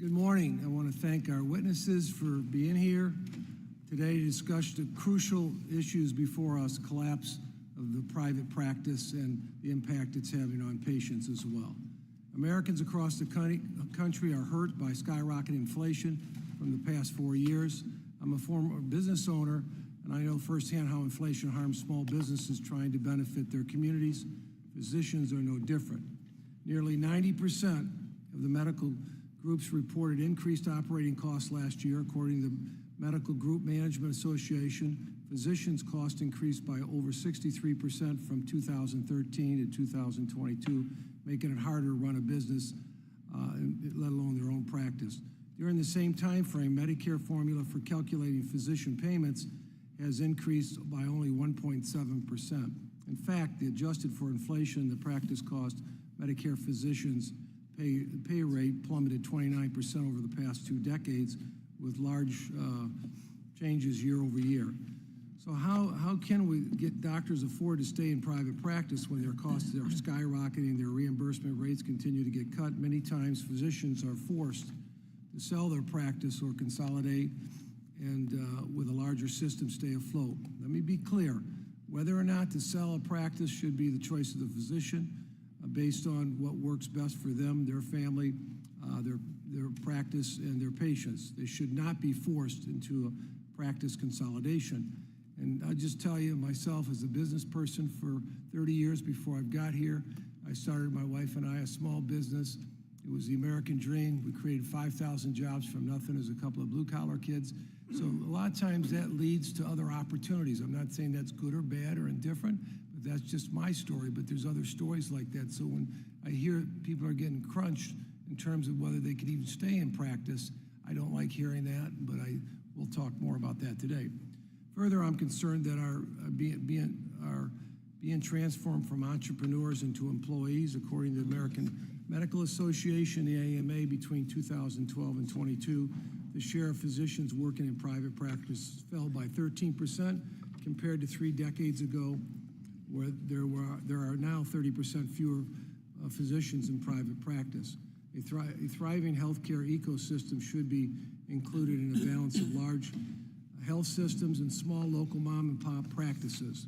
Good morning. I want to thank our witnesses for being here today to discuss the crucial issues before us, collapse of the private practice and the impact it's having on patients as well. Americans across the country are hurt by skyrocketing inflation from the past 4 years. I'm a former business owner, and I know firsthand how inflation harms small businesses trying to benefit their communities. Physicians are no different. Nearly 90% of the medical groups reported increased operating costs last year. According to the Medical Group Management Association, physicians' costs increased by over 63% from 2013 to 2022, making it harder to run a business, let alone their own practice. During the same time frame, Medicare formula for calculating physician payments has increased by only 1.7%. In fact, the adjusted for inflation, the practice cost, Medicare physicians' pay rate plummeted 29% over the past 2 decades, with large changes year over year. So how can we get doctors afford to stay in private practice when their costs are skyrocketing, their reimbursement rates continue to get cut? Many times physicians are forced to sell their practice or consolidate and with a larger system stay afloat. Let me be clear, whether or not to sell a practice should be the choice of the physician based on what works best for them, their family, their practice, and their patients. They should not be forced into a practice consolidation. And I'll just tell you, myself as a business person for 30 years before I got here, I started, my wife and I, a small business. It was the American dream. We created 5,000 jobs from nothing as a couple of blue-collar kids. So a lot of times that leads to other opportunities. I'm not saying that's good or bad or indifferent, but that's just my story. But there's other stories like that. So when I hear people are getting crunched in terms of whether they could even stay in practice, I don't like hearing that, but we'll talk more about that today. Further, I'm concerned that our being transformed from entrepreneurs into employees. According to the American Medical Association, the AMA, between 2012 and 22, the share of physicians working in private practice fell by 13% compared to 3 decades ago, where there are now 30% fewer physicians in private practice. A thriving healthcare ecosystem should be included in a balance of large health systems and small local mom and pop practices.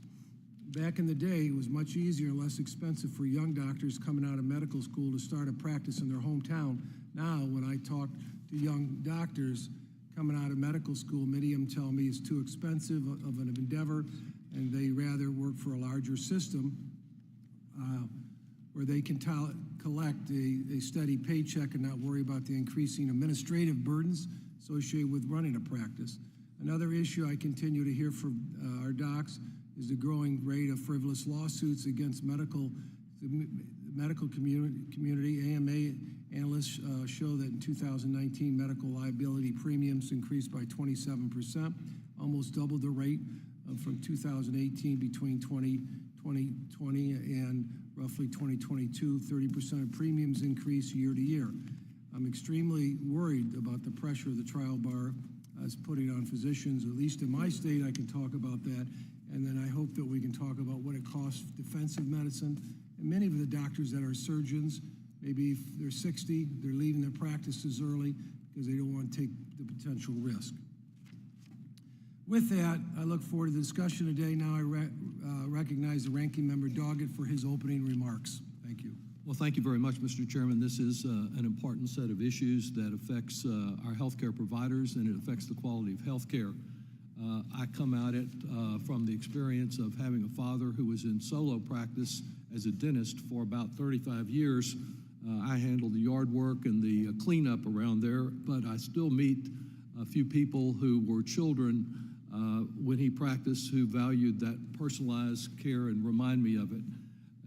Back in the day, it was much easier and less expensive for young doctors coming out of medical school to start a practice in their hometown. Now, when I talk to young doctors coming out of medical school, many of them tell me it's too expensive of an endeavor, and they rather work for a larger system where they can collect a steady paycheck and not worry about the increasing administrative burdens associated with running a practice. Another issue I continue to hear from our docs is the growing rate of frivolous lawsuits against the medical community. AMA analysts show that in 2019, medical liability premiums increased by 27%, almost double the rate from 2018 between 2020 and roughly 2022, 30% of premiums increase year to year. I'm extremely worried about the pressure the trial bar is putting on physicians. At least in my state, I can talk about that. And then I hope that we can talk about what it costs defensive medicine. And many of the doctors that are surgeons, maybe if they're 60, they're leaving their practices early because they don't want to take the potential risk. With that, I look forward to the discussion today. Now I recognize the ranking member Doggett for his opening remarks. Thank you. Well, thank you very much, Mr. Chairman. This is an important set of issues that affects our healthcare providers, and it affects the quality of healthcare. I come at it from the experience of having a father who was in solo practice as a dentist for about 35 years. I handled the yard work and the cleanup around there, but I still meet a few people who were children when he practiced who valued that personalized care and remind me of it.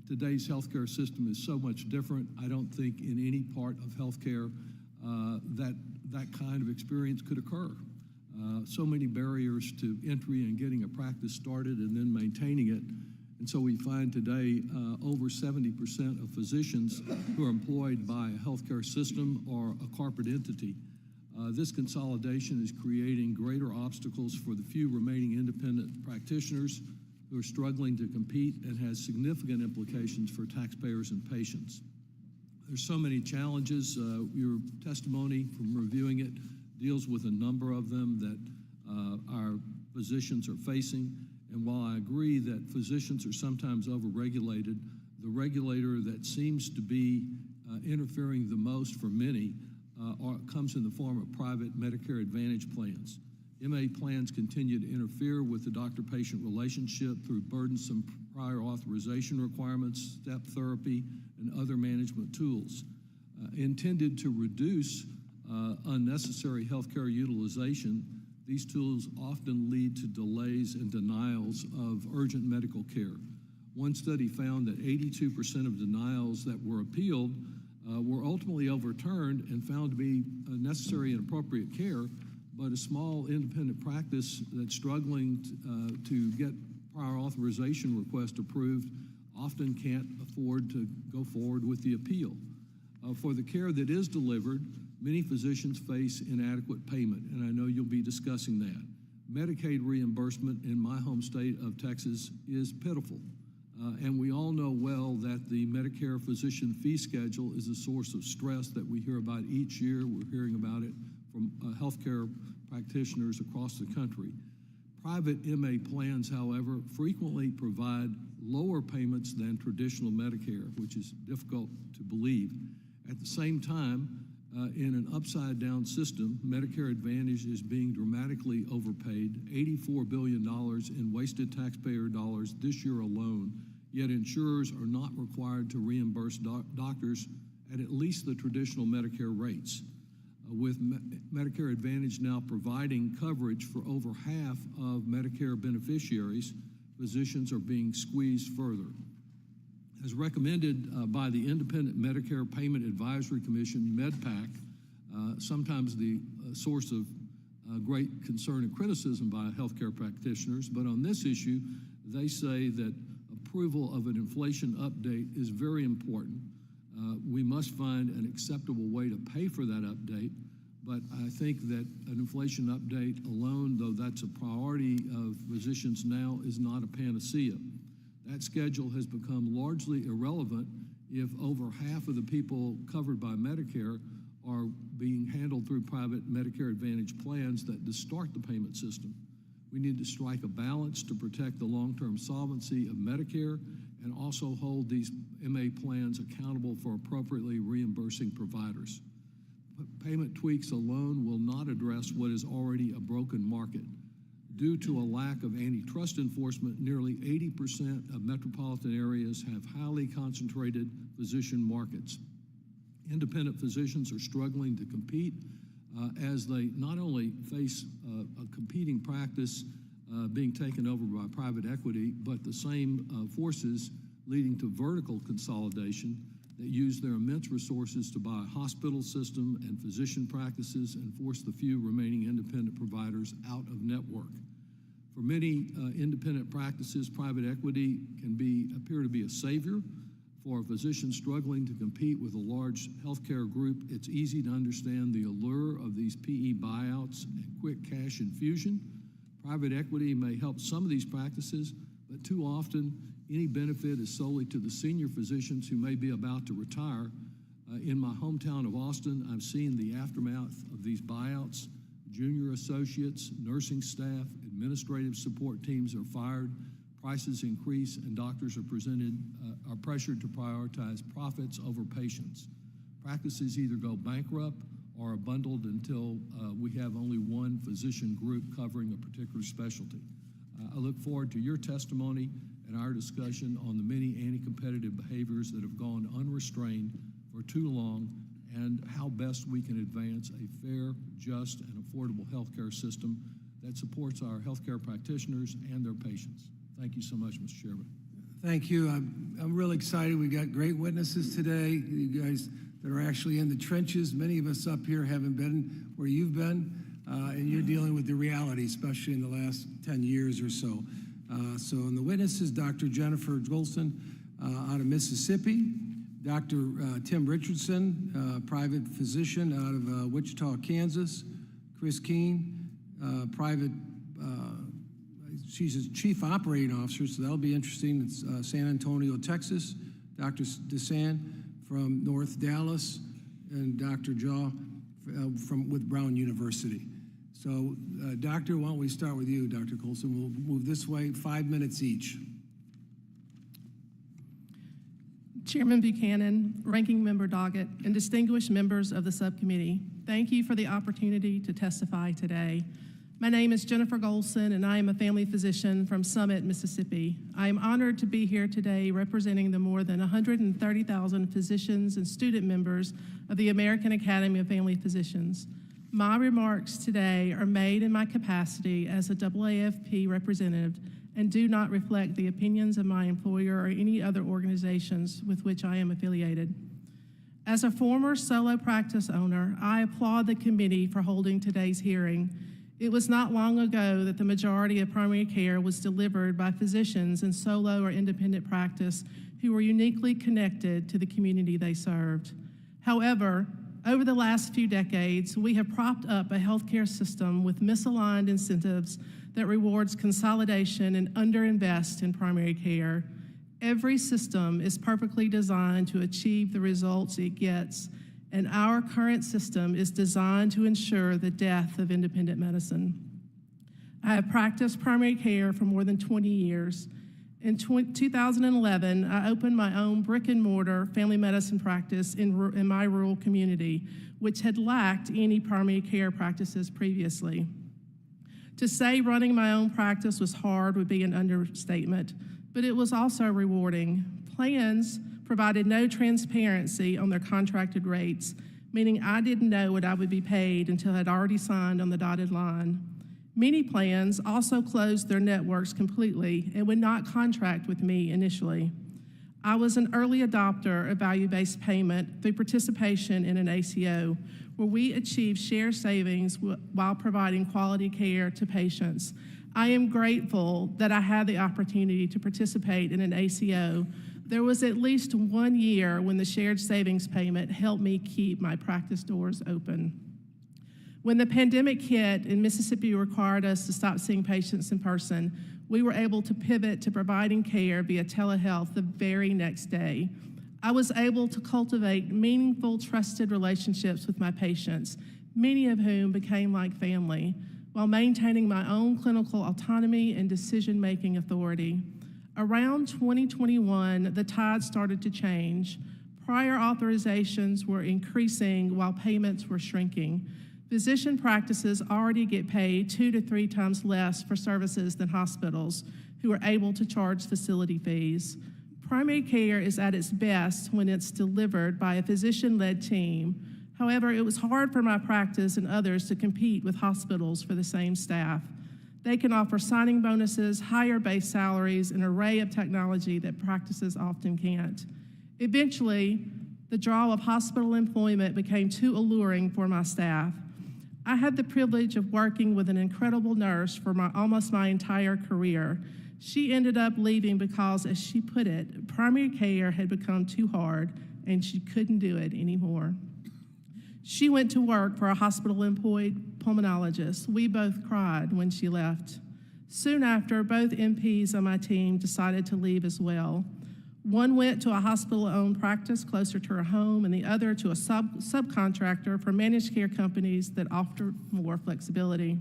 Today's healthcare system is so much different. I don't think in any part of healthcare that kind of experience could occur. So many barriers to entry and getting a practice started and then maintaining it. And so we find today over 70% of physicians who are employed by a healthcare system or a corporate entity. This consolidation is creating greater obstacles for the few remaining independent practitioners who are struggling to compete, and has significant implications for taxpayers and patients. There's so many challenges. Your testimony from reviewing it deals with a number of them that our physicians are facing. And while I agree that physicians are sometimes overregulated, the regulator that seems to be interfering the most for many comes in the form of private Medicare Advantage plans. MA plans continue to interfere with the doctor-patient relationship through burdensome prior authorization requirements, step therapy, and other management tools. Intended to reduce unnecessary healthcare utilization, these tools often lead to delays and denials of urgent medical care. One study found that 82% of denials that were appealed were ultimately overturned and found to be necessary and appropriate care, but a small independent practice that's struggling to get prior authorization request approved often can't afford to go forward with the appeal. For the care that is delivered, many physicians face inadequate payment, and I know you'll be discussing that. Medicaid reimbursement in my home state of Texas is pitiful, and we all know well that the Medicare physician fee schedule is a source of stress that we hear about each year. We're hearing about it from healthcare practitioners across the country. Private MA plans, however, frequently provide lower payments than traditional Medicare, which is difficult to believe. At the same time, in an upside-down system, Medicare Advantage is being dramatically overpaid, $84 billion in wasted taxpayer dollars this year alone, yet insurers are not required to reimburse doctors at least the traditional Medicare rates. With Medicare Advantage now providing coverage for over half of Medicare beneficiaries, physicians are being squeezed further. As recommended by the Independent Medicare Payment Advisory Commission, MedPAC, sometimes the source of great concern and criticism by healthcare practitioners, but on this issue, they say that approval of an inflation update is very important. We must find an acceptable way to pay for that update, but I think that an inflation update alone, though that's a priority of physicians now, is not a panacea. That schedule has become largely irrelevant if over half of the people covered by Medicare are being handled through private Medicare Advantage plans that distort the payment system. We need to strike a balance to protect the long-term solvency of Medicare and also hold these MA plans accountable for appropriately reimbursing providers. Payment tweaks alone will not address what is already a broken market. Due to a lack of antitrust enforcement, nearly 80% of metropolitan areas have highly concentrated physician markets. Independent physicians are struggling to compete as they not only face a competing practice being taken over by private equity, but the same forces leading to vertical consolidation that use their immense resources to buy a hospital system and physician practices and force the few remaining independent providers out of network. For many independent practices, private equity can appear to be a savior. For a physician struggling to compete with a large healthcare group, it's easy to understand the allure of these PE buyouts and quick cash infusion. Private equity may help some of these practices, but too often any benefit is solely to the senior physicians who may be about to retire. In my hometown of Austin, I've seen the aftermath of these buyouts. Junior associates, nursing staff, administrative support teams are fired, prices increase, and doctors are pressured to prioritize profits over patients. Practices either go bankrupt or are bundled until we have only one physician group covering a particular specialty. I look forward to your testimony and our discussion on the many anti-competitive behaviors that have gone unrestrained for too long and how best we can advance a fair, just, and affordable healthcare system that supports our healthcare practitioners and their patients. Thank you so much, Mr. Chairman. Thank you. I'm really excited. We got great witnesses today. You guys that are actually in the trenches. Many of us up here haven't been where you've been, and you're dealing with the reality, especially in the last 10 years or so. So in the witnesses, Dr. Jennifer Gholson out of Mississippi, Dr. Tim Richardson, private physician out of Wichita, Kansas, Chris Kean, private, she's a chief operating officer, so that'll be interesting. It's San Antonio, Texas, Dr. Desai, from North Dallas, and Dr. Jha with Brown University. So, Doctor, why don't we start with you, Dr. Gholson? We'll move this way, 5 minutes each. Chairman Buchanan, Ranking Member Doggett, and distinguished members of the subcommittee, thank you for the opportunity to testify today. My name is Jennifer Gholson, and I am a family physician from Summit, Mississippi. I am honored to be here today representing the more than 130,000 physicians and student members of the American Academy of Family Physicians. My remarks today are made in my capacity as a AAFP representative and do not reflect the opinions of my employer or any other organizations with which I am affiliated. As a former solo practice owner, I applaud the committee for holding today's hearing. It was not long ago that the majority of primary care was delivered by physicians in solo or independent practice who were uniquely connected to the community they served. However, over the last few decades, we have propped up a healthcare system with misaligned incentives that rewards consolidation and underinvest in primary care. Every system is perfectly designed to achieve the results it gets, and our current system is designed to ensure the death of independent medicine. I have practiced primary care for more than 20 years. In 2011, I opened my own brick-and-mortar family medicine practice in my rural community, which had lacked any primary care practices previously. To say running my own practice was hard would be an understatement, but it was also rewarding. Plans provided no transparency on their contracted rates, meaning I didn't know what I would be paid until I'd already signed on the dotted line. Many plans also closed their networks completely and would not contract with me initially. I was an early adopter of value-based payment through participation in an ACO, where we achieved shared savings while providing quality care to patients. I am grateful that I had the opportunity to participate in an ACO. There was at least 1 year when the shared savings payment helped me keep my practice doors open. When the pandemic hit and Mississippi required us to stop seeing patients in person, we were able to pivot to providing care via telehealth the very next day. I was able to cultivate meaningful, trusted relationships with my patients, many of whom became like family, while maintaining my own clinical autonomy and decision-making authority. Around 2021, the tide started to change. Prior authorizations were increasing while payments were shrinking. Physician practices already get paid 2 to 3 times less for services than hospitals, who are able to charge facility fees. Primary care is at its best when it's delivered by a physician-led team. However, it was hard for my practice and others to compete with hospitals for the same staff. They can offer signing bonuses, higher base salaries, an array of technology that practices often can't. Eventually, the draw of hospital employment became too alluring for my staff. I had the privilege of working with an incredible nurse for almost my entire career. She ended up leaving because, as she put it, primary care had become too hard and she couldn't do it anymore. She went to work for a hospital-employed pulmonologist. We both cried when she left. Soon after, both MPs on my team decided to leave as well. One went to a hospital-owned practice closer to her home, and the other to a subcontractor for managed care companies that offered more flexibility.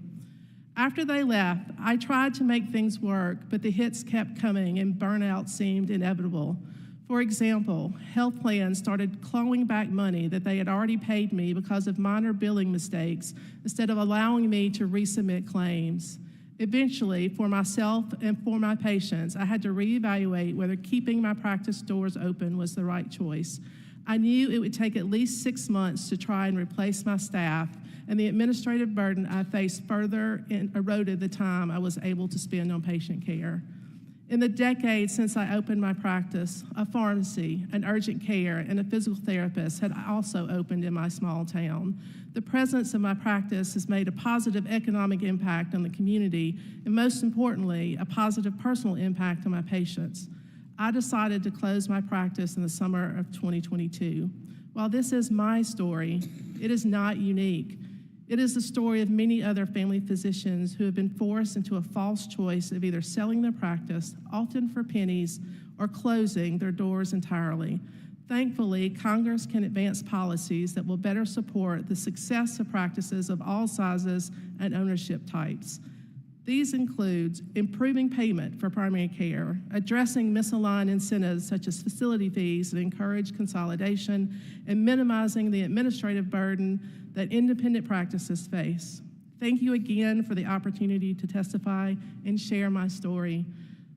After they left, I tried to make things work, but the hits kept coming and burnout seemed inevitable. For example, health plans started clawing back money that they had already paid me because of minor billing mistakes instead of allowing me to resubmit claims. Eventually, for myself and for my patients, I had to reevaluate whether keeping my practice doors open was the right choice. I knew it would take at least 6 months to try and replace my staff, and the administrative burden I faced further eroded the time I was able to spend on patient care. In the decades since I opened my practice, a pharmacy, an urgent care, and a physical therapist had also opened in my small town. The presence of my practice has made a positive economic impact on the community, and most importantly, a positive personal impact on my patients. I decided to close my practice in the summer of 2022. While this is my story, it is not unique. It is the story of many other family physicians who have been forced into a false choice of either selling their practice, often for pennies, or closing their doors entirely. Thankfully, Congress can advance policies that will better support the success of practices of all sizes and ownership types. These include improving payment for primary care, addressing misaligned incentives such as facility fees that encourage consolidation, and minimizing the administrative burden that independent practices face. Thank you again for the opportunity to testify and share my story.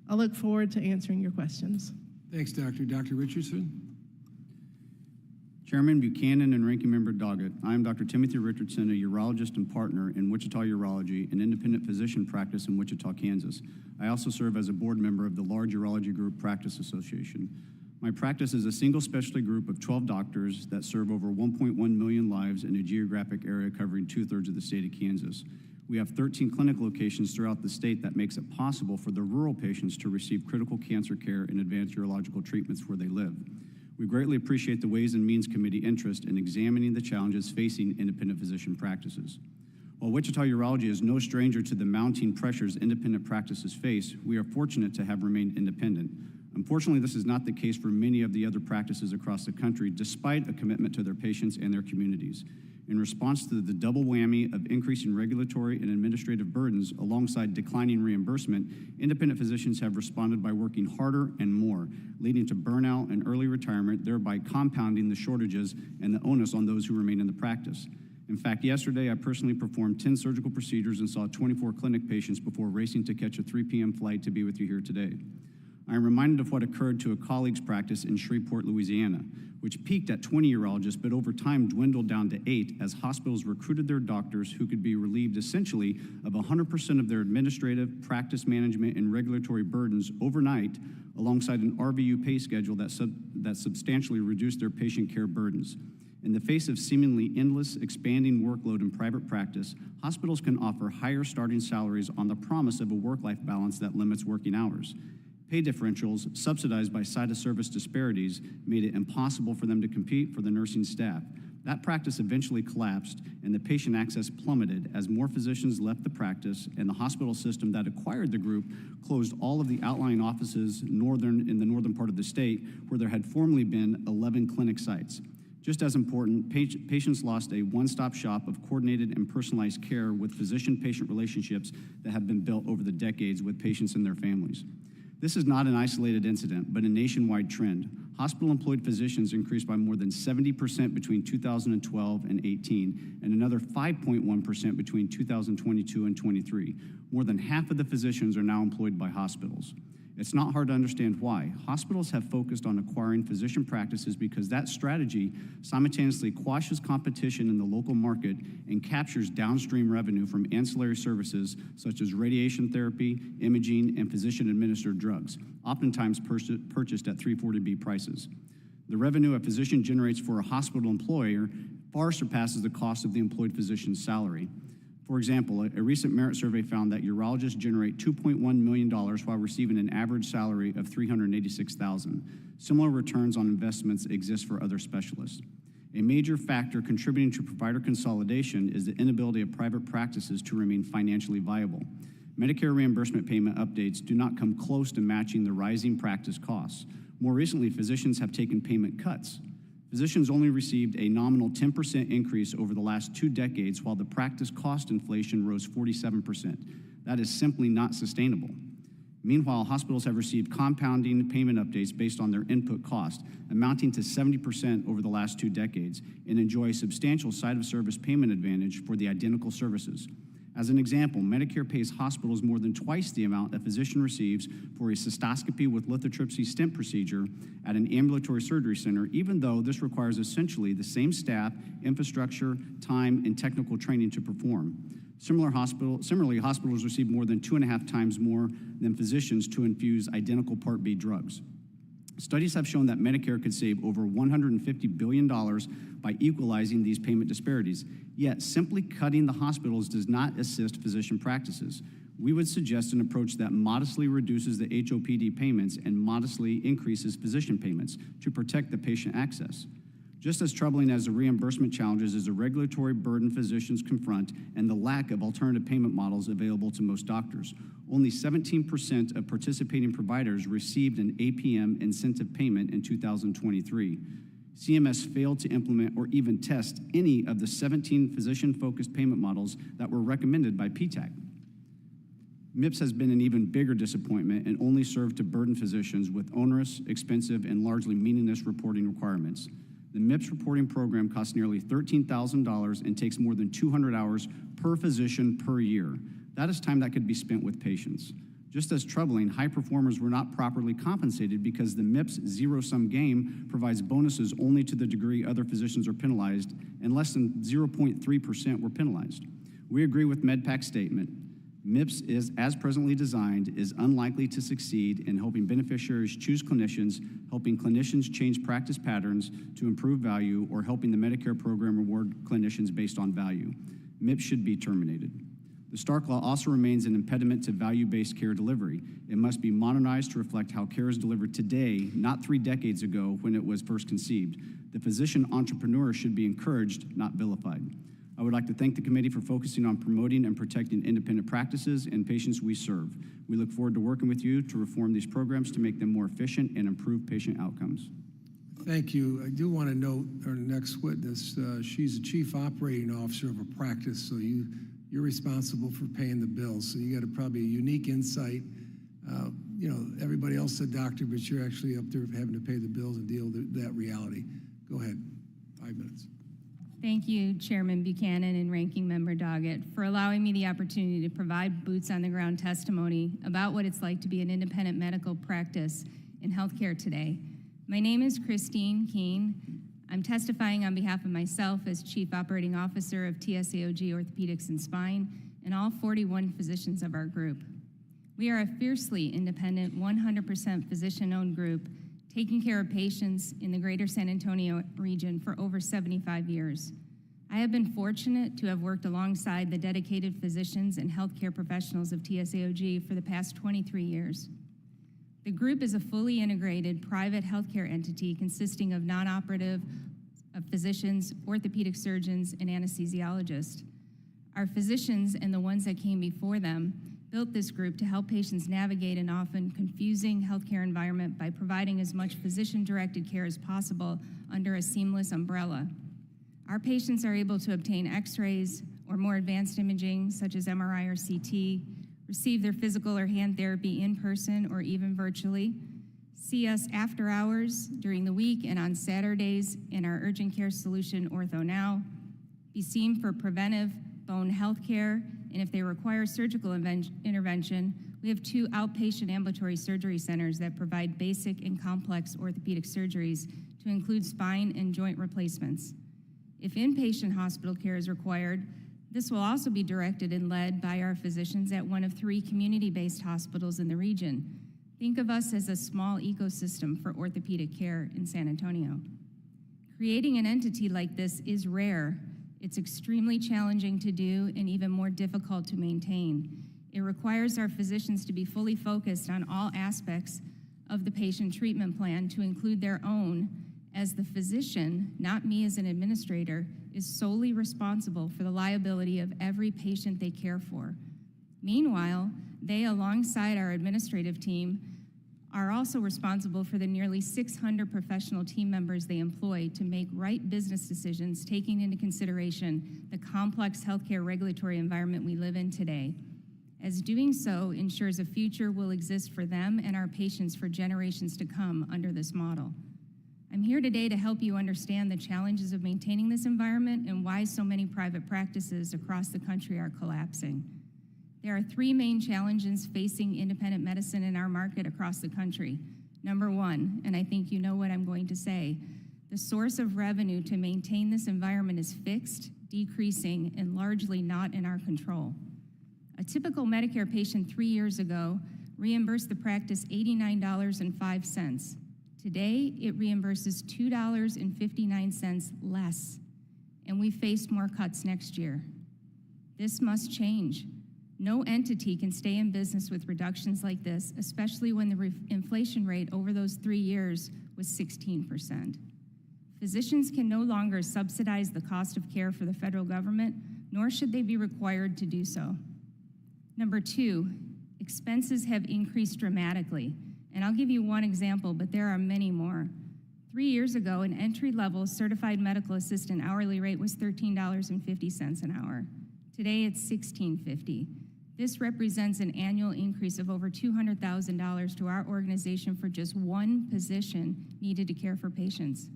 I look forward to answering your questions. Thanks, Doctor. Dr. Richardson? Chairman Buchanan and Ranking Member Doggett, I am Dr. Timothy Richardson, a urologist and partner in Wichita Urology, an independent physician practice in Wichita, Kansas. I also serve as a board member of the Large Urology Group Practice Association. My practice is a single specialty group of 12 doctors that serve over 1.1 million lives in a geographic area covering 2/3 of the state of Kansas. We have 13 clinic locations throughout the state that makes it possible for the rural patients to receive critical cancer care and advanced urological treatments where they live. We greatly appreciate the Ways and Means Committee interest in examining the challenges facing independent physician practices. While Wichita Urology is no stranger to the mounting pressures independent practices face, we are fortunate to have remained independent. Unfortunately, this is not the case for many of the other practices across the country, despite a commitment to their patients and their communities. In response to the double whammy of increasing regulatory and administrative burdens alongside declining reimbursement, independent physicians have responded by working harder and more, leading to burnout and early retirement, thereby compounding the shortages and the onus on those who remain in the practice. In fact, yesterday I personally performed 10 surgical procedures and saw 24 clinic patients before racing to catch a 3 p.m. flight to be with you here today. I am reminded of what occurred to a colleague's practice in Shreveport, Louisiana, which peaked at 20 urologists, but over time dwindled down to 8 as hospitals recruited their doctors who could be relieved essentially of 100% of their administrative, practice management, and regulatory burdens overnight, alongside an RVU pay schedule that substantially reduced their patient care burdens. In the face of seemingly endless, expanding workload in private practice, hospitals can offer higher starting salaries on the promise of a work-life balance that limits working hours. Pay differentials, subsidized by site-of-service disparities, made it impossible for them to compete for the nursing staff. That practice eventually collapsed, and the patient access plummeted as more physicians left the practice, and the hospital system that acquired the group closed all of the outlying offices in the northern part of the state, where there had formerly been 11 clinic sites. Just as important, patients lost a one-stop shop of coordinated and personalized care with physician-patient relationships that have been built over the decades with patients and their families. This is not an isolated incident, but a nationwide trend. Hospital-employed physicians increased by more than 70% between 2012 and 18, and another 5.1% between 2022 and 23. More than half of the physicians are now employed by hospitals. It's not hard to understand why. Hospitals have focused on acquiring physician practices because that strategy simultaneously quashes competition in the local market and captures downstream revenue from ancillary services such as radiation therapy, imaging, and physician-administered drugs, oftentimes purchased at 340B prices. The revenue a physician generates for a hospital employer far surpasses the cost of the employed physician's salary. For example, a recent merit survey found that urologists generate $2.1 million while receiving an average salary of $386,000. Similar returns on investments exist for other specialists. A major factor contributing to provider consolidation is the inability of private practices to remain financially viable. Medicare reimbursement payment updates do not come close to matching the rising practice costs. More recently, physicians have taken payment cuts. Physicians only received a nominal 10% increase over the last 2 decades, while the practice cost inflation rose 47%. That is simply not sustainable. Meanwhile, hospitals have received compounding payment updates based on their input cost, amounting to 70% over the last 2 decades, and enjoy a substantial site-of-service payment advantage for the identical services. As an example, Medicare pays hospitals more than twice the amount a physician receives for a cystoscopy with lithotripsy stent procedure at an ambulatory surgery center, even though this requires essentially the same staff, infrastructure, time, and technical training to perform. Similarly, hospitals receive more than 2.5 times more than physicians to infuse identical Part B drugs. Studies have shown that Medicare could save over $150 billion by equalizing these payment disparities, yet simply cutting the hospitals does not assist physician practices. We would suggest an approach that modestly reduces the HOPD payments and modestly increases physician payments to protect the patient access. Just as troubling as the reimbursement challenges is the regulatory burden physicians confront and the lack of alternative payment models available to most doctors. Only 17% of participating providers received an APM incentive payment in 2023. CMS failed to implement or even test any of the 17 physician-focused payment models that were recommended by PTAC. MIPS has been an even bigger disappointment and only served to burden physicians with onerous, expensive, and largely meaningless reporting requirements. The MIPS reporting program costs nearly $13,000 and takes more than 200 hours per physician per year. That is time that could be spent with patients. Just as troubling, high performers were not properly compensated because the MIPS zero-sum game provides bonuses only to the degree other physicians are penalized, and less than 0.3% were penalized. We agree with MedPAC's statement. MIPS is, as presently designed, is unlikely to succeed in helping beneficiaries choose clinicians, helping clinicians change practice patterns to improve value, or helping the Medicare program reward clinicians based on value. MIPS should be terminated. The Stark Law also remains an impediment to value-based care delivery. It must be modernized to reflect how care is delivered today, not 3 decades ago when it was first conceived. The physician entrepreneur should be encouraged, not vilified. I would like to thank the committee for focusing on promoting and protecting independent practices and patients we serve. We look forward to working with you to reform these programs to make them more efficient and improve patient outcomes. Thank you. I do want to note our next witness, she's a chief operating officer of a practice, so you're responsible for paying the bills. So you got probably a unique insight. You know, everybody else said doctor, but you're actually up there having to pay the bills and deal with that reality. Go ahead, 5 minutes. Thank you, Chairman Buchanan and Ranking Member Doggett, for allowing me the opportunity to provide boots-on-the-ground testimony about what it's like to be an independent medical practice in healthcare today. My name is Kean. I'm testifying on behalf of myself as Chief Operating Officer of TSAOG Orthopedics and Spine and all 41 physicians of our group. We are a fiercely independent, 100% physician-owned group taking care of patients in the greater San Antonio region for over 75 years. I have been fortunate to have worked alongside the dedicated physicians and healthcare professionals of TSAOG for the past 23 years. The group is a fully integrated private healthcare entity consisting of non-operative physicians, orthopedic surgeons, and anesthesiologists. Our physicians and the ones that came before them built this group to help patients navigate an often confusing healthcare environment by providing as much physician-directed care as possible under a seamless umbrella. Our patients are able to obtain x-rays or more advanced imaging, such as MRI or CT, receive their physical or hand therapy in person or even virtually, see us after hours during the week and on Saturdays in our urgent care solution Ortho Now, be seen for preventive bone health care, and if they require surgical intervention, we have 2 outpatient ambulatory surgery centers that provide basic and complex orthopedic surgeries to include spine and joint replacements. If inpatient hospital care is required, this will also be directed and led by our physicians at one of 3 community-based hospitals in the region. Think of us as a small ecosystem for orthopedic care in San Antonio. Creating an entity like this is rare. It's extremely challenging to do and even more difficult to maintain. It requires our physicians to be fully focused on all aspects of the patient treatment plan to include their own, as the physician, not me as an administrator, is solely responsible for the liability of every patient they care for. Meanwhile, they, alongside our administrative team, are also responsible for the nearly 600 professional team members they employ to make right business decisions, taking into consideration the complex healthcare regulatory environment we live in today, as doing so ensures a future will exist for them and our patients for generations to come under this model. I'm here today to help you understand the challenges of maintaining this environment and why so many private practices across the country are collapsing. There are 3 main challenges facing independent medicine in our market across the country. Number 1, and I think you know what I'm going to say, the source of revenue to maintain this environment is fixed, decreasing, and largely not in our control. A typical Medicare patient 3 years ago reimbursed the practice $89.05. Today, it reimburses $2.59 less, and we face more cuts next year. This must change. No entity can stay in business with reductions like this, especially when the inflation rate over those 3 years was 16%. Physicians can no longer subsidize the cost of care for the federal government, nor should they be required to do so. Number two, expenses have increased dramatically. And I'll give you one example, but there are many more. 3 years ago, an entry-level certified medical assistant hourly rate was $13.50 an hour. Today, it's $16.50. This represents an annual increase of over $200,000 to our organization for just one position needed to care for patients.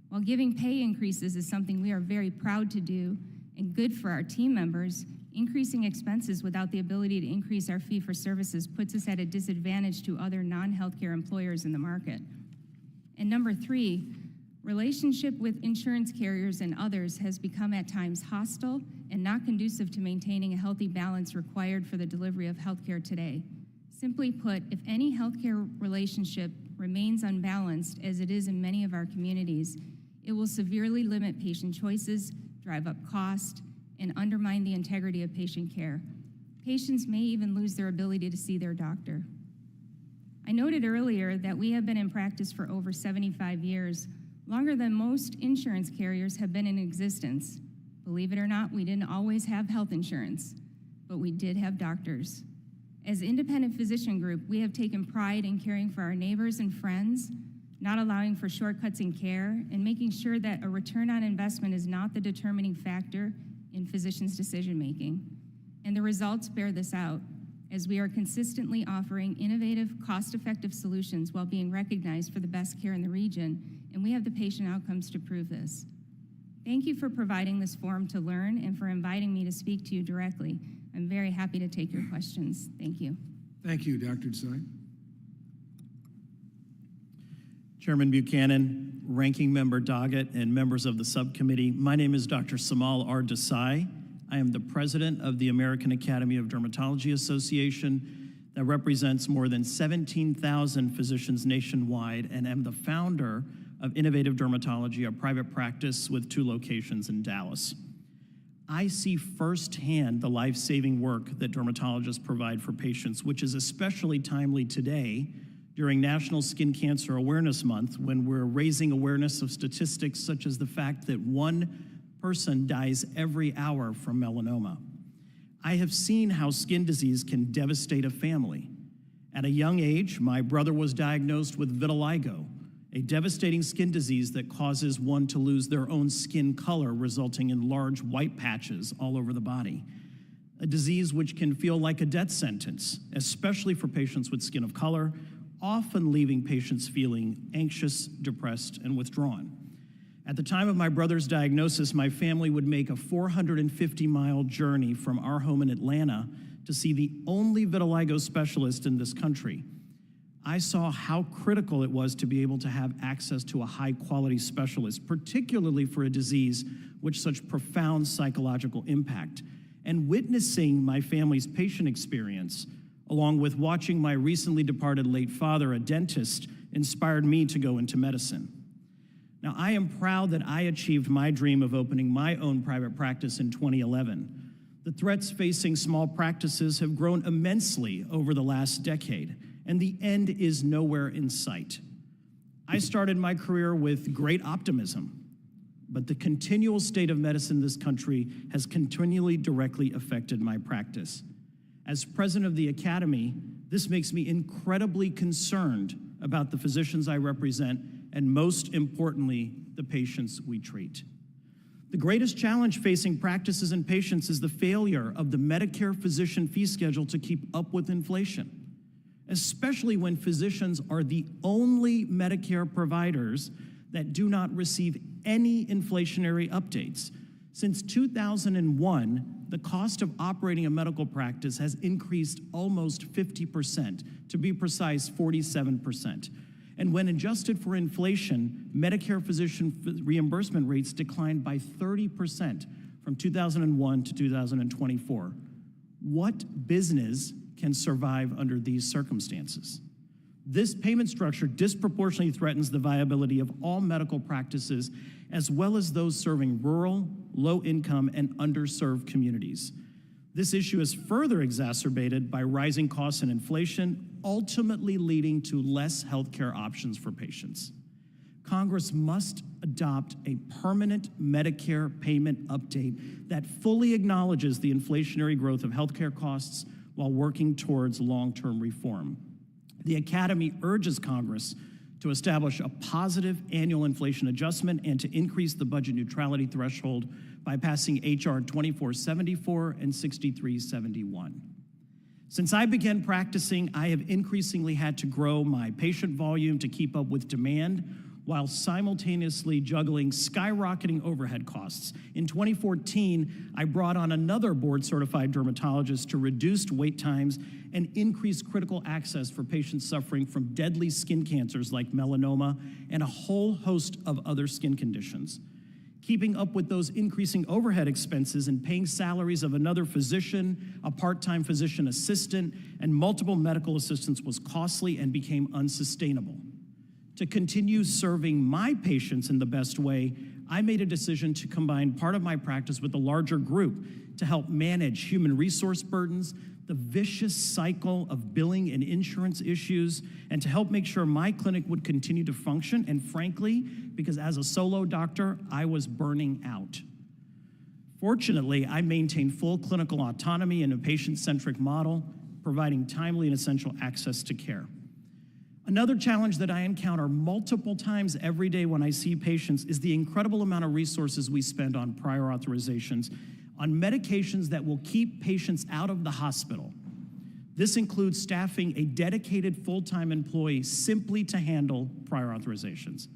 While giving pay increases is something we are very proud to do and good for our team members, increasing expenses without the ability to increase our fee for services puts us at a disadvantage to other non-healthcare employers in the market. And number three, relationship with insurance carriers and others has become at times hostile and not conducive to maintaining a healthy balance required for the delivery of healthcare today. Simply put, if any healthcare relationship remains unbalanced, as it is in many of our communities, it will severely limit patient choices, drive up cost, and undermine the integrity of patient care. Patients may even lose their ability to see their doctor. I noted earlier that we have been in practice for over 75 years, longer than most insurance carriers have been in existence. Believe it or not, we didn't always have health insurance, but we did have doctors. As independent physician group, we have taken pride in caring for our neighbors and friends, not allowing for shortcuts in care, and making sure that a return on investment is not the determining factor in physicians' decision-making. And the results bear this out, as we are consistently offering innovative, cost-effective solutions while being recognized for the best care in the region, and we have the patient outcomes to prove this. Thank you for providing this forum to learn and for inviting me to speak to you directly. I'm very happy to take your questions. Thank you. Thank you, Dr. Desai. Chairman Buchanan, Ranking Member Doggett, and members of the subcommittee, my name is Dr. Seemal Desai. I am the president of the American Academy of Dermatology Association that represents more than 17,000 physicians nationwide, and am the founder of Innovative Dermatology, a private practice with 2 locations in Dallas. I see firsthand the life-saving work that dermatologists provide for patients, which is especially timely today during National Skin Cancer Awareness Month, when we're raising awareness of statistics such as the fact that 1 person dies every hour from melanoma. I have seen how skin disease can devastate a family. At a young age, my brother was diagnosed with vitiligo, a devastating skin disease that causes one to lose their own skin color, resulting in large white patches all over the body. A disease which can feel like a death sentence, especially for patients with skin of color, often leaving patients feeling anxious, depressed, and withdrawn. At the time of my brother's diagnosis, my family would make a 450-mile journey from our home in Atlanta to see the only vitiligo specialist in this country. I saw how critical it was to be able to have access to a high-quality specialist, particularly for a disease with such profound psychological impact. And witnessing my family's patient experience, along with watching my recently departed late father, a dentist, inspired me to go into medicine. Now, I am proud that I achieved my dream of opening my own private practice in 2011. The threats facing small practices have grown immensely over the last decade, and the end is nowhere in sight. I started my career with great optimism, but the continual state of medicine in this country has continually directly affected my practice. As president of the Academy, this makes me incredibly concerned about the physicians I represent, and most importantly, the patients we treat. The greatest challenge facing practices and patients is the failure of the Medicare physician fee schedule to keep up with inflation, especially when physicians are the only Medicare providers that do not receive any inflationary updates. Since 2001, the cost of operating a medical practice has increased almost 50%, to be precise, 47%. And when adjusted for inflation, Medicare physician reimbursement rates declined by 30% from 2001 to 2024. What business can survive under these circumstances? This payment structure disproportionately threatens the viability of all medical practices, as well as those serving rural, low-income, and underserved communities. This issue is further exacerbated by rising costs and inflation, ultimately leading to less healthcare options for patients. Congress must adopt a permanent Medicare payment update that fully acknowledges the inflationary growth of healthcare costs while working towards long-term reform. The Academy urges Congress to establish a positive annual inflation adjustment and to increase the budget neutrality threshold by passing H.R. 2474 and 6371. Since I began practicing, I have increasingly had to grow my patient volume to keep up with demand while simultaneously juggling skyrocketing overhead costs. In 2014, I brought on another board-certified dermatologist to reduce wait times and increase critical access for patients suffering from deadly skin cancers like melanoma and a whole host of other skin conditions. Keeping up with those increasing overhead expenses and paying salaries of another physician, a part-time physician assistant, and multiple medical assistants was costly and became unsustainable. To continue serving my patients in the best way, I made a decision to combine part of my practice with a larger group to help manage human resource burdens, the vicious cycle of billing and insurance issues, and to help make sure my clinic would continue to function, and frankly, because as a solo doctor, I was burning out. Fortunately, I maintained full clinical autonomy in a patient-centric model, providing timely and essential access to care. Another challenge that I encounter multiple times every day when I see patients is the incredible amount of resources we spend on prior authorizations, on medications that will keep patients out of the hospital. This includes staffing a dedicated full-time employee simply to handle prior authorizations.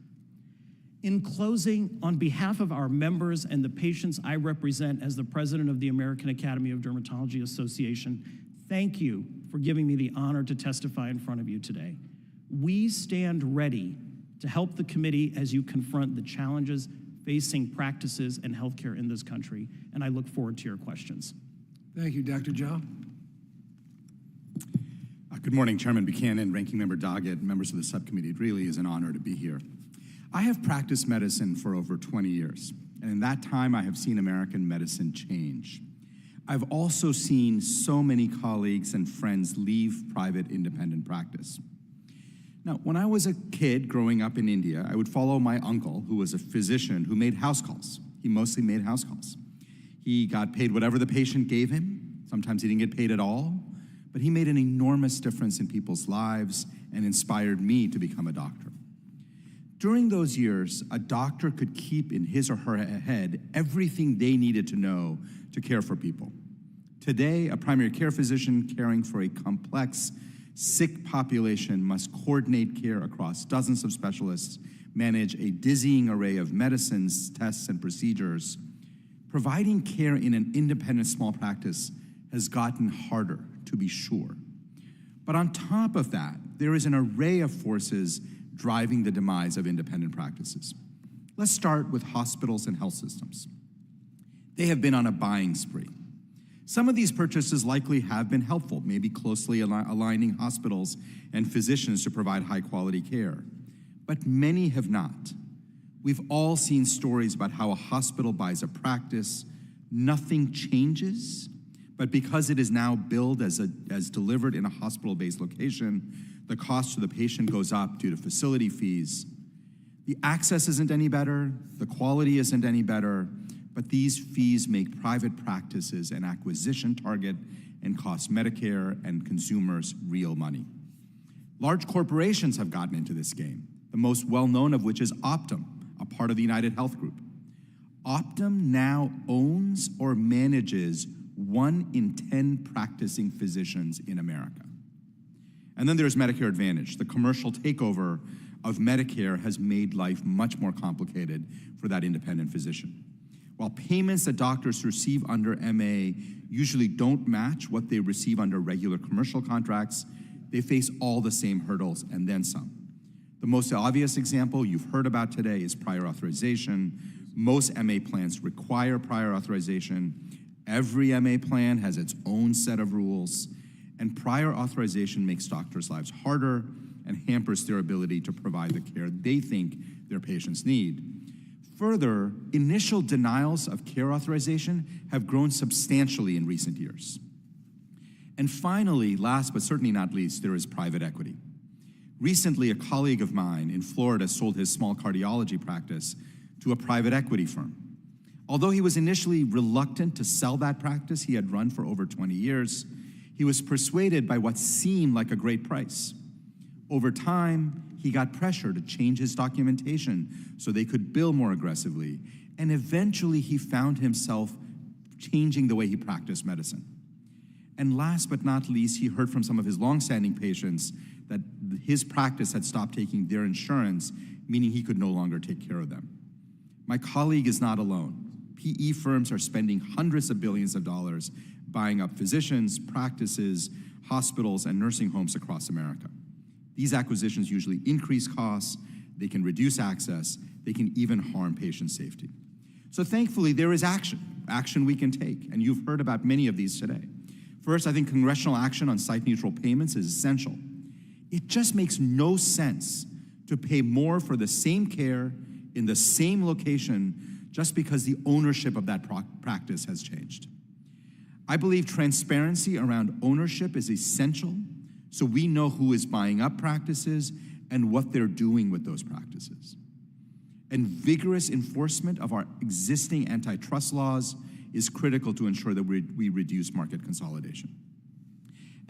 In closing, on behalf of our members and the patients I represent as the president of the American Academy of Dermatology Association, thank you for giving me the honor to testify in front of you today. We stand ready to help the committee as you confront the challenges facing practices and healthcare in this country, and I look forward to your questions. Thank you, Dr. Jha. Good morning, Chairman Buchanan, Ranking Member Doggett, members of the subcommittee. It really is an honor to be here. I have practiced medicine for over 20 years, and in that time I have seen American medicine change. I've also seen so many colleagues and friends leave private independent practice. Now, when I was a kid growing up in India, I would follow my uncle, who was a physician who made house calls. He mostly made house calls. He got paid whatever the patient gave him. Sometimes he didn't get paid at all, but he made an enormous difference in people's lives and inspired me to become a doctor. During those years, a doctor could keep in his or her head everything they needed to know to care for people. Today, a primary care physician caring for a complex, sick population must coordinate care across dozens of specialists, manage a dizzying array of medicines, tests, and procedures. Providing care in an independent small practice has gotten harder, to be sure. But on top of that, there is an array of forces driving the demise of independent practices. Let's start with hospitals and health systems. They have been on a buying spree. Some of these purchases likely have been helpful, maybe closely aligning hospitals and physicians to provide high-quality care, but many have not. We've all seen stories about how a hospital buys a practice, nothing changes, but because it is now billed as delivered in a hospital-based location, the cost to the patient goes up due to facility fees. The access isn't any better, the quality isn't any better, but these fees make private practices an acquisition target and cost Medicare and consumers real money. Large corporations have gotten into this game, the most well-known of which is Optum, a part of the United Health Group. Optum now owns or manages 1 in 10 practicing physicians in America. And then there's Medicare Advantage. The commercial takeover of Medicare has made life much more complicated for that independent physician. While payments that doctors receive under MA usually don't match what they receive under regular commercial contracts, they face all the same hurdles and then some. The most obvious example you've heard about today is prior authorization. Most MA plans require prior authorization. Every MA plan has its own set of rules, and prior authorization makes doctors' lives harder and hampers their ability to provide the care they think their patients need. Further, initial denials of care authorization have grown substantially in recent years. And finally, last but certainly not least, there is private equity. Recently, a colleague of mine in Florida sold his small cardiology practice to a private equity firm. Although he was initially reluctant to sell that practice he had run for over 20 years, he was persuaded by what seemed like a great price. Over time, he got pressure to change his documentation so they could bill more aggressively, and eventually he found himself changing the way he practiced medicine. And last but not least, he heard from some of his longstanding patients that his practice had stopped taking their insurance, meaning he could no longer take care of them. My colleague is not alone. PE firms are spending hundreds of billions of dollars buying up physicians, practices, hospitals, and nursing homes across America. These acquisitions usually increase costs, they can reduce access, they can even harm patient safety. So thankfully, there is action we can take, and you've heard about many of these today. First, I think congressional action on site-neutral payments is essential. It just makes no sense to pay more for the same care in the same location just because the ownership of that practice has changed. I believe transparency around ownership is essential so we know who is buying up practices and what they're doing with those practices. And vigorous enforcement of our existing antitrust laws is critical to ensure that we reduce market consolidation.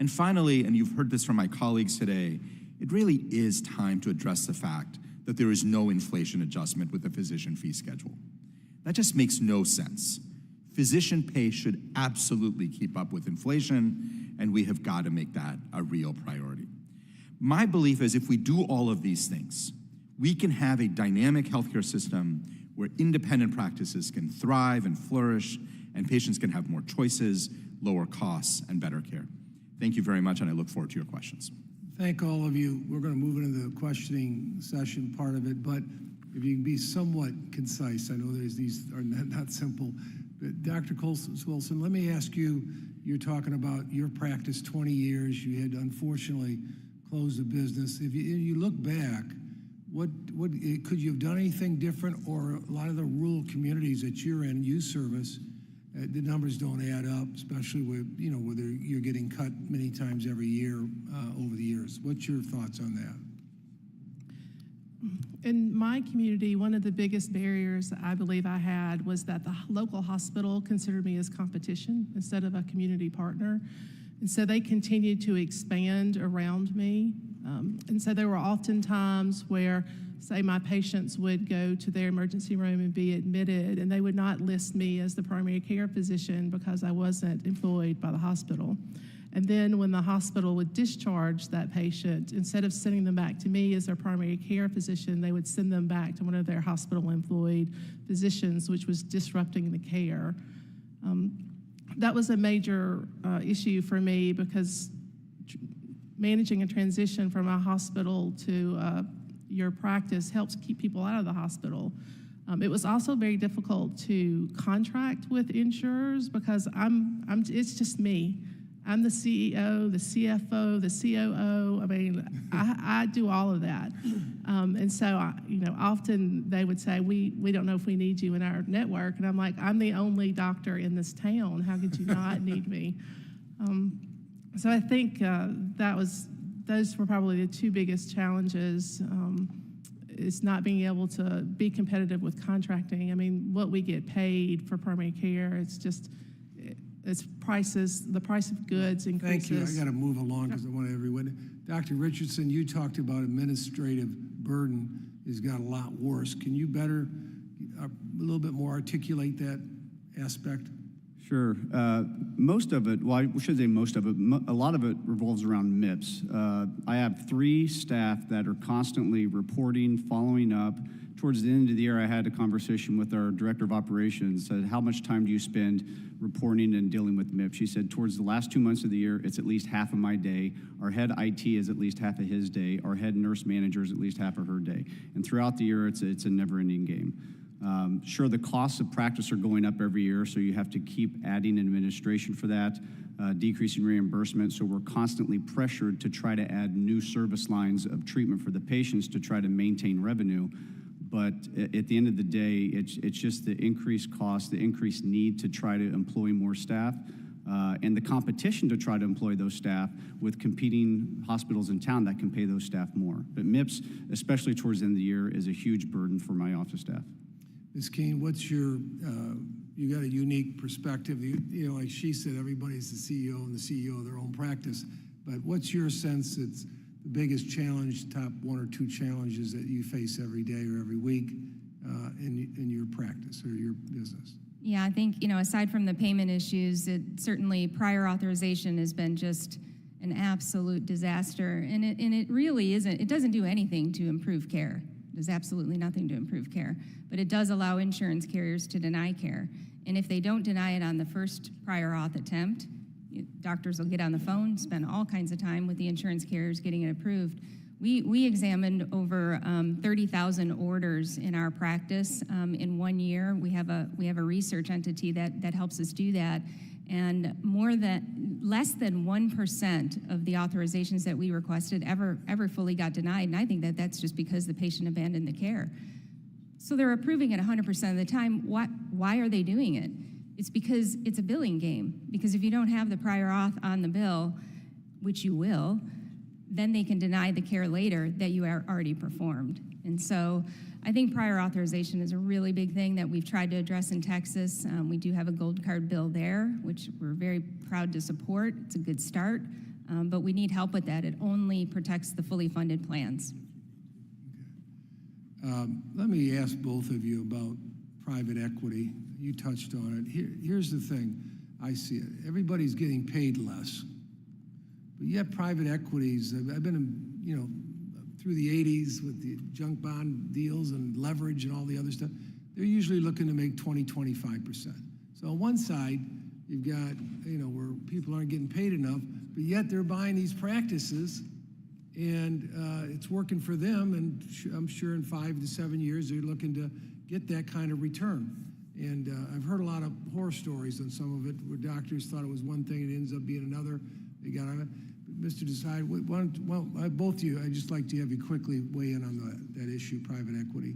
And finally, and you've heard this from my colleagues today, it really is time to address the fact that there is no inflation adjustment with the physician fee schedule. That just makes no sense. Physician pay should absolutely keep up with inflation, and we have got to make that a real priority. My belief is if we do all of these things, we can have a dynamic healthcare system where independent practices can thrive and flourish, and patients can have more choices, lower costs, and better care. Thank you very much, and I look forward to your questions. Thank all of you. We're going to move into the questioning session part of it, but if you can be somewhat concise, I know these are not simple. But Dr. Gholson, let me ask you, you're talking about your practice 20 years. You had unfortunately closed the business. If you look back, what could you have done anything different, or a lot of the rural communities that you're in, you service, the numbers don't add up, especially with, whether you're getting cut many times every year over the years. What's your thoughts on that? In my community, one of the biggest barriers I believe I had was that the local hospital considered me as competition instead of a community partner. And so they continued to expand around me. And so there were often times where, say, my patients would go to their emergency room and be admitted, and they would not list me as the primary care physician because I wasn't employed by the hospital. And then when the hospital would discharge that patient, instead of sending them back to me as their primary care physician, they would send them back to one of their hospital-employed physicians, which was disrupting the care. That was a major issue for me because managing a transition from a hospital to your practice helps keep people out of the hospital. It was also very difficult to contract with insurers because it's just me. I'm the CEO, the CFO, the COO. I mean, I do all of that. And so, often they would say, we don't know if we need you in our network. And I'm like, I'm the only doctor in this town. How could you not need me? So I think those were probably the two biggest challenges, is not being able to be competitive with contracting. I mean, what we get paid for primary care, it's prices, the price of goods increases. Thank you. I got to move along because I want everyone. Dr. Richardson, you talked about administrative burden has got a lot worse. Can you better, a little bit more articulate that aspect? Sure. Most of it, well, I should say most of it, a lot of it revolves around MIPS. I have 3 staff that are constantly reporting, following up. Towards the end of the year, I had a conversation with our director of operations, said, how much time do you spend reporting and dealing with MIPS? She said, towards the last 2 months of the year, it's at least half of my day. Our head IT is at least half of his day. Our head nurse manager is at least half of her day. And throughout the year, it's a never-ending game. Sure, the costs of practice are going up every year, so you have to keep adding administration for that, decreasing reimbursement, so we're constantly pressured to try to add new service lines of treatment for the patients to try to maintain revenue. But at the end of the day, it's just the increased cost, the increased need to try to employ more staff. and the competition to try to employ those staff with competing hospitals in town that can pay those staff more. But MIPS, especially towards the end of the year, is a huge burden for my office staff. Ms. Kean, what's your, you got a unique perspective. You know, like she said, everybody's the CEO and the CEO of their own practice. But what's your sense that's the biggest challenge, top one or two challenges that you face every day or every week in your practice or your business? Yeah, I think, aside from the payment issues, certainly prior authorization has been just an absolute disaster. And it really isn't, it doesn't do anything to improve care. It does absolutely nothing to improve care. But it does allow insurance carriers to deny care. And if they don't deny it on the first prior auth attempt, doctors will get on the phone, spend all kinds of time with the insurance carriers getting it approved. We examined over 30,000 orders in our practice in 1 year. We have a research entity that helps us do that, and less than 1% of the authorizations that we requested ever fully got denied. And I think that's just because the patient abandoned the care. So they're approving it 100% of the time. Why are they doing it? It's because it's a billing game. Because if you don't have the prior auth on the bill, which you will, then they can deny the care later that you already performed. And so I think prior authorization is a really big thing that we've tried to address in Texas. We do have a gold card bill there, which we're very proud to support. It's a good start, but we need help with that. It only protects the fully funded plans. Let me ask both of you about private equity. You touched on it. Here's the thing. I see it. Everybody's getting paid less. But yet private equities, I've been through the 80s with the junk bond deals and leverage and all the other stuff, they're usually looking to make 20, 25%. So on one side, you've got, where people aren't getting paid enough, but yet they're buying these practices and it's working for them. And I'm sure in 5 to 7 years, they're looking to get that kind of return. And I've heard a lot of horror stories on some of it where doctors thought it was one thing and it ends up being another. They got on it. Mr. Desai, both of you, I'd just like to have you quickly weigh in on that issue, private equity.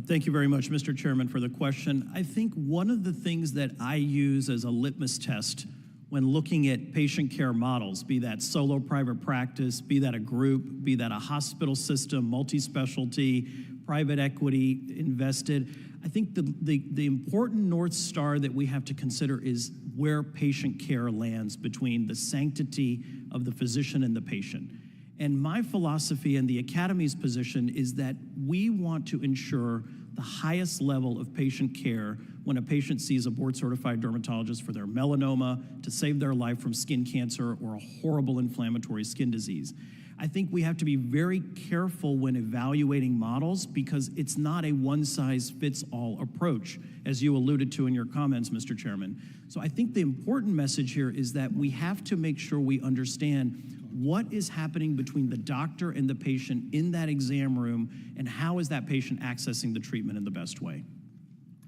Thank you very much, Mr. Chairman, for the question. I think one of the things that I use as a litmus test when looking at patient care models, be that solo private practice, be that a group, be that a hospital system, multi-specialty, private equity invested, I think the important North Star that we have to consider is where patient care lands between the sanctity of the physician and the patient. And my philosophy and the Academy's position is that we want to ensure the highest level of patient care when a patient sees a board-certified dermatologist for their melanoma, to save their life from skin cancer or a horrible inflammatory skin disease. I think we have to be very careful when evaluating models because it's not a one-size-fits-all approach, as you alluded to in your comments, Mr. Chairman. So I think the important message here is that we have to make sure we understand what is happening between the doctor and the patient in that exam room, and how is that patient accessing the treatment in the best way.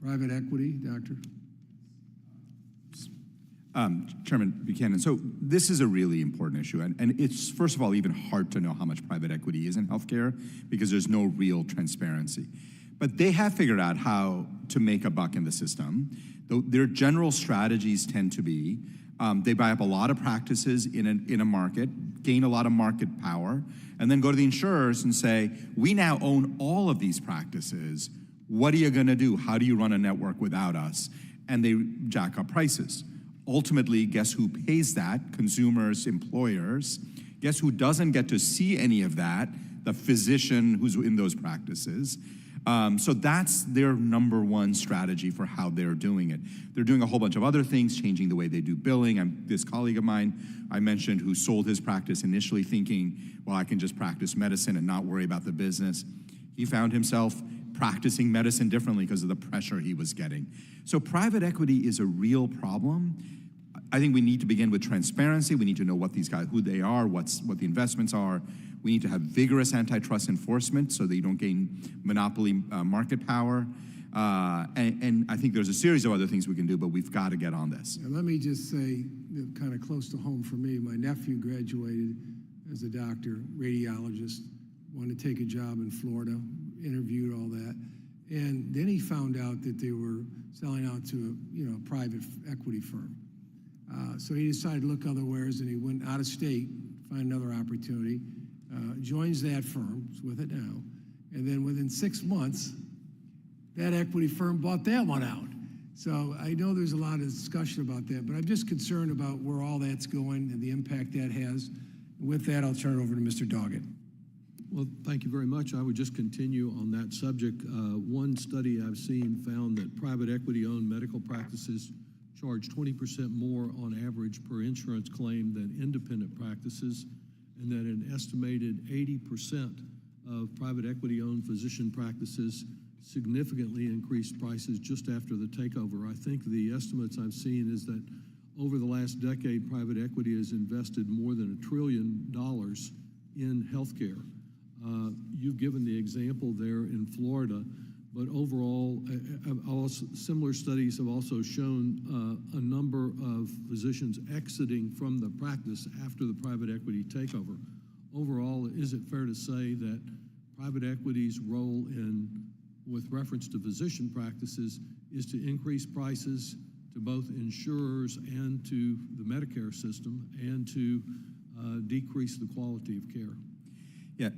Private equity, doctor? Chairman Buchanan, so this is a really important issue, and it's, first of all, even hard to know how much private equity is in healthcare because there's no real transparency. But they have figured out how to make a buck in the system. Their general strategies tend to be, they buy up a lot of practices in a market, gain a lot of market power, and then go to the insurers and say, we now own all of these practices. What are you gonna do? How do you run a network without us? And they jack up prices. Ultimately, guess who pays that? Consumers, employers. Guess who doesn't get to see any of that? The physician who's in those practices. So that's their number one strategy for how they're doing it. They're doing a whole bunch of other things, changing the way they do billing. This colleague of mine I mentioned who sold his practice initially thinking, well, I can just practice medicine and not worry about the business. He found himself practicing medicine differently because of the pressure he was getting. So private equity is a real problem. I think we need to begin with transparency. We need to know what these guys, who they are, what the investments are. We need to have vigorous antitrust enforcement so that you don't gain monopoly market power. And I think there's a series of other things we can do, but we've got to get on this. And let me just say, kind of close to home for me, my nephew graduated as a doctor, radiologist, wanted to take a job in Florida, interviewed all that. And then he found out that they were selling out to a private equity firm. So he decided to look otherwheres, and he went out of state, find another opportunity, joins that firm, is with it now, and then within 6 months, that equity firm bought that one out. So I know there's a lot of discussion about that, but I'm just concerned about where all that's going and the impact that has. With that, I'll turn it over to Mr. Doggett. Well, thank you very much. I would just continue on that subject. One study I've seen found that private equity-owned medical practices charge 20% more on average per insurance claim than independent practices, and that an estimated 80% of private equity-owned physician practices significantly increased prices just after the takeover. I think the estimates I've seen is that over the last decade, private equity has invested more than $1 trillion in healthcare. You've given the example there in Florida, but overall, similar studies have also shown a number of physicians exiting from the practice after the private equity takeover. Overall, is it fair to say that private equity's role with reference to physician practices is to increase prices to both insurers and to the Medicare system and to decrease the quality of care? Yeah,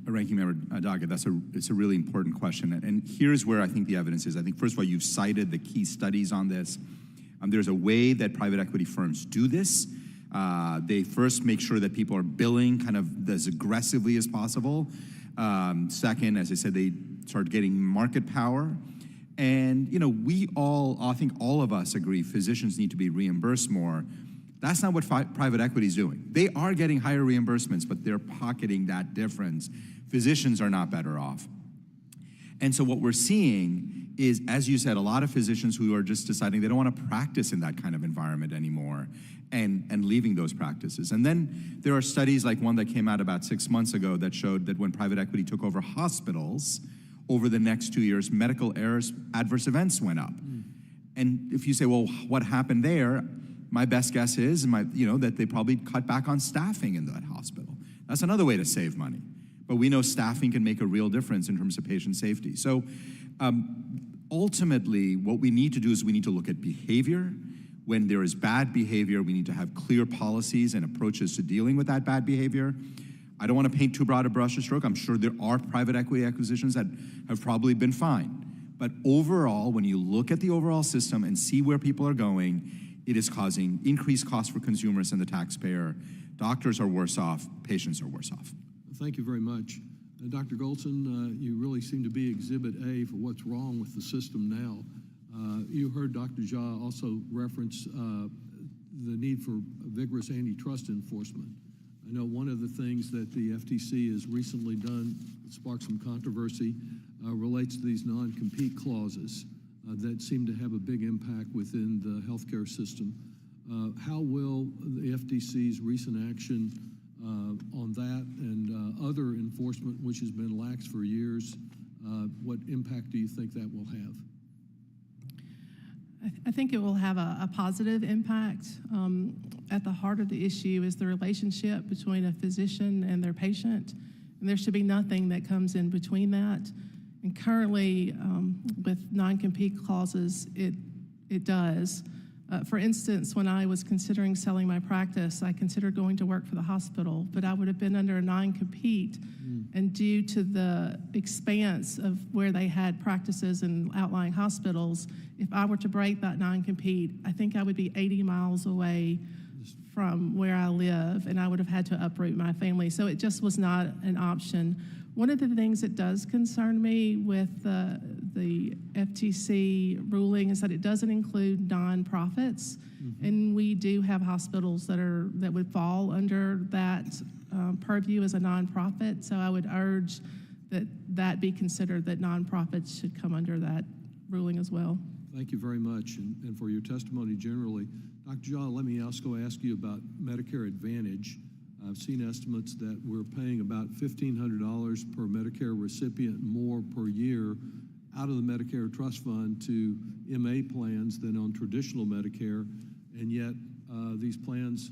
Ranking Member Doggett, it's a really important question. And here's where I think the evidence is. I think, first of all, you've cited the key studies on this. There's a way that private equity firms do this. They first make sure that people are billing kind of as aggressively as possible. Second, as I said, they start getting market power. And, I think all of us agree physicians need to be reimbursed more. That's not what private equity is doing. They are getting higher reimbursements, but they're pocketing that difference. Physicians are not better off. And so what we're seeing is, as you said, a lot of physicians who are just deciding they don't want to practice in that kind of environment anymore and leaving those practices. And then there are studies like one that came out about 6 months ago that showed that when private equity took over hospitals, over the next 2 years, medical adverse events went up. And if you say, well, what happened there? My best guess is, that they probably cut back on staffing in that hospital. That's another way to save money. But we know staffing can make a real difference in terms of patient safety. So ultimately, what we need to do is we need to look at behavior. When there is bad behavior, we need to have clear policies and approaches to dealing with that bad behavior. I don't want to paint too broad a brush stroke. I'm sure there are private equity acquisitions that have probably been fine. But overall, when you look at the overall system and see where people are going, it is causing increased costs for consumers and the taxpayer. Doctors are worse off, patients are worse off. Thank you very much. Dr. Gholson, you really seem to be exhibit A for what's wrong with the system now. You heard Dr. Jha also reference the need for vigorous antitrust enforcement. I know one of the things that the FTC has recently done that sparked some controversy relates to these non-compete clauses that seem to have a big impact within the healthcare system. How will the FTC's recent action on that and other enforcement, which has been lax for years, what impact do you think that will have? I think it will have a positive impact. At the heart of the issue is the relationship between a physician and their patient, and there should be nothing that comes in between that. And currently, with non-compete clauses, it does. For instance, when I was considering selling my practice, I considered going to work for the hospital, but I would have been under a non-compete. And due to the expanse of where they had practices and outlying hospitals, if I were to break that non-compete, I think I would be 80 miles away from where I live, and I would have had to uproot my family. So it just was not an option. One of the things that does concern me with the FTC ruling is that it doesn't include nonprofits, and we do have hospitals that would fall under that purview as a nonprofit. So I would urge that be considered, that nonprofits should come under that ruling as well. Thank you very much, and for your testimony generally. Dr. Jha, let me also ask you about Medicare Advantage. I've seen estimates that we're paying about $1,500 per Medicare recipient more per year out of the Medicare Trust Fund to MA plans than on traditional Medicare, and yet these plans,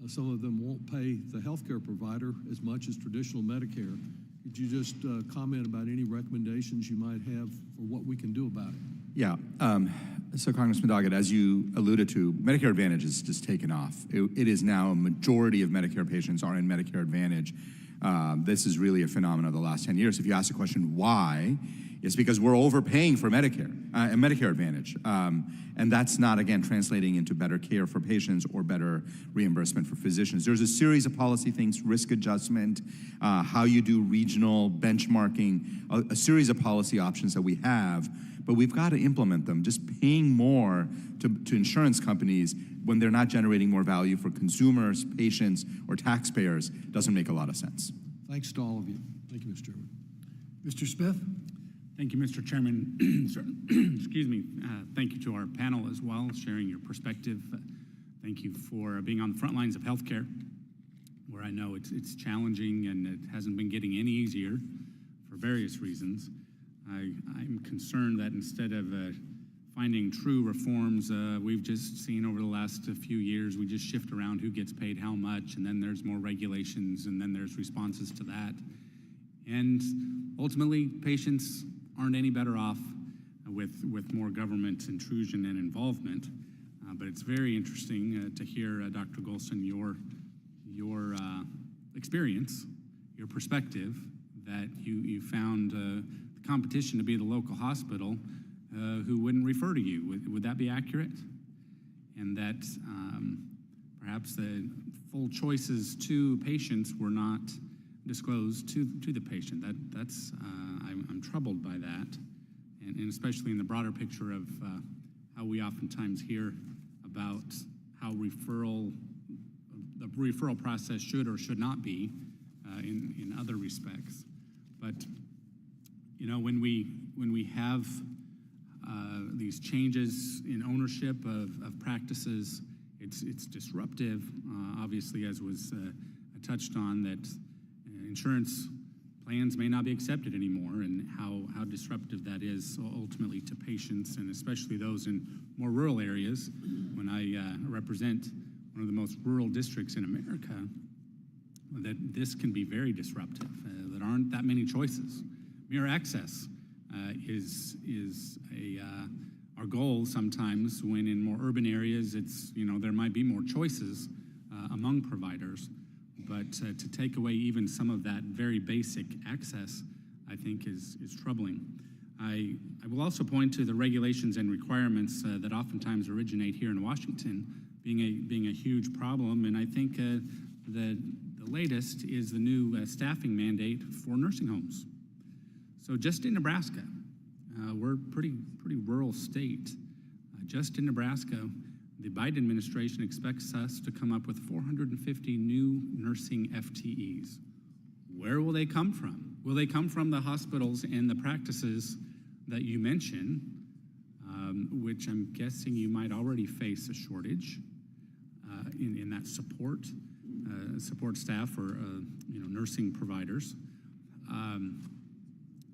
some of them won't pay the healthcare provider as much as traditional Medicare. Could you just comment about any recommendations you might have for what we can do about it? Yeah, So, Congressman Doggett, as you alluded to, Medicare Advantage has just taken off. It is now a majority of Medicare patients are in Medicare Advantage. This is really a phenomenon of the last 10 years. If you ask the question why, it's because we're overpaying for Medicare and Medicare Advantage. And that's not, again, translating into better care for patients or better reimbursement for physicians. There's a series of policy things, risk adjustment, how you do regional benchmarking, a series of policy options that we have, but we've got to implement them. Just paying more to insurance companies when they're not generating more value for consumers, patients, or taxpayers doesn't make a lot of sense. Thanks to all of you. Thank you, Mr. Chairman. Mr. Smith? Thank you, Mr. Chairman. Excuse me. Thank you to our panel as well, sharing your perspective. Thank you for being on the front lines of healthcare, where I know it's challenging and it hasn't been getting any easier for various reasons. I'm concerned that instead of finding true reforms, we've just seen over the last few years, we just shift around who gets paid how much, and then there's more regulations, and then there's responses to that. And ultimately, patients aren't any better off with more government intrusion and involvement. But it's very interesting to hear, Dr. Gholson, your experience, your perspective, that you found the competition to be the local hospital who wouldn't refer to you. Would that be accurate? And that perhaps the full choices to patients were not disclosed to the patient. I'm troubled by that, and especially in the broader picture of how we oftentimes hear about how the referral process should or should not be in other respects. But you know, when we have these changes in ownership of practices, it's disruptive. Obviously, as was touched on, that insurance plans may not be accepted anymore, and how disruptive that is ultimately to patients, and especially those in more rural areas. When I represent one of the most rural districts in America, that this can be very disruptive. There aren't that many choices. Mere access is our goal sometimes. When in more urban areas, there might be more choices among providers. But to take away even some of that very basic access, I think is troubling. I will also point to the regulations and requirements that oftentimes originate here in Washington being a huge problem, and I think the latest is the new staffing mandate for nursing homes. So just in Nebraska, we're a pretty rural state. Just in Nebraska, the Biden administration expects us to come up with 450 new nursing FTEs. Where will they come from? Will they come from the hospitals and the practices that you mentioned, which I'm guessing you might already face a shortage in that support staff or nursing providers?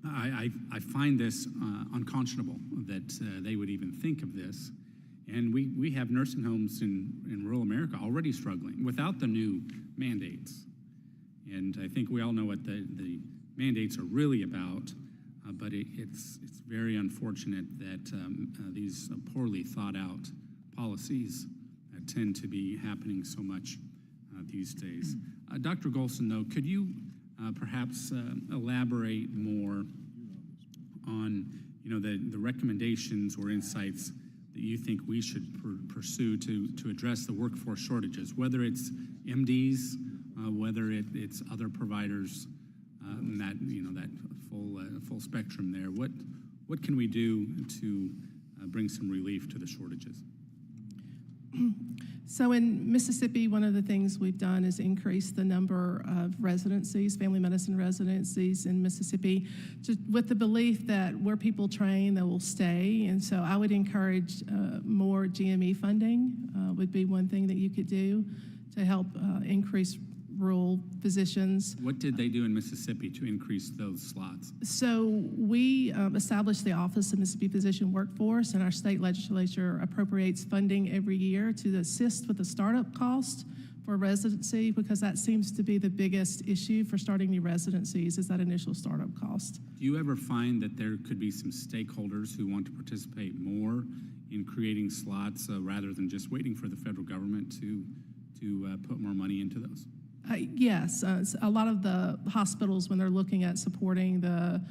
I find this unconscionable that they would even think of this. And we have nursing homes in rural America already struggling without the new mandates. And I think we all know what the mandates are really about, but it's very unfortunate that these poorly thought out policies tend to be happening so much these days. Dr. Gholson, though, could you perhaps elaborate more on the recommendations or insights that you think we should pursue to address the workforce shortages, whether it's MDs, whether it's other providers, that full spectrum there. What can we do to bring some relief to the shortages? So in Mississippi, one of the things we've done is increase the number of residencies, family medicine residencies in Mississippi, just with the belief that where people train, they will stay. And so I would encourage more GME funding would be one thing that you could do to help increase rural physicians. What did they do in Mississippi to increase those slots? So we established the Office of Mississippi Physician Workforce, and our state legislature appropriates funding every year to assist with the startup cost for residency, because that seems to be the biggest issue for starting new residencies, is that initial startup cost. Do you ever find that there could be some stakeholders who want to participate more in creating slots rather than just waiting for the federal government to put more money into those? Yes, a lot of the hospitals, when they're looking at supporting the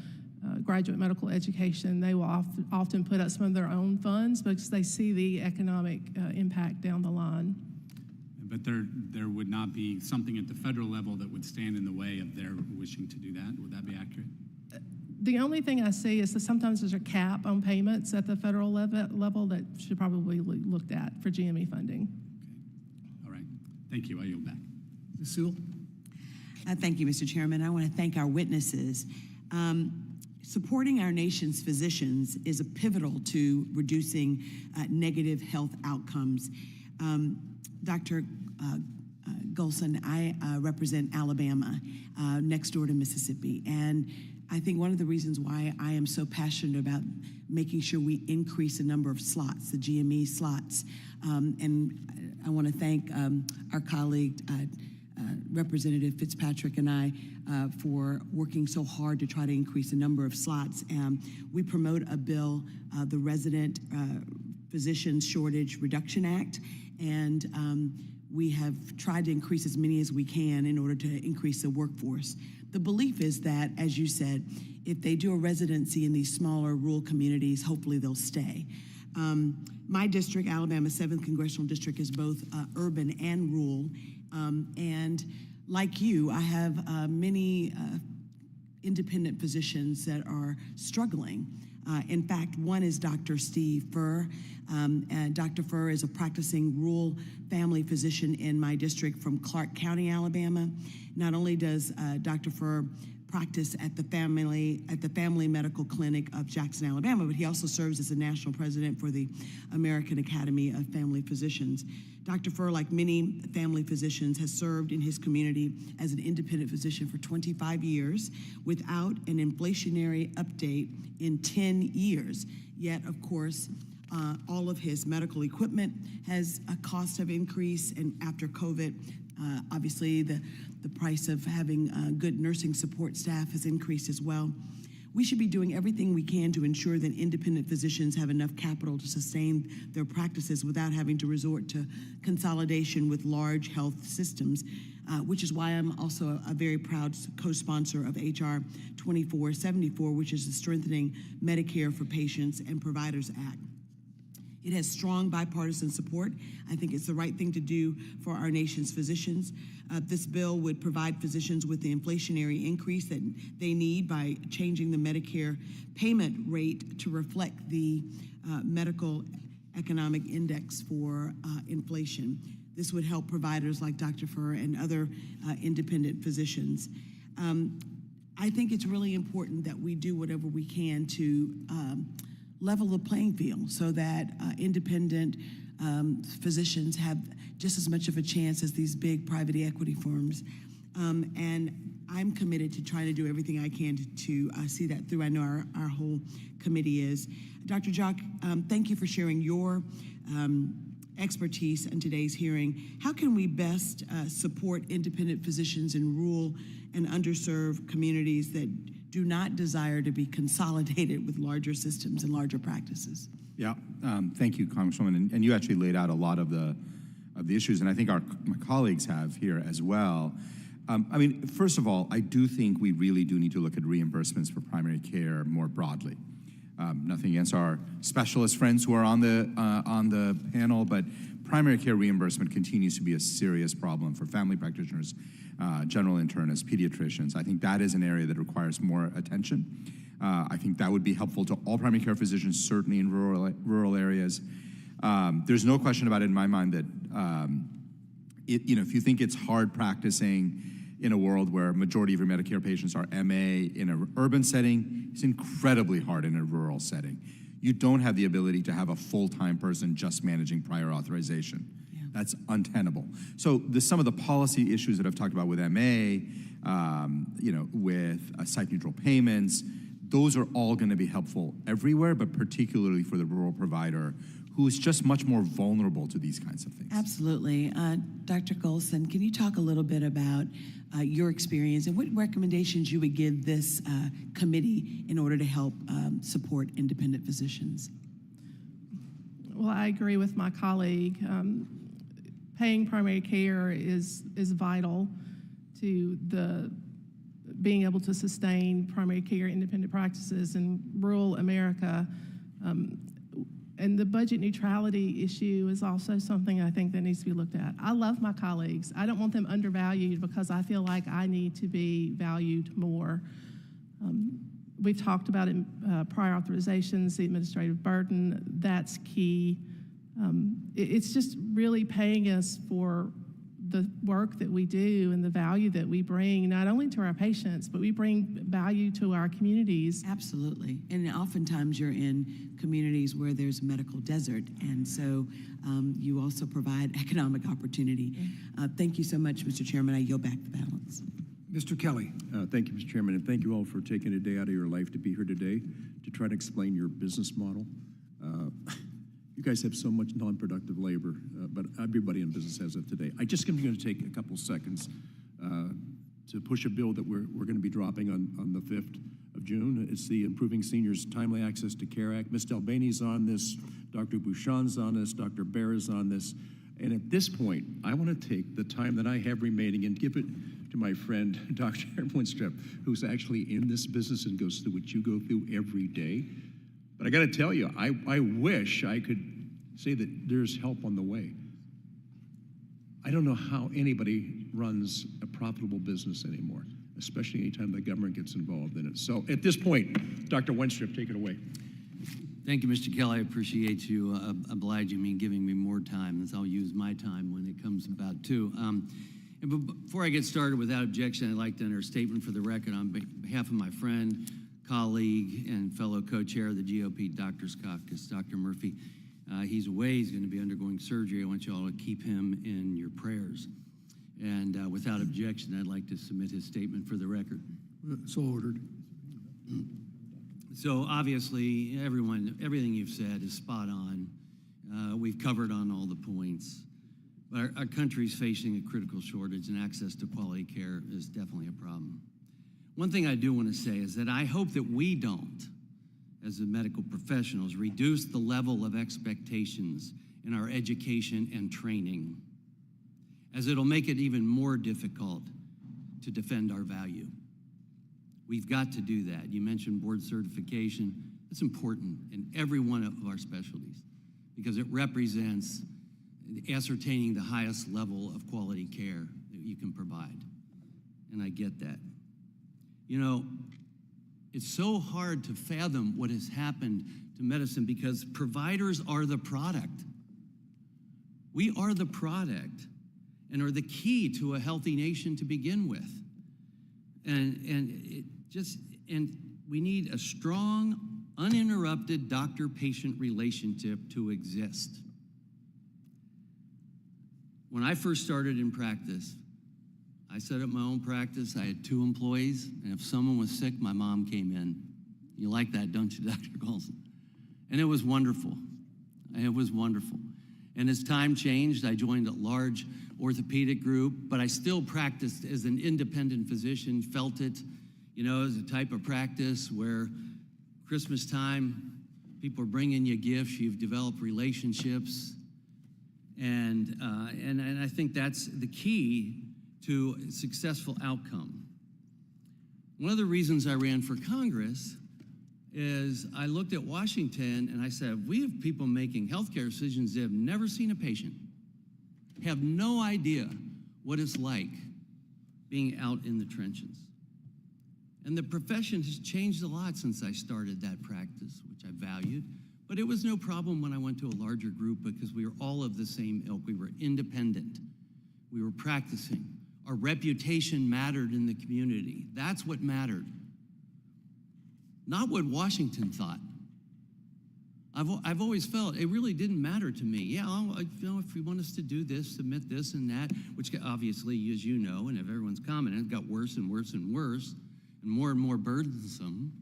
graduate medical education, they will often put up some of their own funds because they see the economic impact down the line. But there would not be something at the federal level that would stand in the way of their wishing to do that. Would that be accurate? The only thing I see is that sometimes there's a cap on payments at the federal level that should probably be looked at for GME funding. Okay. All right. Thank you. I yield back. Ms. Sewell? Thank you, Mr. Chairman. I want to thank our witnesses. Supporting our nation's physicians is a pivotal to reducing negative health outcomes. Dr. Gholson, I represent Alabama, next door to Mississippi, and I think one of the reasons why I am so passionate about making sure we increase the number of slots, the GME slots, and I want to thank our colleague, Representative Fitzpatrick and I for working so hard to try to increase the number of slots. We promote a bill, the Resident Physician Shortage Reduction Act, and we have tried to increase as many as we can in order to increase the workforce. The belief is that, as you said, if they do a residency in these smaller rural communities, hopefully they'll stay. My district, Alabama 7th Congressional District, is both urban and rural. And like you, I have many independent physicians that are struggling. In fact, one is Dr. Steve Furr. And Dr. Furr is a practicing rural family physician in my district from Clark County, Alabama. Not only does Dr. Furr practice at the Family Medical Clinic of Jackson, Alabama, but he also serves as the national president for the American Academy of Family Physicians. Dr. Furr, like many family physicians, has served in his community as an independent physician for 25 years without an inflationary update in 10 years. Yet, of course, all of his medical equipment has a cost of increase, and after COVID, obviously the price of having good nursing support staff has increased as well. We should be doing everything we can to ensure that independent physicians have enough capital to sustain their practices without having to resort to consolidation with large health systems, which is why I'm also a very proud co-sponsor of HR 2474, which is the Strengthening Medicare for Patients and Providers Act. It has strong bipartisan support. I think it's the right thing to do for our nation's physicians. This bill would provide physicians with the inflationary increase that they need by changing the Medicare payment rate to reflect the medical economic index for inflation. This would help providers like Dr. Furr and other independent physicians. I think it's really important that we do whatever we can to level the playing field so that independent physicians have just as much of a chance as these big private equity firms. And I'm committed to trying to do everything I can to see that through. I know our whole committee is. Dr. Jha, thank you for sharing your expertise in today's hearing. How can we best support independent physicians in rural and underserved communities that do not desire to be consolidated with larger systems and larger practices? Yeah, thank you, Congresswoman. And you actually laid out a lot of the issues, and I think my colleagues have here as well. I mean, first of all, I do think we really do need to look at reimbursements for primary care more broadly. Nothing against our specialist friends who are on the panel, but primary care reimbursement continues to be a serious problem for family practitioners, general internists, pediatricians. I think that is an area that requires more attention. I think that would be helpful to all primary care physicians, certainly in rural areas. There's no question about it in my mind that if you think it's hard practicing in a world where a majority of your Medicare patients are MA in an urban setting, it's incredibly hard in a rural setting. You don't have the ability to have a full-time person just managing prior authorization. Yeah. That's untenable. So some of the policy issues that I've talked about with MA, with site-neutral payments, those are all going to be helpful everywhere, but particularly for the rural provider who is just much more vulnerable to these kinds of things. Absolutely. Dr. Gholson, can you talk a little bit about your experience and what recommendations you would give this committee in order to help support independent physicians? Well, I agree with my colleague. Paying primary care is vital to the being able to sustain primary care independent practices in rural America. And the budget neutrality issue is also something I think that needs to be looked at. I love my colleagues. I don't want them undervalued because I feel like I need to be valued more. We've talked about prior authorizations, the administrative burden. That's key. It's just really paying us for the work that we do and the value that we bring, not only to our patients, but we bring value to our communities. Absolutely. And oftentimes you're in communities where there's medical desert, and so you also provide economic opportunity. Thank you so much, Mr. Chairman. I yield back the balance. Mr. Kelly. Thank you, Mr. Chairman, and thank you all for taking a day out of your life to be here today to try to explain your business model. You guys have so much non-productive labor, but everybody in business has it today. I just am going to take a couple seconds to push a bill that we're going to be dropping on the 5th of June. It's the Improving Seniors Timely Access to Care Act. Ms. Delbaney's on this, Dr. Bouchon's on this, Dr. Bear is on this. And at this point, I want to take the time that I have remaining and give it to my friend, Dr. Winstrup, who's actually in this business and goes through what you go through every day. But I got to tell you, I wish I could say that there's help on the way. I don't know how anybody runs a profitable business anymore, especially anytime the government gets involved in it. So at this point, Dr. Winstrup, take it away. Thank you, Mr. Kelly. I appreciate you obliging me and giving me more time, as I'll use my time when it comes about too. And before I get started, without objection, I'd like to enter a statement for the record on behalf of my friend, colleague, and fellow co-chair of the GOP Doctors Caucus, Dr. Murphy. He's away. He's going to be undergoing surgery. I want you all to keep him in your prayers. And without objection, I'd like to submit his statement for the record. So ordered. So obviously, everything you've said is spot on. We've covered on all the points. But our country's facing a critical shortage, and access to quality care is definitely a problem. One thing I do want to say is that I hope that we don't, as the medical professionals, reduce the level of expectations in our education and training, as it'll make it even more difficult to defend our value. We've got to do that. You mentioned board certification. It's important in every one of our specialties because it represents ascertaining the highest level of quality care that you can provide. And I get that. You know, it's so hard to fathom what has happened to medicine because providers are the product. We are the product and are the key to a healthy nation to begin with. And we need a strong, uninterrupted doctor-patient relationship to exist. When I first started in practice, I set up my own practice. I had 2 employees, and if someone was sick, my mom came in. You like that, don't you, Dr. Gholson? And it was wonderful. It was wonderful. And as time changed, I joined a large orthopedic group, but I still practiced as an independent physician, felt it, you know, as a type of practice where Christmas time, people are bringing you gifts, you've developed relationships, and I think that's the key to a successful outcome. One of the reasons I ran for Congress is I looked at Washington and I said, we have people making healthcare decisions that have never seen a patient, have no idea what it's like being out in the trenches. And the profession has changed a lot since I started that practice, which I valued. But it was no problem when I went to a larger group because we were all of the same ilk. We were independent. We were practicing. Our reputation mattered in the community. That's what mattered. Not what Washington thought. I've always felt it really didn't matter to me. Yeah, you know, if you want us to do this, submit this and that, which obviously, as you know, and if everyone's commented, got worse and worse and worse and more burdensome.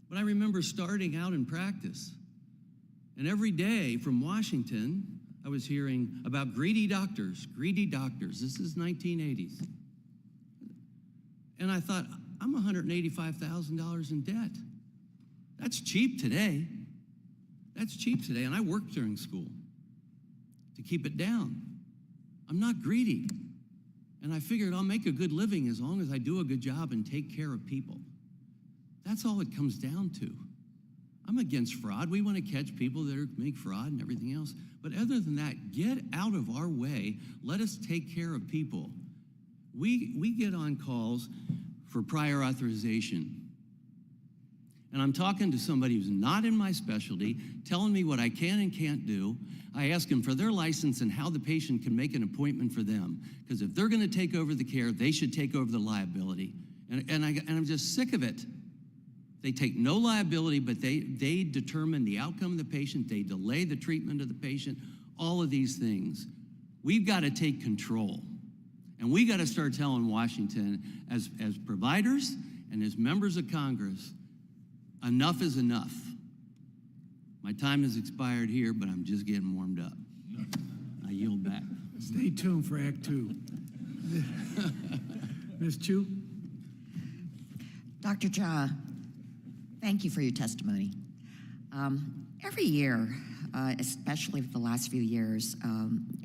But I remember starting out in practice, and every day from Washington, I was hearing about greedy doctors. This is 1980s. And I thought, I'm $185,000 in debt. That's cheap today. That's cheap today, and I worked during school to keep it down. I'm not greedy. And I figured I'll make a good living as long as I do a good job and take care of people. That's all it comes down to. I'm against fraud. We want to catch people that make fraud and everything else. But other than that, get out of our way. Let us take care of people. We get on calls for prior authorization. And I'm talking to somebody who's not in my specialty, telling me what I can and can't do. I ask them for their license and how the patient can make an appointment for them. Because if they're going to take over the care, they should take over the liability. And I'm just sick of it. They take no liability, but they determine the outcome of the patient. They delay the treatment of the patient, all of these things. We've got to take control. And we got to start telling Washington, as providers and as members of Congress, enough is enough. My time has expired here, but I'm just getting warmed up. I yield back. Stay tuned for Act Two. Ms. Chu? Dr. Jha, thank you for your testimony. Every year, especially for the last few years,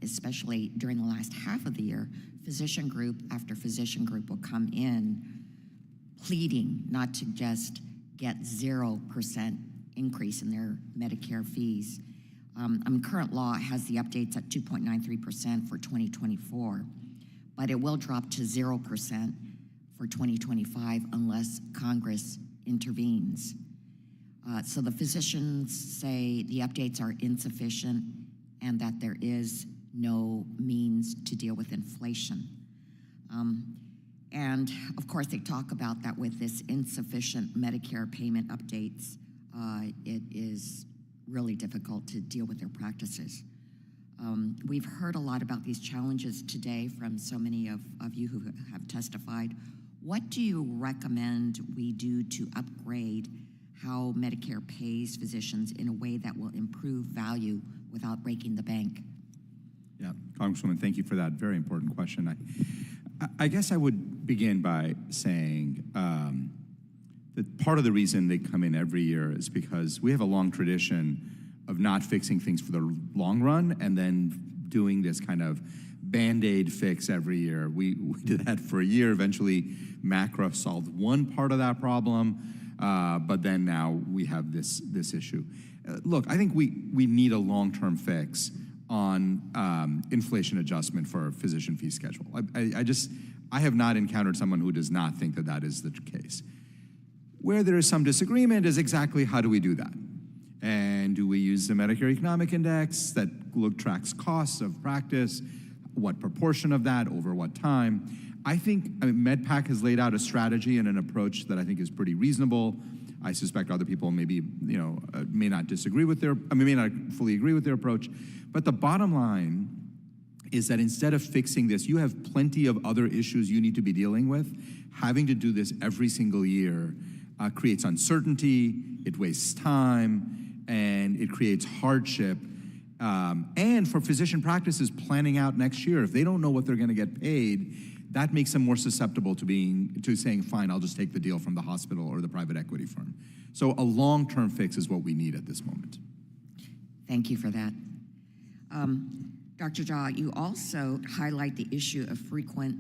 especially during the last half of the year, physician group after physician group will come in pleading not to just get 0% increase in their Medicare fees. Current law has the updates at 2.93% for 2024, but it will drop to 0% for 2025 unless Congress intervenes. So the physicians say the updates are insufficient and that there is no means to deal with inflation. And of course, they talk about that with this insufficient Medicare payment updates, it is really difficult to deal with their practices. We've heard a lot about these challenges today from so many of you who have testified. What do you recommend we do to upgrade how Medicare pays physicians in a way that will improve value without breaking the bank? Yeah, Congresswoman, thank you for that very important question. I guess I would begin by saying that part of the reason they come in every year is because we have a long tradition of not fixing things for the long run and then doing this kind of Band-Aid fix every year. We did that for a year. Eventually, MACRA solved one part of that problem, but then now we have this issue. Look, I think we need a long-term fix on inflation adjustment for a physician fee schedule. I have not encountered someone who does not think that is the case. Where there is some disagreement is exactly how do we do that? And do we use the Medicare Economic Index that tracks costs of practice? What proportion of that over what time? I think MedPAC has laid out a strategy and an approach that I think is pretty reasonable. I suspect other people maybe may not disagree with may not fully agree with their approach. But the bottom line is that instead of fixing this, you have plenty of other issues you need to be dealing with. Having to do this every single year creates uncertainty, it wastes time, and it creates hardship. And for physician practices planning out next year, if they don't know what they're going to get paid, that makes them more susceptible to saying, fine, I'll just take the deal from the hospital or the private equity firm. So a long-term fix is what we need at this moment. Thank you for that. Dr. Jha, you also highlight the issue of frequent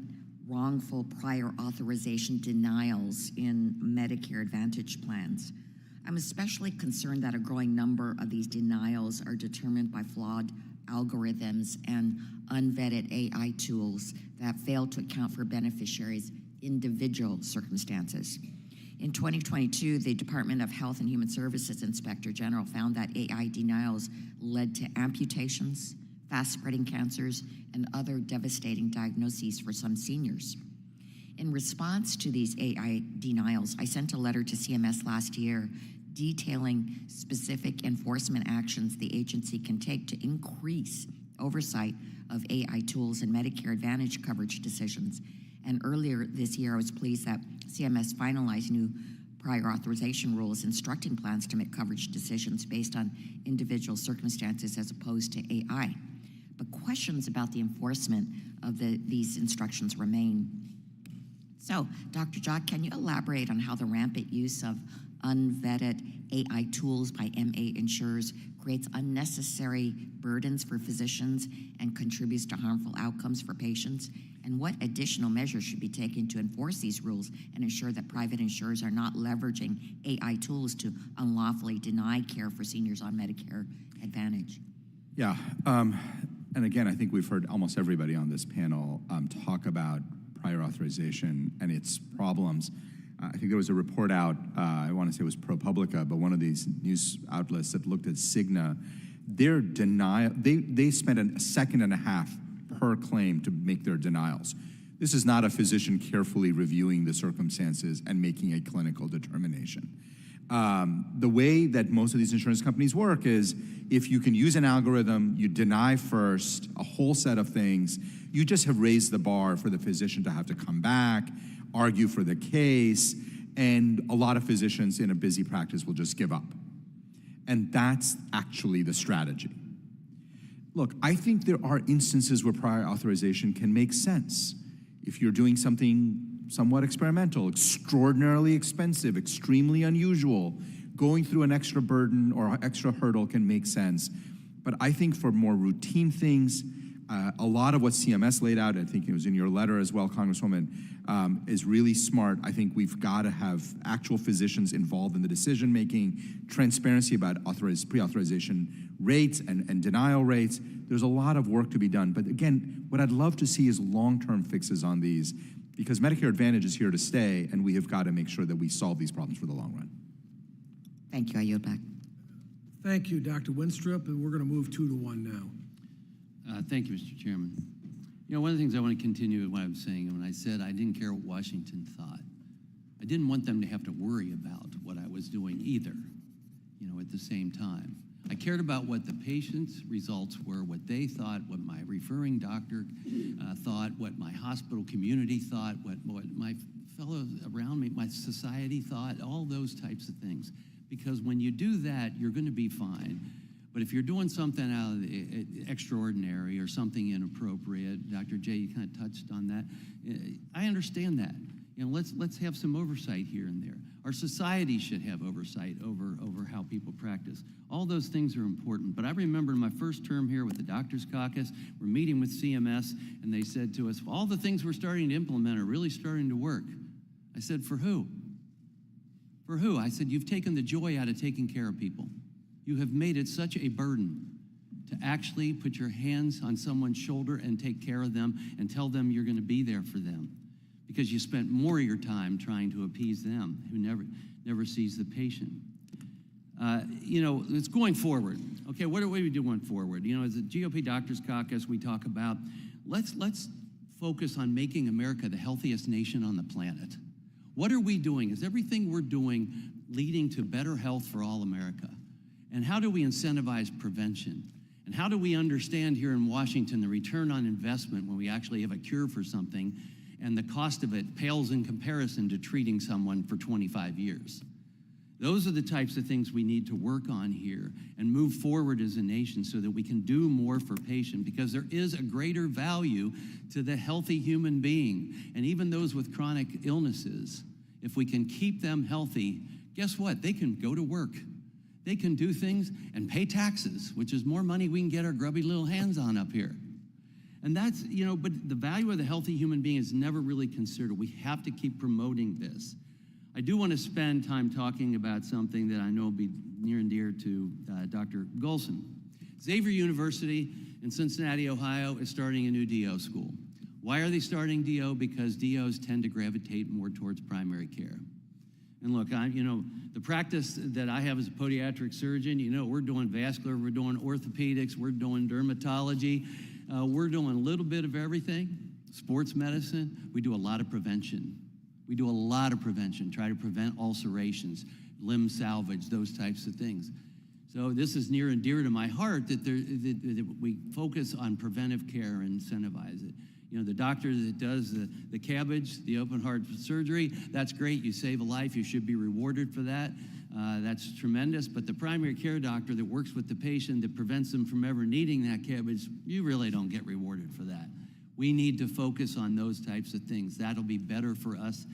wrongful prior authorization denials in Medicare Advantage plans. I'm especially concerned that a growing number of these denials are determined by flawed algorithms and unvetted AI tools that fail to account for beneficiaries' individual circumstances. In 2022, the Department of Health and Human Services Inspector General found that AI denials led to amputations, fast-spreading cancers, and other devastating diagnoses for some seniors. In response to these AI denials, I sent a letter to CMS last year detailing specific enforcement actions the agency can take to increase oversight of AI tools and Medicare Advantage coverage decisions. And earlier this year, I was pleased that CMS finalized new prior authorization rules instructing plans to make coverage decisions based on individual circumstances as opposed to AI. But questions about the enforcement of these instructions remain. So, Dr. Jha, can you elaborate on how the rampant use of unvetted AI tools by MA insurers creates unnecessary burdens for physicians and contributes to harmful outcomes for patients? And what additional measures should be taken to enforce these rules and ensure that private insurers are not leveraging AI tools to unlawfully deny care for seniors on Medicare Advantage? Yeah, and again, I think we've heard almost everybody on this panel talk about prior authorization and its problems. I think there was a report out, I want to say it was ProPublica, but one of these news outlets that looked at Cigna. Their denial, they spent a second and a half per claim to make their denials. This is not a physician carefully reviewing the circumstances and making a clinical determination. The way that most of these insurance companies work is if you can use an algorithm, you deny first a whole set of things, you just have raised the bar for the physician to have to come back, argue for the case, and a lot of physicians in a busy practice will just give up. And that's actually the strategy. Look, I think there are instances where prior authorization can make sense. If you're doing something somewhat experimental, extraordinarily expensive, extremely unusual, going through an extra burden or extra hurdle can make sense. But I think for more routine things, a lot of what CMS laid out, I think it was in your letter as well, Congresswoman, is really smart. I think we've got to have actual physicians involved in the decision-making, transparency about pre-authorization rates and denial rates. There's a lot of work to be done. But again, what I'd love to see is long-term fixes on these, because Medicare Advantage is here to stay, and we have got to make sure that we solve these problems for the long run. Thank you. I yield back. Thank you, Dr. Winstrup, and we're going to move 2-1 now. Thank you, Mr. Chairman. You know, one of the things I want to continue with what I was saying, when I said I didn't care what Washington thought, I didn't want them to have to worry about what I was doing either, you know, at the same time. I cared about what the patient's results were, what they thought, what my referring doctor thought, what my hospital community thought, what my fellows around me, my society thought, all those types of things. Because when you do that, you're going to be fine. But if you're doing something out of the extraordinary or something inappropriate, Dr. J, you kind of touched on that. I understand that. You know, let's have some oversight here and there. Our society should have oversight over how people practice. All those things are important. But I remember in my first term here with the Doctors Caucus, we're meeting with CMS, and they said to us, all the things we're starting to implement are really starting to work. I said, for who? For who? I said, you've taken the joy out of taking care of people. You have made it such a burden to actually put your hands on someone's shoulder and take care of them and tell them you're going to be there for them, because you spent more of your time trying to appease them, who never sees the patient. You know, it's going forward. Okay, what are we doing forward? You know, as a GOP Doctors Caucus, we talk about let's focus on making America the healthiest nation on the planet. What are we doing? Is everything we're doing leading to better health for all America? And how do we incentivize prevention? And how do we understand here in Washington the return on investment when we actually have a cure for something and the cost of it pales in comparison to treating someone for 25 years? Those are the types of things we need to work on here and move forward as a nation so that we can do more for patients, because there is a greater value to the healthy human being. And even those with chronic illnesses, if we can keep them healthy, guess what? They can go to work. They can do things and pay taxes, which is more money we can get our grubby little hands on up here. And that's, you know, but the value of the healthy human being is never really considered. We have to keep promoting this. I do want to spend time talking about something that I know will be near and dear to Dr. Gholson. Xavier University in Cincinnati, Ohio is starting a new DO school. Why are they starting DO? Because DOs tend to gravitate more towards primary care. And look, you know, the practice that I have as a podiatric surgeon, you know, we're doing vascular, we're doing orthopedics, we're doing dermatology, we're doing a little bit of everything, sports medicine. We do a lot of prevention. We do a lot of prevention, try to prevent ulcerations, limb salvage, those types of things. So this is near and dear to my heart that we focus on preventive care and incentivize it. You know, the doctor that does the cabbage, the open heart surgery, that's great. You save a life. You should be rewarded for that. That's tremendous. But the primary care doctor that works with the patient that prevents them from ever needing that cabbage, you really don't get rewarded for that. We need to focus on those types of things. That'll be better for us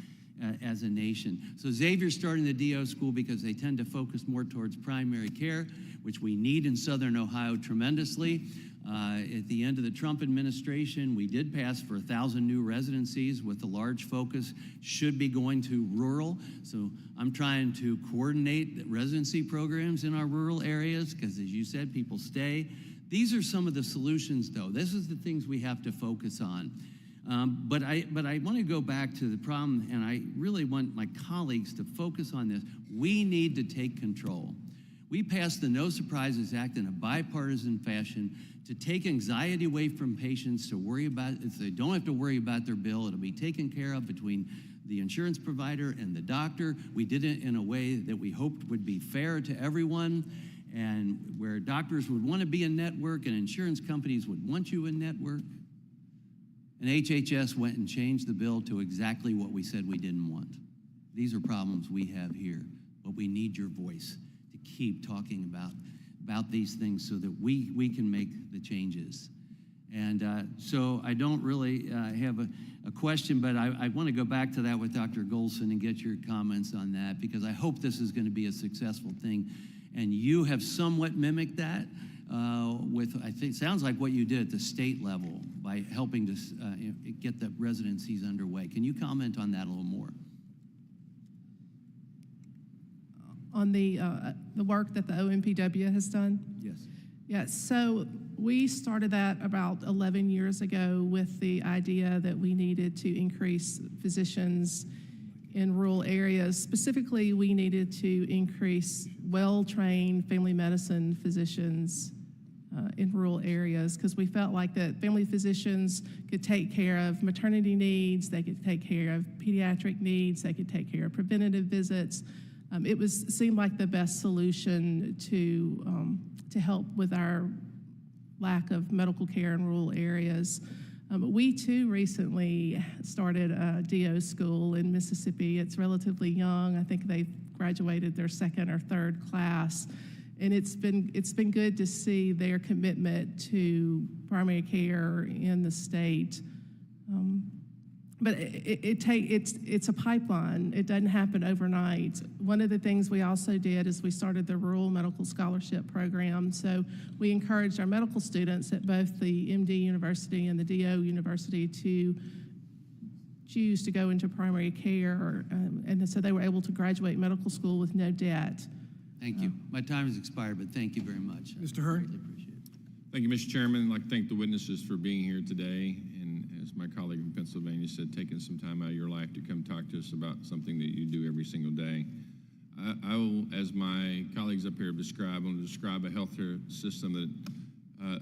as a nation. So Xavier's starting the DO school because they tend to focus more towards primary care, which we need in Southern Ohio tremendously. At the end of the Trump administration, we did pass for 1,000 new residencies with a large focus should be going to rural. So I'm trying to coordinate the residency programs in our rural areas because, as you said, people stay. These are some of the solutions, though. This is the things we have to focus on. But I want to go back to the problem, and I really want my colleagues to focus on this. We need to take control. We passed the No Surprises Act in a bipartisan fashion to take anxiety away from patients, to worry about, if they don't have to worry about their bill, it'll be taken care of between the insurance provider and the doctor. We did it in a way that we hoped would be fair to everyone, and where doctors would want to be in network and insurance companies would want you in network. And HHS went and changed the bill to exactly what we said we didn't want. These are problems we have here, but we need your voice to keep talking about these things so that we can make the changes. And so I don't really have a question, but I want to go back to that with Dr. Gholson and get your comments on that, because I hope this is going to be a successful thing. And you have somewhat mimicked that with, I think, sounds like what you did at the state level by helping to get the residencies underway. Can you comment on that a little more? On the work that the OMPW has done? Yes. Yes, so we started that about 11 years ago with the idea that we needed to increase physicians in rural areas. Specifically, we needed to increase well-trained family medicine physicians in rural areas, because we felt like that family physicians could take care of maternity needs, they could take care of pediatric needs, they could take care of preventative visits. It seemed like the best solution to help with our lack of medical care in rural areas. We too recently started a DO school in Mississippi. It's relatively young. I think they've graduated their second or third class, and it's been good to see their commitment to primary care in the state. But it's a pipeline. It doesn't happen overnight. One of the things we also did is we started the Rural Medical Scholarship Program. So we encouraged our medical students at both the MD University and the DO University to choose to go into primary care, and so they were able to graduate medical school with no debt. Thank you. My time has expired, but thank you very much. Mr. Hurd? Really appreciate it. Thank you, Mr. Chairman. I'd like to thank the witnesses for being here today, and as my colleague from Pennsylvania said, taking some time out of your life to come talk to us about something that you do every single day. I will, as my colleagues up here have described, I want to describe a healthcare system that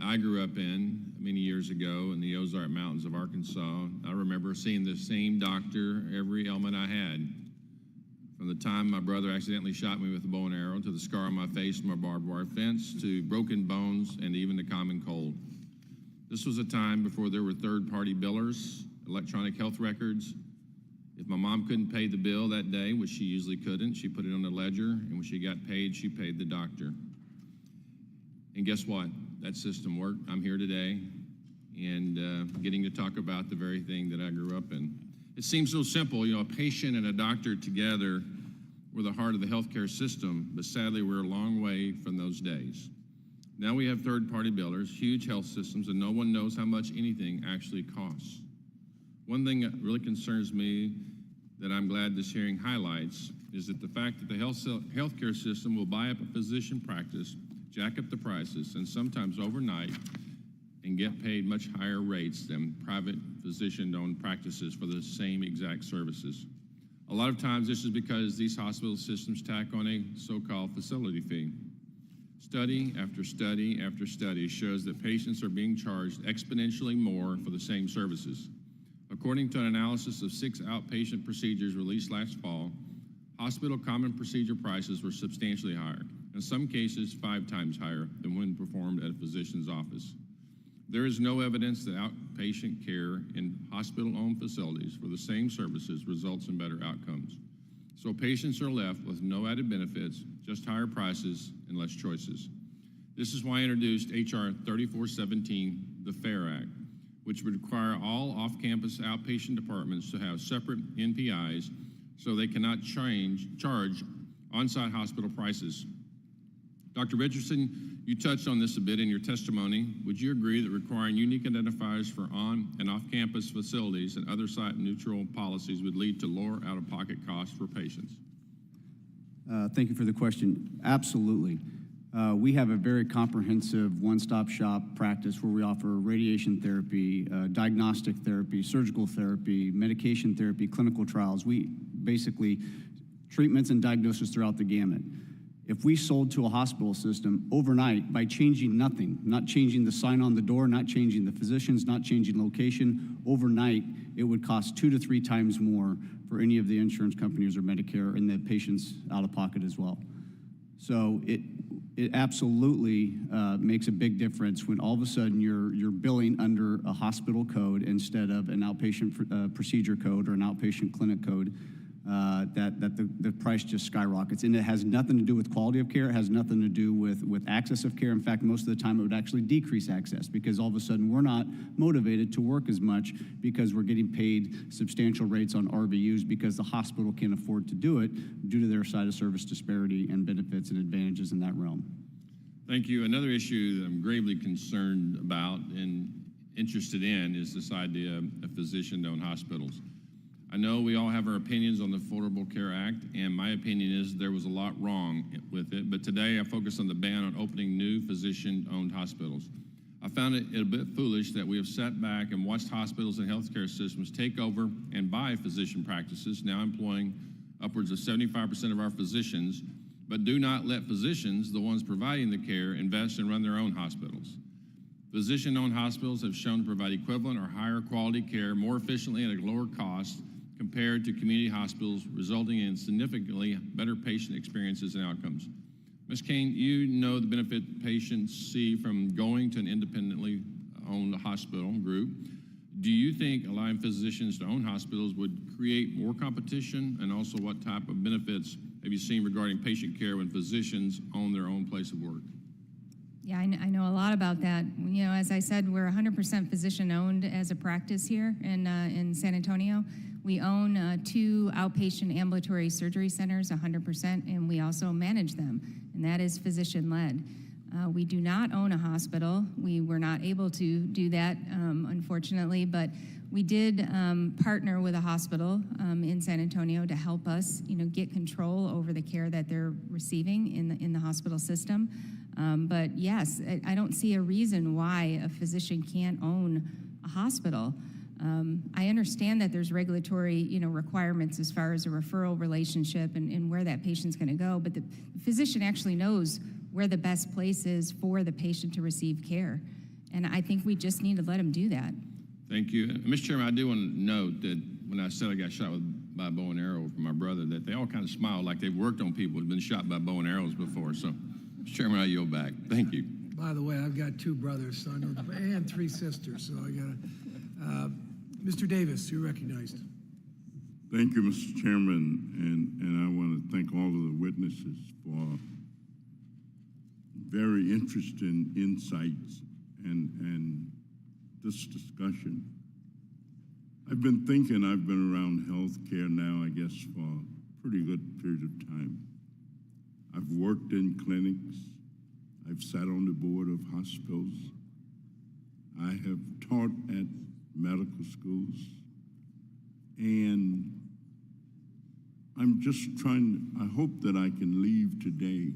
I grew up in many years ago in the Ozark Mountains of Arkansas. I remember seeing the same doctor every ailment I had. From the time my brother accidentally shot me with a bow and arrow, to the scar on my face from a barbed wire fence, to broken bones, and even the common cold. This was a time before there were third-party billers, electronic health records. If my mom couldn't pay the bill that day, which she usually couldn't, she put it on the ledger, and when she got paid, she paid the doctor. And guess what? That system worked. I'm here today, and getting to talk about the very thing that I grew up in. It seems so simple, a patient and a doctor together were the heart of the healthcare system, but sadly we're a long way from those days. Now we have third-party billers, huge health systems, and no one knows how much anything actually costs. One thing that really concerns me that I'm glad this hearing highlights is that the fact that the healthcare system will buy up a physician practice, jack up the prices, and sometimes overnight, and get paid much higher rates than private physician-owned practices for the same exact services. A lot of times this is because these hospital systems tack on a so-called facility fee. Study after study after study shows that patients are being charged exponentially more for the same services. According to an analysis of 6 outpatient procedures released last fall, hospital common procedure prices were substantially higher, in some cases 5 times higher than when performed at a physician's office. There is no evidence that outpatient care in hospital-owned facilities for the same services results in better outcomes. So patients are left with no added benefits, just higher prices and less choices. This is why I introduced H.R. 3417, the FAIR Act, which would require all off-campus outpatient departments to have separate NPIs so they cannot charge on-site hospital prices. Dr. Richardson, you touched on this a bit in your testimony. Would you agree that requiring unique identifiers for on and off-campus facilities and other site-neutral policies would lead to lower out-of-pocket costs for patients? Thank you for the question. Absolutely. We have a very comprehensive one-stop shop practice where we offer radiation therapy, diagnostic therapy, surgical therapy, medication therapy, clinical trials. We basically treatments and diagnosis throughout the gamut. If we sold to a hospital system overnight by changing nothing, not changing the sign on the door, not changing the physicians, not changing location, overnight, it would cost 2 to 3 times more for any of the insurance companies or Medicare and the patients out of pocket as well. So it absolutely makes a big difference when all of a sudden you're billing under a hospital code instead of an outpatient procedure code or an outpatient clinic code. That the price just skyrockets. And it has nothing to do with quality of care. It has nothing to do with access of care. In fact, most of the time it would actually decrease access because all of a sudden we're not motivated to work as much because we're getting paid substantial rates on RVUs because the hospital can't afford to do it due to their side of service disparity and benefits and advantages in that realm. Thank you. Another issue that I'm gravely concerned about and interested in is this idea of physician-owned hospitals. I know we all have our opinions on the Affordable Care Act, and my opinion is there was a lot wrong with it, but today I focus on the ban on opening new physician-owned hospitals. I found it a bit foolish that we have sat back and watched hospitals and healthcare systems take over and buy physician practices, now employing upwards of 75% of our physicians, but do not let physicians, the ones providing the care, invest and run their own hospitals. Physician-owned hospitals have shown to provide equivalent or higher quality care more efficiently at a lower cost compared to community hospitals, resulting in significantly better patient experiences and outcomes. Ms. Kean, you know the benefit patients see from going to an independently owned hospital group. Do you think allowing physicians to own hospitals would create more competition? And also, what type of benefits have you seen regarding patient care when physicians own their own place of work? Yeah, I know a lot about that. You know, as I said, we're 100% physician-owned as a practice here in San Antonio. We own 2 outpatient ambulatory surgery centers 100%, and we also manage them, and that is physician-led. We do not own a hospital. We were not able to do that, unfortunately, but we did partner with a hospital in San Antonio to help us, get control over the care that they're receiving in the hospital system. But yes, I don't see a reason why a physician can't own a hospital. I understand that there's regulatory, requirements as far as a referral relationship and where that patient's going to go, but the physician actually knows where the best place is for the patient to receive care, and I think we just need to let them do that. Thank you. Mr. Chairman, I do want to note that when I said I got shot by a bow and arrow from my brother, that they all kind of smiled like they've worked on people who've been shot by bow and arrows before. So, Mr. Chairman, I yield back. Thank you. By the way, I've got 2 brothers, so I know, and 3 sisters, so I got to. Mr. Davis, you're recognized. Thank you, Mr. Chairman, and I want to thank all of the witnesses for very interesting insights and this discussion. I've been thinking, I've been around healthcare now, I guess, for a pretty good period of time. I've worked in clinics. I've sat on the board of hospitals. I have taught at medical schools. And I'm just I hope that I can leave today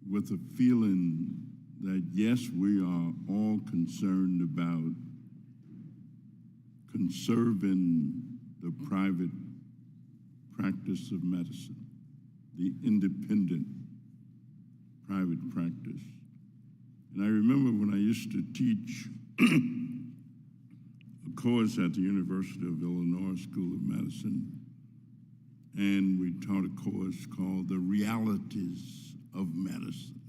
with a feeling that yes, we are all concerned about conserving the private practice of medicine, the independent private practice. And I remember when I used to teach a course at the University of Illinois School of Medicine, and we taught a course called The Realities of Medicine.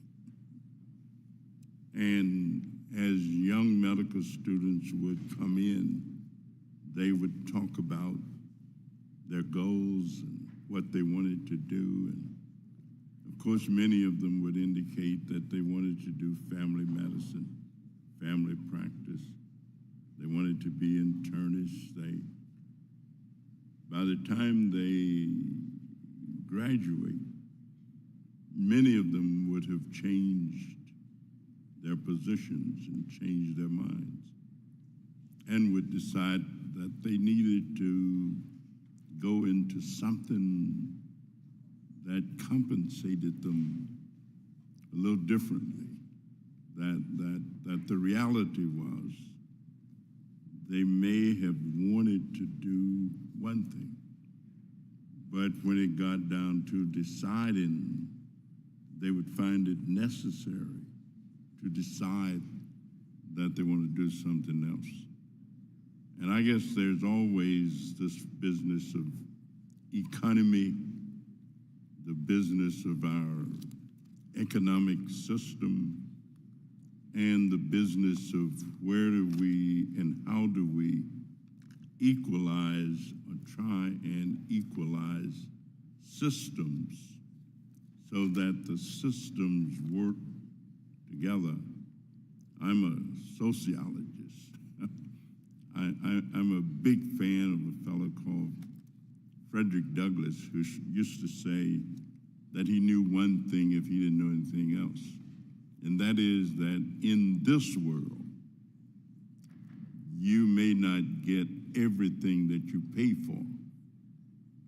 And as young medical students would come in, they would talk about their goals and what they wanted to do. And of course, many of them would indicate that they wanted to do family medicine, family practice. They wanted to be internists. by the time they graduate, many of them would have changed their positions and changed their minds, and would decide that they needed to go into something that compensated them a little differently. That the reality was they may have wanted to do one thing, but when it got down to deciding, they would find it necessary to decide that they want to do something else. And I guess there's always this business of economy, the business of our economic system, and the business of where do we and how do we equalize or try and equalize systems so that the systems work together. I'm a sociologist. I'm a big fan of a fellow called Frederick Douglass, who used to say that he knew one thing if he didn't know anything else. And that is that in this world, you may not get everything that you pay for,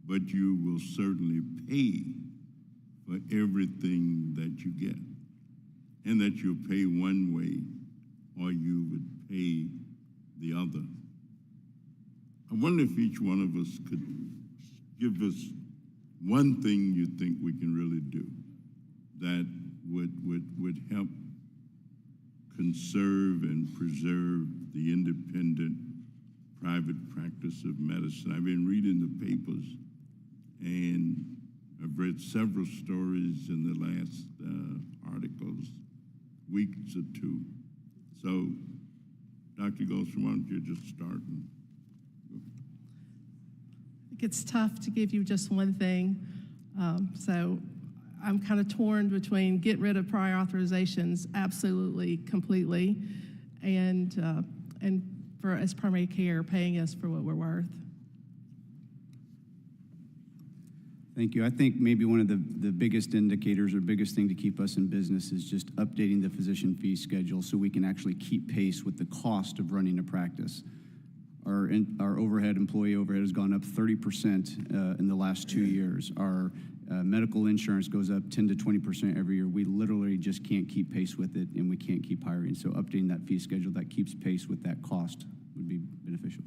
but you will certainly pay for everything that you get. And that you'll pay one way or you would pay the other. I wonder if each one of us could give us one thing you think we can really do that would help conserve and preserve the independent private practice of medicine. I've been reading the papers, and I've read several stories in the last articles, weeks or two. So, Dr. Gholson, why don't you just start? It's tough to give you just one thing. So I'm kind of torn between get rid of prior authorizations, absolutely, completely, and for as primary care, paying us for what we're worth. Thank you. I think maybe one of the biggest indicators or biggest thing to keep us in business is just updating the physician fee schedule so we can actually keep pace with the cost of running a practice. Our employee overhead has gone up 30% in the last 2 years. Our medical insurance goes up 10 to 20% every year. We literally just can't keep pace with it, and we can't keep hiring. So updating that fee schedule that keeps pace with that cost would be beneficial.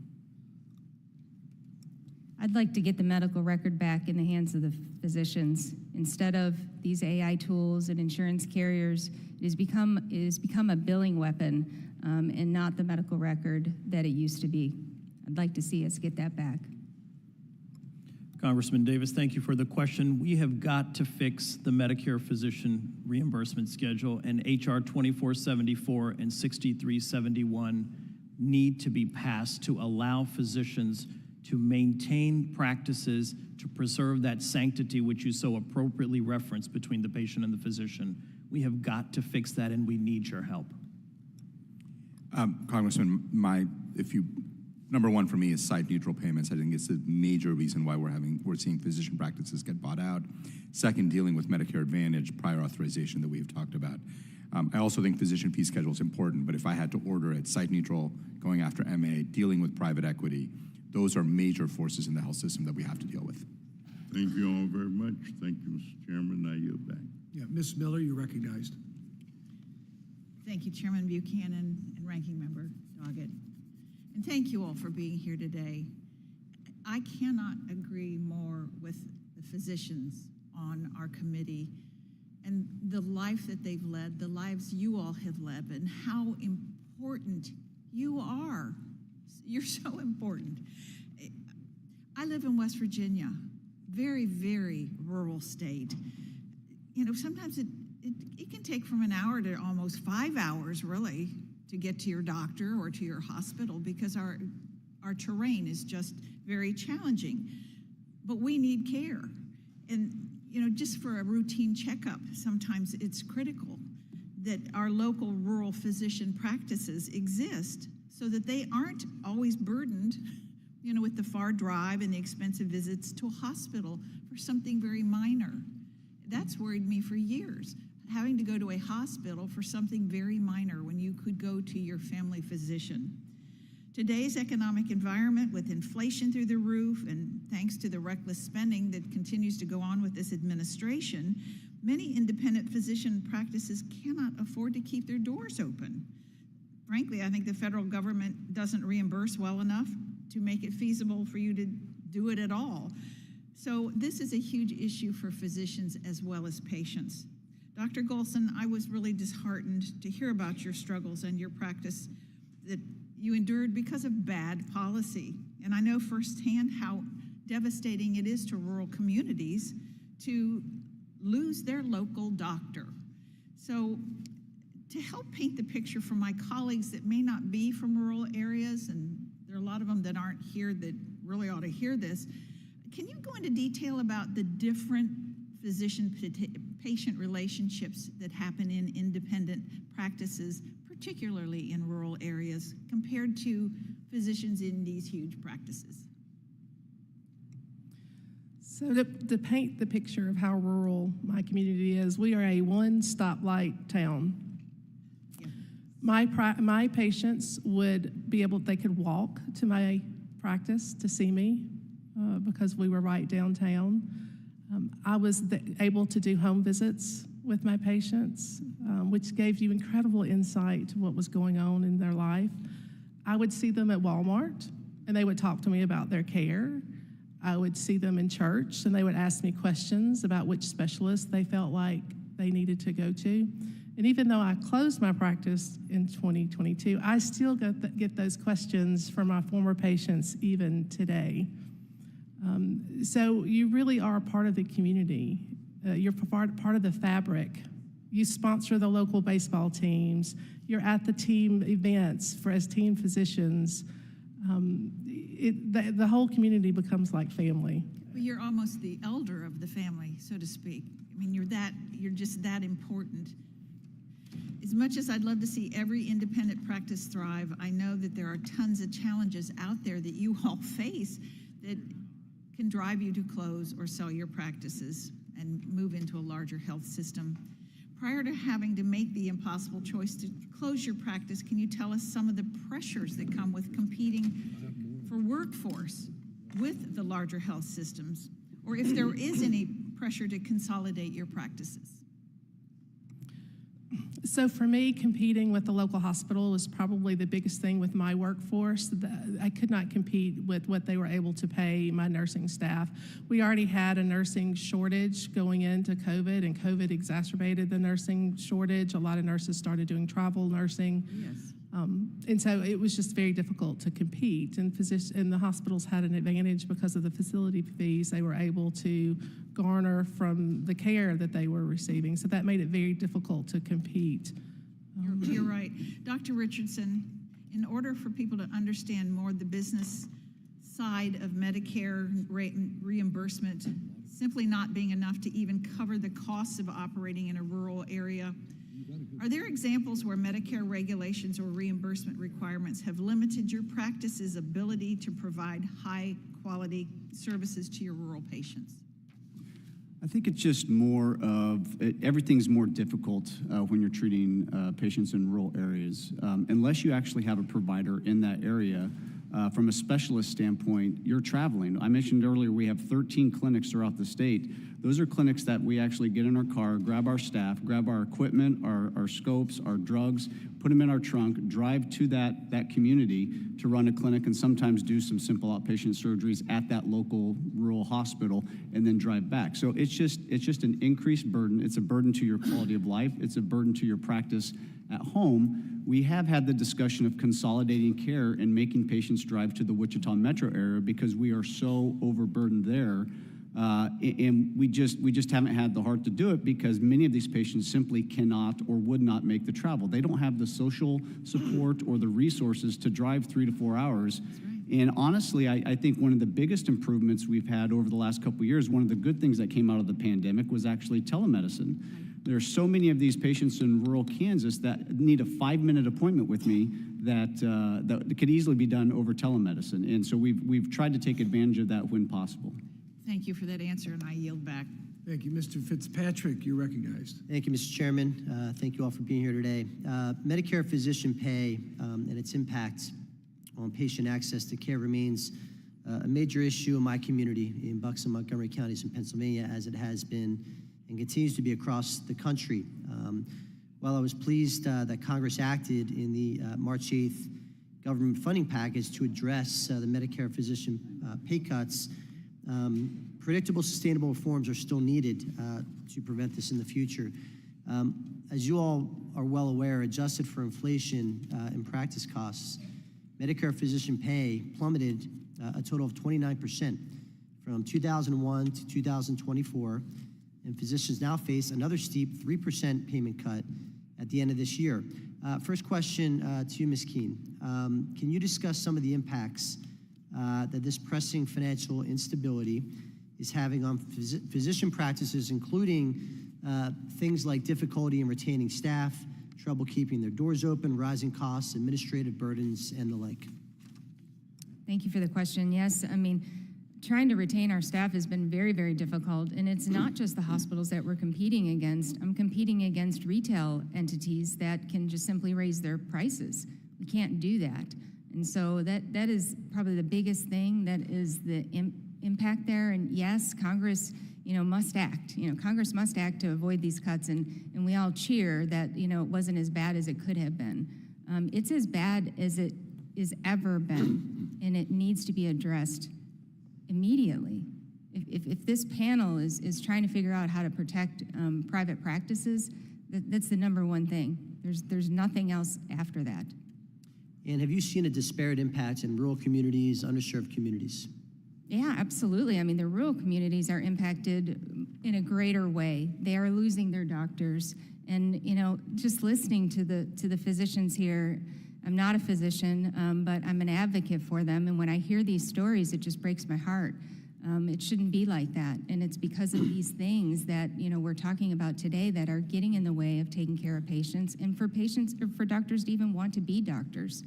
I'd like to get the medical record back in the hands of the physicians. Instead of these AI tools and insurance carriers, it has become a billing weapon and not the medical record that it used to be. I'd like to see us get that back. Congressman Davis, thank you for the question. We have got to fix the Medicare physician reimbursement schedule, and HR 2474 and 6371 need to be passed to allow physicians to maintain practices to preserve that sanctity which you so appropriately referenced between the patient and the physician. We have got to fix that, and we need your help. Congressman, number one for me is site-neutral payments. I think it's a major reason why we're seeing physician practices get bought out. Second, dealing with Medicare Advantage, prior authorization that we've talked about. I also think physician fee schedule is important, but if I had to order it, site-neutral, going after MA, dealing with private equity, those are major forces in the health system that we have to deal with. Thank you all very much. Thank you, Mr. Chairman. I yield back. Yeah, Ms. Miller, you're recognized. Thank you, Chairman Buchanan and Ranking Member Doggett. And thank you all for being here today. I cannot agree more with the physicians on our committee and the life that they've led, the lives you all have led, and how important you are. You're so important. I live in West Virginia, very, very rural state. You know, sometimes it can take from an hour to almost 5 hours, really, to get to your doctor or to your hospital because our terrain is just very challenging. But we need care. And, you know, just for a routine checkup, sometimes it's critical that our local rural physician practices exist so that they aren't always burdened with the far drive and the expensive visits to a hospital for something very minor. That's worried me for years, having to go to a hospital for something very minor when you could go to your family physician. Today's economic environment, with inflation through the roof and thanks to the reckless spending that continues to go on with this administration, many independent physician practices cannot afford to keep their doors open. Frankly, I think the federal government doesn't reimburse well enough to make it feasible for you to do it at all. So this is a huge issue for physicians as well as patients. Dr. Gholson, I was really disheartened to hear about your struggles and your practice that you endured because of bad policy. And I know firsthand how devastating it is to rural communities to lose their local doctor. So to help paint the picture for my colleagues that may not be from rural areas, and there are a lot of them that aren't here that really ought to hear this, can you go into detail about the different physician-patient relationships that happen in independent practices, particularly in rural areas, compared to physicians in these huge practices? So to paint the picture of how rural my community is, we are a one-stoplight town. Yeah. My patients would be able, they could walk to my practice to see me because we were right downtown. I was able to do home visits with my patients, which gave you incredible insight to what was going on in their life. I would see them at Walmart, and they would talk to me about their care. I would see them in church, and they would ask me questions about which specialist they felt like they needed to go to. And even though I closed my practice in 2022, I still get those questions from my former patients even today. So you really are a part of the community. You're part of the fabric. You sponsor the local baseball teams. You're at the team events as team physicians. The whole community becomes like family. Well, you're almost the elder of the family, so to speak. I mean, you're just that important. As much as I'd love to see every independent practice thrive, I know that there are tons of challenges out there that you all face that can drive you to close or sell your practices and move into a larger health system. Prior to having to make the impossible choice to close your practice, can you tell us some of the pressures that come with competing for workforce with the larger health systems, or if there is any pressure to consolidate your practices? So for me, competing with the local hospital is probably the biggest thing with my workforce. I could not compete with what they were able to pay my nursing staff. We already had a nursing shortage going into COVID, and COVID exacerbated the nursing shortage. A lot of nurses started doing travel nursing. Yes. And so it was just very difficult to compete. And the hospitals had an advantage because of the facility fees they were able to garner from the care that they were receiving. So that made it very difficult to compete. You're right. Dr. Richardson, in order for people to understand more the business side of Medicare reimbursement simply not being enough to even cover the costs of operating in a rural area, are there examples where Medicare regulations or reimbursement requirements have limited your practice's ability to provide high-quality services to your rural patients? I think it's just more of, everything's more difficult when you're treating patients in rural areas. Unless you actually have a provider in that area, from a specialist standpoint, you're traveling. I mentioned earlier we have 13 clinics throughout the state. Those are clinics that we actually get in our car, grab our staff, grab our equipment, our scopes, our drugs, put them in our trunk, drive to that community to run a clinic, and sometimes do some simple outpatient surgeries at that local rural hospital, and then drive back. So it's just an increased burden. It's a burden to your quality of life. It's a burden to your practice at home. We have had the discussion of consolidating care and making patients drive to the Wichita metro area because we are so overburdened there. And we just haven't had the heart to do it because many of these patients simply cannot or would not make the travel. They don't have the social support or the resources to drive 3 to 4 hours. And honestly, I think one of the biggest improvements we've had over the last couple of years, one of the good things that came out of the pandemic was actually telemedicine. There are so many of these patients in rural Kansas that need a 5-minute appointment with me that could easily be done over telemedicine. And so we've tried to take advantage of that when possible. Thank you for that answer, and I yield back. Thank you. Mr. Fitzpatrick, you're recognized. Thank you, Mr. Chairman. Thank you all for being here today. Medicare physician pay and its impact on patient access to care remains a major issue in my community in Bucks and Montgomery counties in Pennsylvania, as it has been and continues to be across the country. While I was pleased that Congress acted in the March 8th government funding package to address the Medicare physician pay cuts, predictable, sustainable reforms are still needed to prevent this in the future. As you all are well aware, adjusted for inflation and practice costs, Medicare physician pay plummeted a total of 29% from 2001 to 2024, and physicians now face another steep 3% payment cut at the end of this year. First question to you, Ms. Kean. Can you discuss some of the impacts that this pressing financial instability is having on physician practices, including things like difficulty in retaining staff, trouble keeping their doors open, rising costs, administrative burdens, and the like? Thank you for the question. Yes, I mean, trying to retain our staff has been very, very difficult, and it's not just the hospitals that we're competing against. I'm competing against retail entities that can just simply raise their prices. We can't do that. And so that is probably the biggest thing that is the impact there. And yes, Congress, must act. Congress must act to avoid these cuts, and we all cheer that, it wasn't as bad as it could have been. It's as bad as it is ever been, and it needs to be addressed immediately. If this panel is trying to figure out how to protect private practices, that's the number one thing. There's nothing else after that. And have you seen a disparate impact in rural communities, underserved communities? Yeah, absolutely. I mean, the rural communities are impacted in a greater way. They are losing their doctors. And, just listening to the physicians here, I'm not a physician, but I'm an advocate for them. And when I hear these stories, it just breaks my heart. It shouldn't be like that. And it's because of these things that, we're talking about today that are getting in the way of taking care of patients, and for patients, or for doctors to even want to be doctors.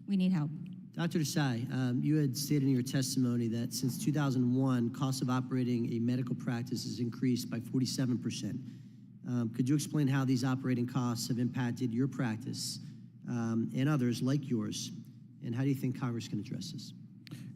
We need help. Dr. Desai, you had stated in your testimony that since 2001, cost of operating a medical practice has increased by 47%. Could you explain how these operating costs have impacted your practice and others like yours, and how do you think Congress can address this?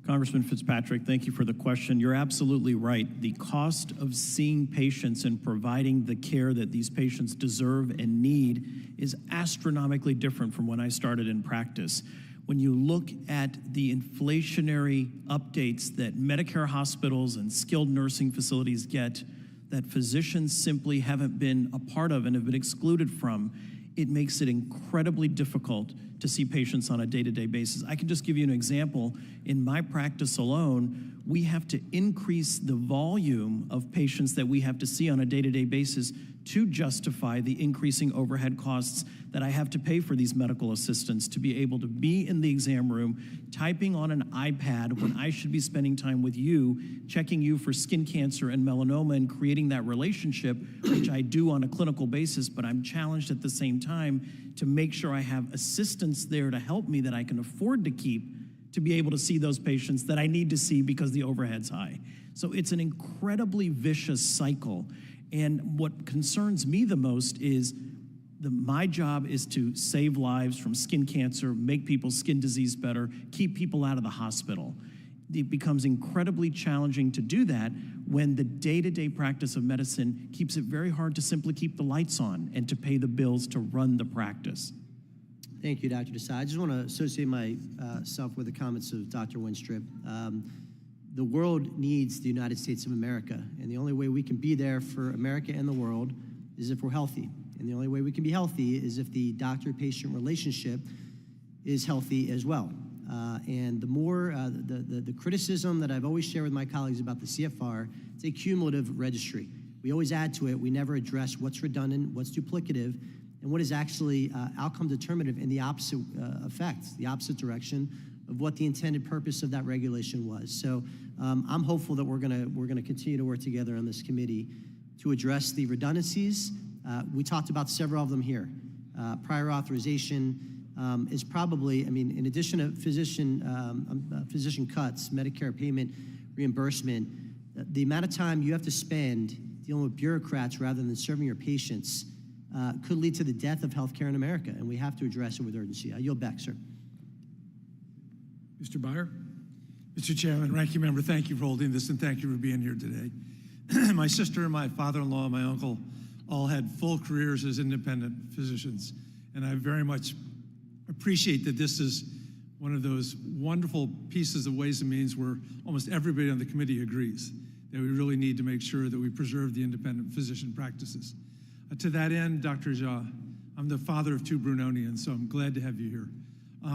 Congressman Fitzpatrick, thank you for the question. You're absolutely right. The cost of seeing patients and providing the care that these patients deserve and need is astronomically different from when I started in practice. When you look at the inflationary updates that Medicare hospitals and skilled nursing facilities get that physicians simply haven't been a part of and have been excluded from, it makes it incredibly difficult to see patients on a day-to-day basis. I can just give you an example. In my practice alone, we have to increase the volume of patients that we have to see on a day-to-day basis to justify the increasing overhead costs that I have to pay for these medical assistants to be able to be in the exam room, typing on an iPad when I should be spending time with you, checking you for skin cancer and melanoma and creating that relationship, which I do on a clinical basis, but I'm challenged at the same time to make sure I have assistants there to help me that I can afford to keep to be able to see those patients that I need to see because the overhead's high. So it's an incredibly vicious cycle. And what concerns me the most is my job is to save lives from skin cancer, make people's skin disease better, keep people out of the hospital. It becomes incredibly challenging to do that when the day-to-day practice of medicine keeps it very hard to simply keep the lights on and to pay the bills to run the practice. Thank you, Dr. Desai. I just want to associate myself with the comments of Dr. Winstrip. The world needs the United States of America, and the only way we can be there for America and the world is if we're healthy. And the only way we can be healthy is if the doctor-patient relationship is healthy as well. And the more, the criticism that I've always shared with my colleagues about the CFR, it's a cumulative registry. We always add to it. We never address what's redundant, what's duplicative, and what is actually outcome determinative in the opposite effect, the opposite direction of what the intended purpose of that regulation was. So I'm hopeful that we're gonna continue to work together on this committee to address the redundancies. We talked about several of them here. Prior authorization is probably, I mean, in addition to physician cuts, Medicare payment reimbursement, the amount of time you have to spend dealing with bureaucrats rather than serving your patients could lead to the death of healthcare in America, and we have to address it with urgency. I yield back, sir. Mr. Byer? Mr. Chairman, Ranking Member, thank you for holding this, and thank you for being here today. My sister and my father-in-law and my uncle all had full careers as independent physicians, and I very much appreciate that this is one of those wonderful pieces of Ways and Means where almost everybody on the committee agrees that we really need to make sure that we preserve the independent physician practices. To that end, Dr. Jha, I'm the father of 2 Brunonians, so I'm glad to have you here.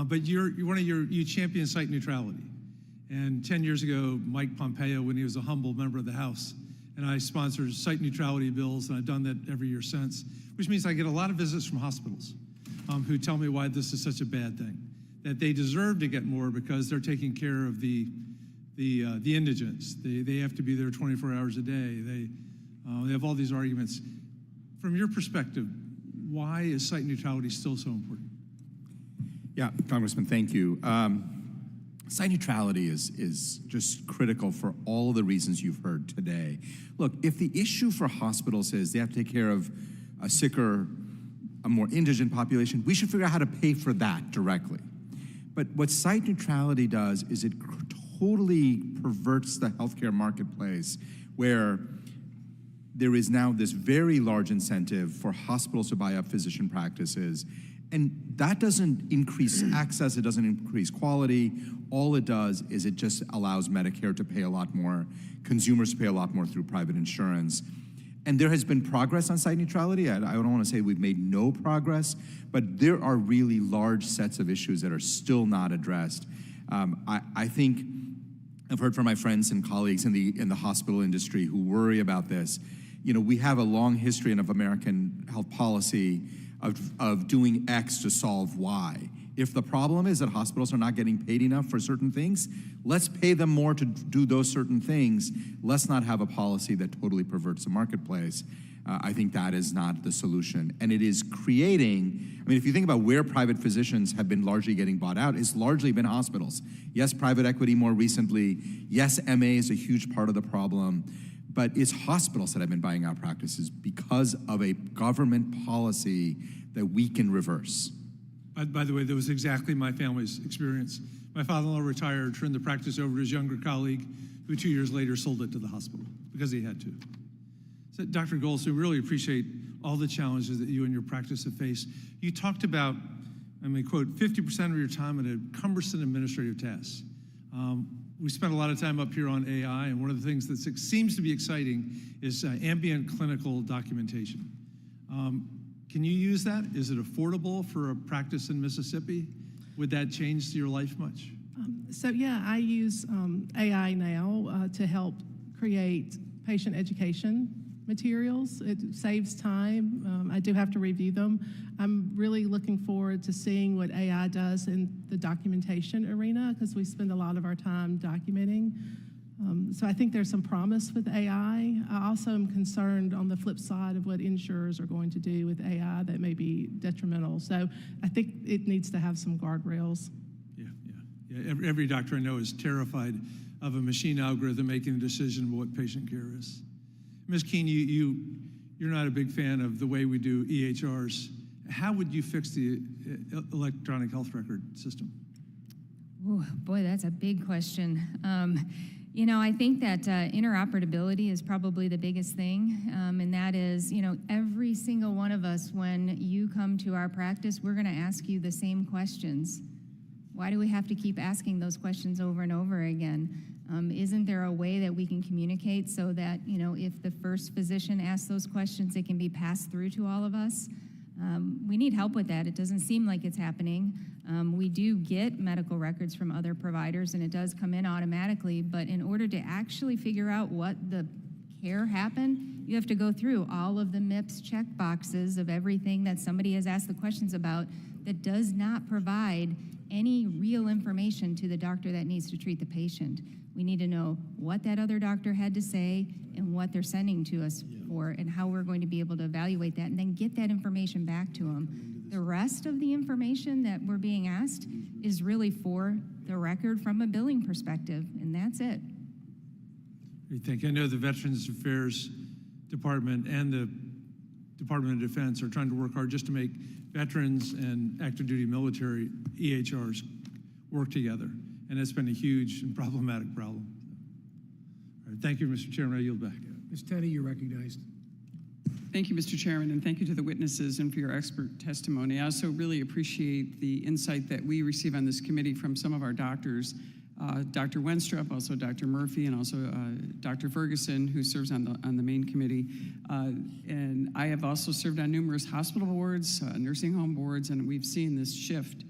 But you champion site neutrality. And 10 years ago, Mike Pompeo, when he was a humble member of the House, and I sponsored site neutrality bills, and I've done that every year since, which means I get a lot of visits from hospitals who tell me why this is such a bad thing, that they deserve to get more because they're taking care of the indigents. They have to be there 24 hours a day. They have all these arguments. From your perspective, why is site neutrality still so important? Yeah, Congressman, thank you. Site neutrality is just critical for all of the reasons you've heard today. Look, if the issue for hospitals is they have to take care of a sicker, a more indigent population, we should figure out how to pay for that directly. But what site neutrality does is it totally perverts the healthcare marketplace, where there is now this very large incentive for hospitals to buy up physician practices. And that doesn't increase access, it doesn't increase quality. All it does is it just allows Medicare to pay a lot more, consumers to pay a lot more through private insurance. And there has been progress on site neutrality. I don't want to say we've made no progress, but there are really large sets of issues that are still not addressed. I think I've heard from my friends and colleagues in the hospital industry who worry about this. You know, we have a long history of American health policy of doing X to solve Y. If the problem is that hospitals are not getting paid enough for certain things, let's pay them more to do those certain things. Let's not have a policy that totally perverts the marketplace. I think that is not the solution. And it is creating, I mean, if you think about where private physicians have been largely getting bought out, it's largely been hospitals. Yes, private equity more recently. Yes, MA is a huge part of the problem. But it's hospitals that have been buying out practices because of a government policy that we can reverse. By the way, that was exactly my family's experience. My father-in-law retired, turned the practice over to his younger colleague, who 2 years later sold it to the hospital because he had to. So, Dr. Gholson, we really appreciate all the challenges that you and your practice have faced. You talked about, I mean, quote, 50% of your time in a cumbersome administrative tasks. We spent a lot of time up here on AI, and one of the things that seems to be exciting is ambient clinical documentation. Can you use that? Is it affordable for a practice in Mississippi? Would that change your life much? So yeah, I use AI now to help create patient education materials. It saves time. I do have to review them. I'm really looking forward to seeing what AI does in the documentation arena, because we spend a lot of our time documenting. So I think there's some promise with AI. I also am concerned on the flip side of what insurers are going to do with AI that may be detrimental. So I think it needs to have some guardrails. Yeah. Every doctor I know is terrified of a machine algorithm making a decision about what patient care is. Ms. Kean, you're not a big fan of the way we do EHRs. How would you fix the electronic health record system? Ooh, boy, that's a big question. You know, I think that interoperability is probably the biggest thing, and that is, you know, every single one of us, when you come to our practice, we're going to ask you the same questions. Why do we have to keep asking those questions over and over again? Isn't there a way that we can communicate so that, you know, if the first physician asks those questions, it can be passed through to all of us? We need help with that. It doesn't seem like it's happening. We do get medical records from other providers, and it does come in automatically, but in order to actually figure out what the care happened, you have to go through all of the MIPS check boxes of everything that somebody has asked the questions about that does not provide any real information to the doctor that needs to treat the patient. We need to know what that other doctor had to say and what they're sending to us for and how we're going to be able to evaluate that and then get that information back to them. The rest of the information that we're being asked is really for the record from a billing perspective, and that's it. I know the Veterans Affairs Department and the Department of Defense are trying to work hard just to make veterans and active duty military EHRs work together. And it's been a huge and problematic problem. All right, thank you, Mr. Chairman. I yield back. Ms. Tenney, you're recognized. Thank you, Mr. Chairman, and thank you to the witnesses and for your expert testimony. I also really appreciate the insight that we receive on this committee from some of our doctors, Dr. Wenstrup, also Dr. Murphy, and also Dr. Ferguson, who serves on the main committee. And I have also served on numerous hospital boards, nursing home boards, and we've seen this shift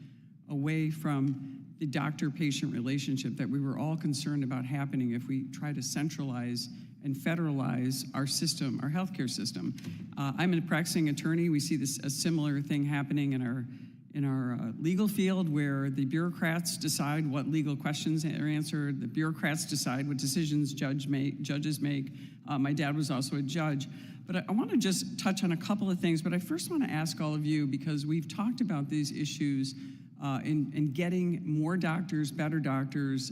away from the doctor-patient relationship that we were all concerned about happening if we try to centralize and federalize our system, our healthcare system. I'm a practicing attorney. We see a similar thing happening in our legal field, where the bureaucrats decide what legal questions are answered. The bureaucrats decide what decisions judges make. My dad was also a judge. But I want to just touch on a couple of things. But I first want to ask all of you, because we've talked about these issues in getting more doctors, better doctors,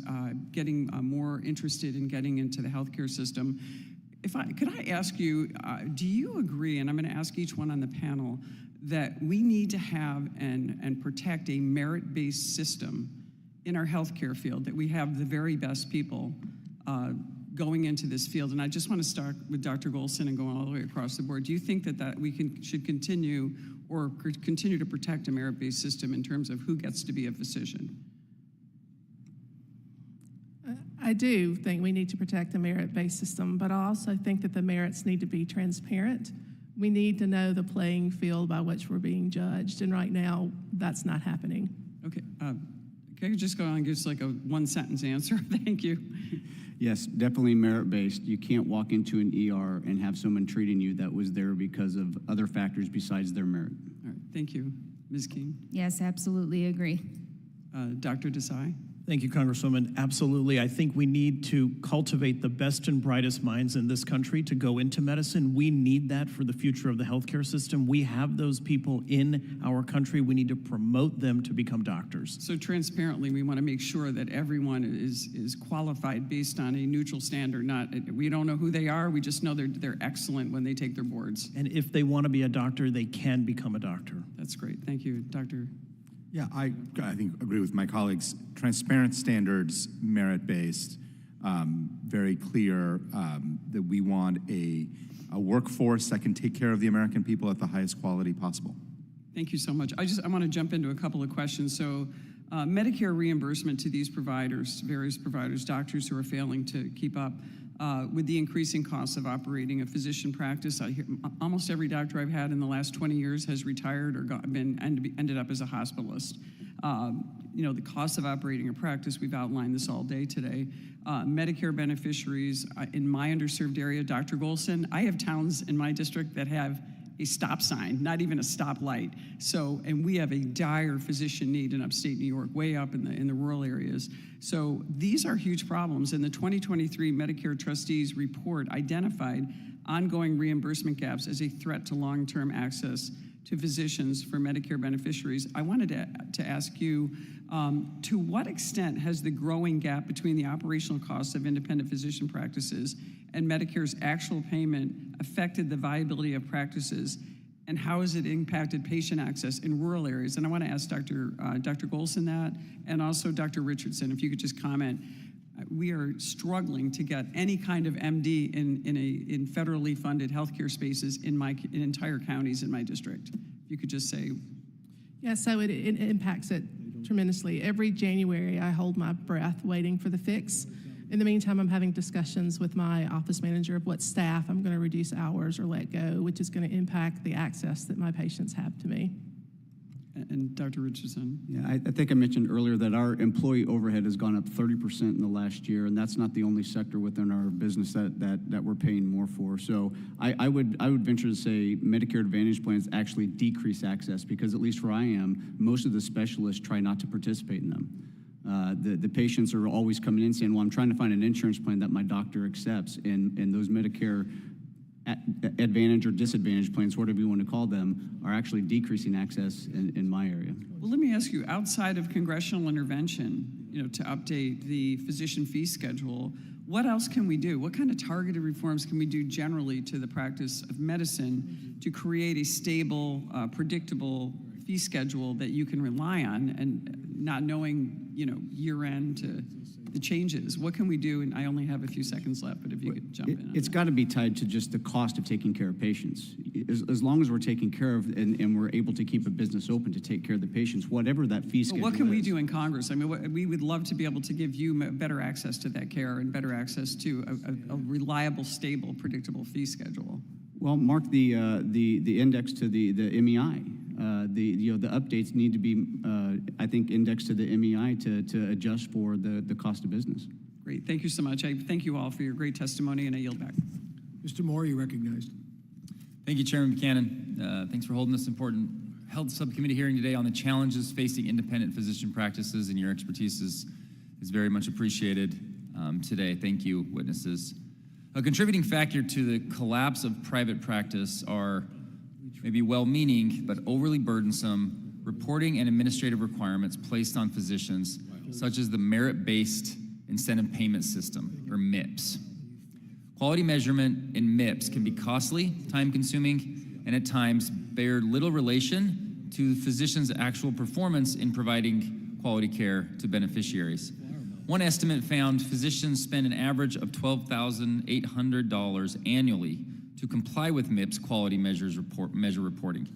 getting more interested in getting into the healthcare system. Could I ask you, do you agree, and I'm going to ask each one on the panel, that we need to have and protect a merit-based system in our healthcare field, that we have the very best people going into this field? And I just want to start with Dr. Gholson and go all the way across the board. Do you think that we should continue to protect a merit-based system in terms of who gets to be a physician? I do think we need to protect the merit-based system, but I also think that the merits need to be transparent. We need to know the playing field by which we're being judged, and right now, that's not happening. Okay, can I just go on and give us like a one-sentence answer? Thank you. Yes, definitely merit-based. You can't walk into an ER and have someone treating you that was there because of other factors besides their merit. All right, thank you. Ms. Kean? Yes, absolutely agree. Dr. Desai? Thank you, Congresswoman. Absolutely. I think we need to cultivate the best and brightest minds in this country to go into medicine. We need that for the future of the healthcare system. We have those people in our country. We need to promote them to become doctors. So transparently, we want to make sure that everyone is qualified based on a neutral standard. We don't know who they are. We just know they're excellent when they take their boards. And if they want to be a doctor, they can become a doctor. That's great. Thank you, Dr. Yeah, I think agree with my colleagues. Transparent standards, merit-based, very clear that we want a workforce that can take care of the American people at the highest quality possible. Thank you so much. I want to jump into a couple of questions. So Medicare reimbursement to these providers, various providers, doctors who are failing to keep up with the increasing costs of operating a physician practice. I hear almost every doctor I've had in the last 20 years has retired or ended up as a hospitalist. The cost of operating a practice, we've outlined this all day today. Medicare beneficiaries in my underserved area, Dr. Gholson, I have towns in my district that have a stop sign, not even a stoplight. And we have a dire physician need in upstate New York, way up in the rural areas. So these are huge problems. And the 2023 Medicare Trustees report identified ongoing reimbursement gaps as a threat to long-term access to physicians for Medicare beneficiaries. I wanted to ask you, to what extent has the growing gap between the operational costs of independent physician practices and Medicare's actual payment affected the viability of practices, and how has it impacted patient access in rural areas? And I want to ask Dr. Gholson that, and also Dr. Richardson, if you could just comment. We are struggling to get any kind of MD in federally funded healthcare spaces in entire counties in my district. If you could just say. Yeah, so it impacts it tremendously. Every January, I hold my breath waiting for the fix. In the meantime, I'm having discussions with my office manager of what staff I'm going to reduce hours or let go, which is going to impact the access that my patients have to me. And Dr. Richardson? Yeah, I think I mentioned earlier that our employee overhead has gone up 30% in the last year, and that's not the only sector within our business that we're paying more for. So I would venture to say Medicare Advantage plans actually decrease access because, at least where I am, most of the specialists try not to participate in them. The patients are always coming in saying, well, I'm trying to find an insurance plan that my doctor accepts, and those Medicare Advantage or disadvantage plans, whatever you want to call them, are actually decreasing access in my area. Well, let me ask you, outside of congressional intervention, to update the physician fee schedule, what else can we do? What kind of targeted reforms can we do generally to the practice of medicine to create a stable, predictable fee schedule that you can rely on, and not knowing, year end to the changes? What can we do? And I only have a few seconds left, but if you could jump in. It's got to be tied to just the cost of taking care of patients. As long as we're taking care of and we're able to keep a business open to take care of the patients, whatever that fee schedule What can we is. do in Congress? I mean, we would love to be able to give you better access to that care and better access to a reliable, stable, predictable fee schedule. Well, mark the index to the MEI. The updates need to be, I think, indexed to the MEI to adjust for the cost of business. Great, thank you so much. I thank you all for your great testimony, and I yield back. Mr. Moore, you recognized. Thank you, Chairman Buchanan. Thanks for holding this important health subcommittee hearing today on the challenges facing independent physician practices, and your expertise is very much appreciated today. Thank you, witnesses. A contributing factor to the collapse of private practice are maybe well-meaning but overly burdensome reporting and administrative requirements placed on physicians, such as the Merit-Based Incentive Payment System, or MIPS. Quality measurement in MIPS can be costly, time-consuming, and at times bear little relation to the physician's actual performance in providing quality care to beneficiaries. One estimate found physicians spend an average of $12,800 annually to comply with MIPS quality measure reporting,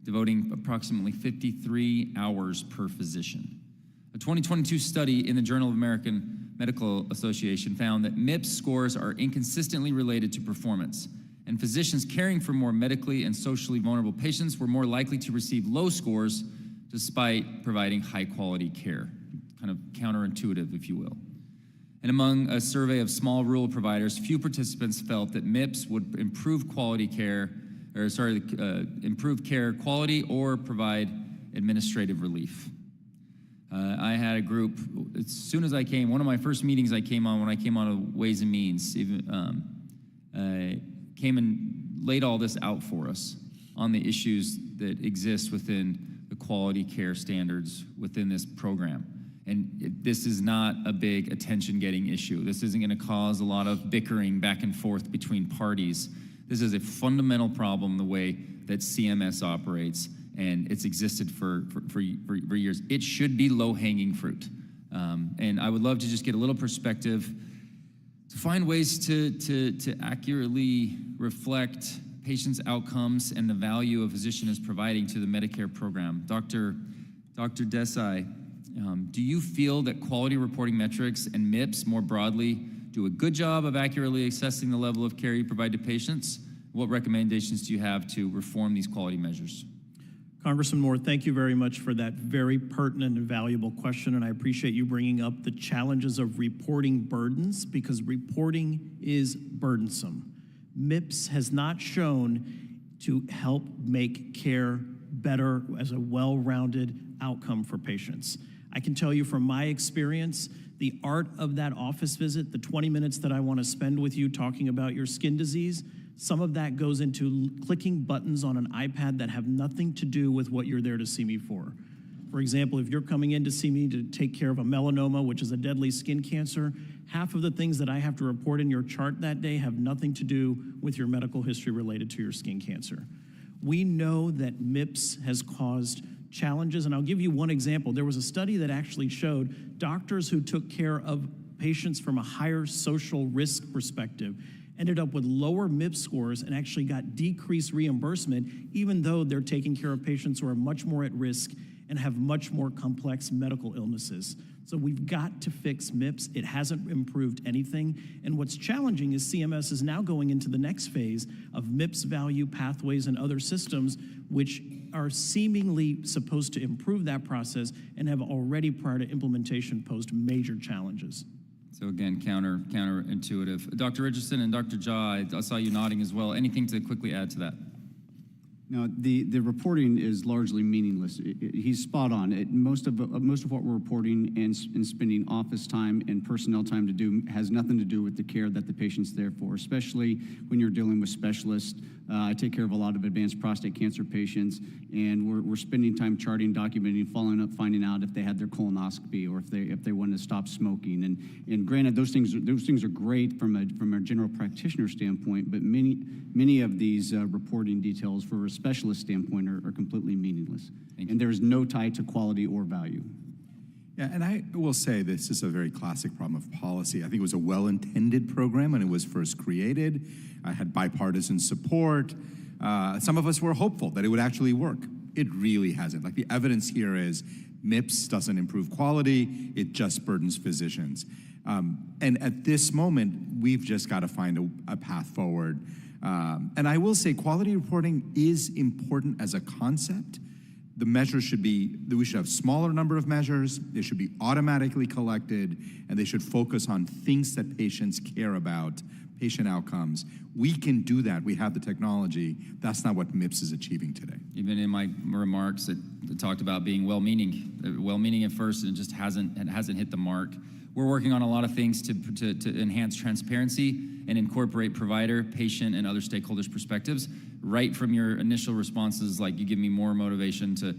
devoting approximately 53 hours per physician. A 2022 study in the Journal of American Medical Association found that MIPS scores are inconsistently related to performance, and physicians caring for more medically and socially vulnerable patients were more likely to receive low scores despite providing high-quality care. Kind of counterintuitive, if you will. And among a survey of small rural providers, few participants felt that MIPS would improve improve care quality or provide administrative relief. I had a group, as soon as I came, one of my first meetings I came on when I came on of Ways and Means, came and laid all this out for us on the issues that exist within the quality care standards within this program. And this is not a big attention-getting issue. This isn't going to cause a lot of bickering back and forth between parties. This is a fundamental problem, the way that CMS operates, and it's existed for years. It should be low-hanging fruit. And I would love to just get a little perspective to find ways to accurately reflect patients' outcomes and the value a physician is providing to the Medicare program. Dr. Desai, do you feel that quality reporting metrics and MIPS more broadly do a good job of accurately assessing the level of care you provide to patients? What recommendations do you have to reform these quality measures? Congressman Moore, thank you very much for that very pertinent and valuable question, and I appreciate you bringing up the challenges of reporting burdens, because reporting is burdensome. MIPS has not shown to help make care better as a well-rounded outcome for patients. I can tell you from my experience, the art of that office visit, the 20 minutes that I want to spend with you talking about your skin disease, some of that goes into clicking buttons on an iPad that have nothing to do with what you're there to see me for. For example, if you're coming in to see me to take care of a melanoma, which is a deadly skin cancer, half of the things that I have to report in your chart that day have nothing to do with your medical history related to your skin cancer. We know that MIPS has caused challenges, and I'll give you one example. There was a study that actually showed doctors who took care of patients from a higher social risk perspective ended up with lower MIPS scores and actually got decreased reimbursement, even though they're taking care of patients who are much more at risk and have much more complex medical illnesses. So we've got to fix MIPS. It hasn't improved anything. And what's challenging is CMS is now going into the next phase of MIPS value pathways and other systems, which are seemingly supposed to improve that process and have already, prior to implementation, posed major challenges. So again, counterintuitive. Dr. Richardson and Dr. Jha, I saw you nodding as well. Anything to quickly add to that? No, the reporting is largely meaningless. He's spot on. Most of what we're reporting and spending office time and personnel time to do has nothing to do with the care that the patient's there for, especially when you're dealing with specialists. I take care of a lot of advanced prostate cancer patients, and we're spending time charting, documenting, following up, finding out if they had their colonoscopy or if they wanted to stop smoking. And granted, those things are great from a general practitioner standpoint, but many of these reporting details for a specialist standpoint are completely meaningless. And there is no tie to quality or value. Yeah, and I will say this is a very classic problem of policy. I think it was a well-intended program when it was first created. I had bipartisan support. Some of us were hopeful that it would actually work. It really hasn't. Like, the evidence here is MIPS doesn't improve quality, it just burdens physicians. And at this moment, we've just got to find a path forward. And I will say quality reporting is important as a concept. The measures should be, we should have smaller number of measures, they should be automatically collected, and they should focus on things that patients care about, patient outcomes. We can do that, we have the technology. That's not what MIPS is achieving today. Even in my remarks, it talked about being well-meaning at first, and it just hasn't hit the mark. We're working on a lot of things to enhance transparency and incorporate provider, patient, and other stakeholders' perspectives. Right from your initial responses, like, you give me more motivation to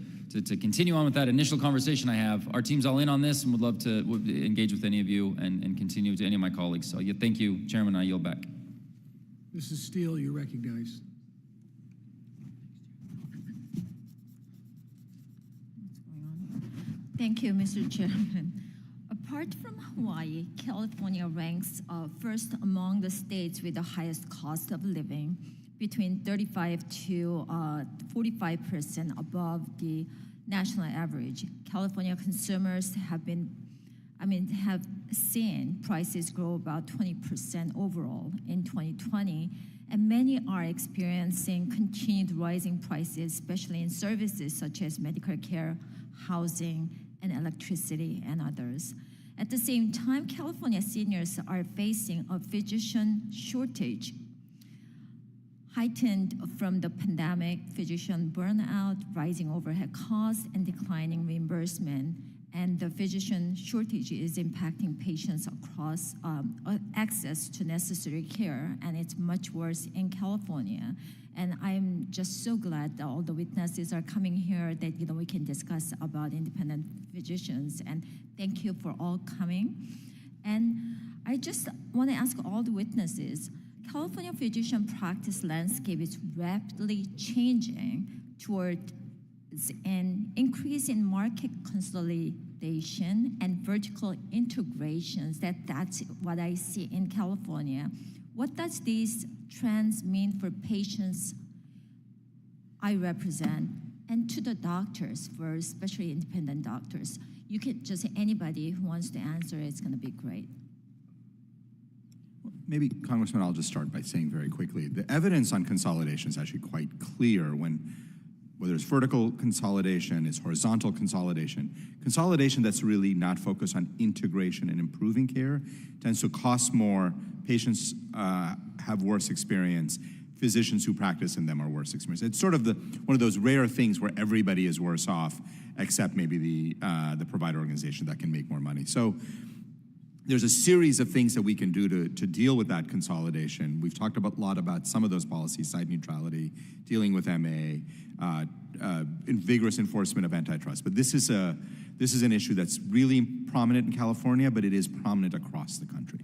continue on with that initial conversation I have. Our team's all in on this and would love to engage with any of you and continue to any of my colleagues. So yeah, thank you, Chairman. I yield back. Mrs. Steele, you're recognized. Thank you, Mr. Chairman. Apart from Hawaii, California ranks first among the states with the highest cost of living, between 35 to 45% above the national average. California consumers have seen prices grow about 20% overall in 2020, and many are experiencing continued rising prices, especially in services such as medical care, housing, and electricity, and others. At the same time, California seniors are facing a physician shortage, heightened from the pandemic, physician burnout, rising overhead costs, and declining reimbursement. And the physician shortage is impacting patients across access to necessary care, and it's much worse in California. And I'm just so glad that all the witnesses are coming here, that we can discuss about independent physicians. And thank you for all coming. And I just want to ask all the witnesses, California physician practice landscape is rapidly changing toward an increase in market consolidation and vertical integrations. That's what I see in California. What does these trends mean for patients I represent, and to the doctors, for especially independent doctors? You can just, anybody who wants to answer it's going to be great. Maybe, Congressman, I'll just start by saying very quickly, the evidence on consolidation is actually quite clear. Whether it's vertical consolidation, it's horizontal consolidation. Consolidation that's really not focused on integration and improving care tends to cost more, patients have worse experience, physicians who practice in them are worse experience. It's sort of one of those rare things where everybody is worse off, except maybe the provider organization that can make more money. So there's a series of things that we can do to deal with that consolidation. We've talked a lot about some of those policies, site neutrality, dealing with MA, vigorous enforcement of antitrust. But this is an issue that's really prominent in California, but it is prominent across the country.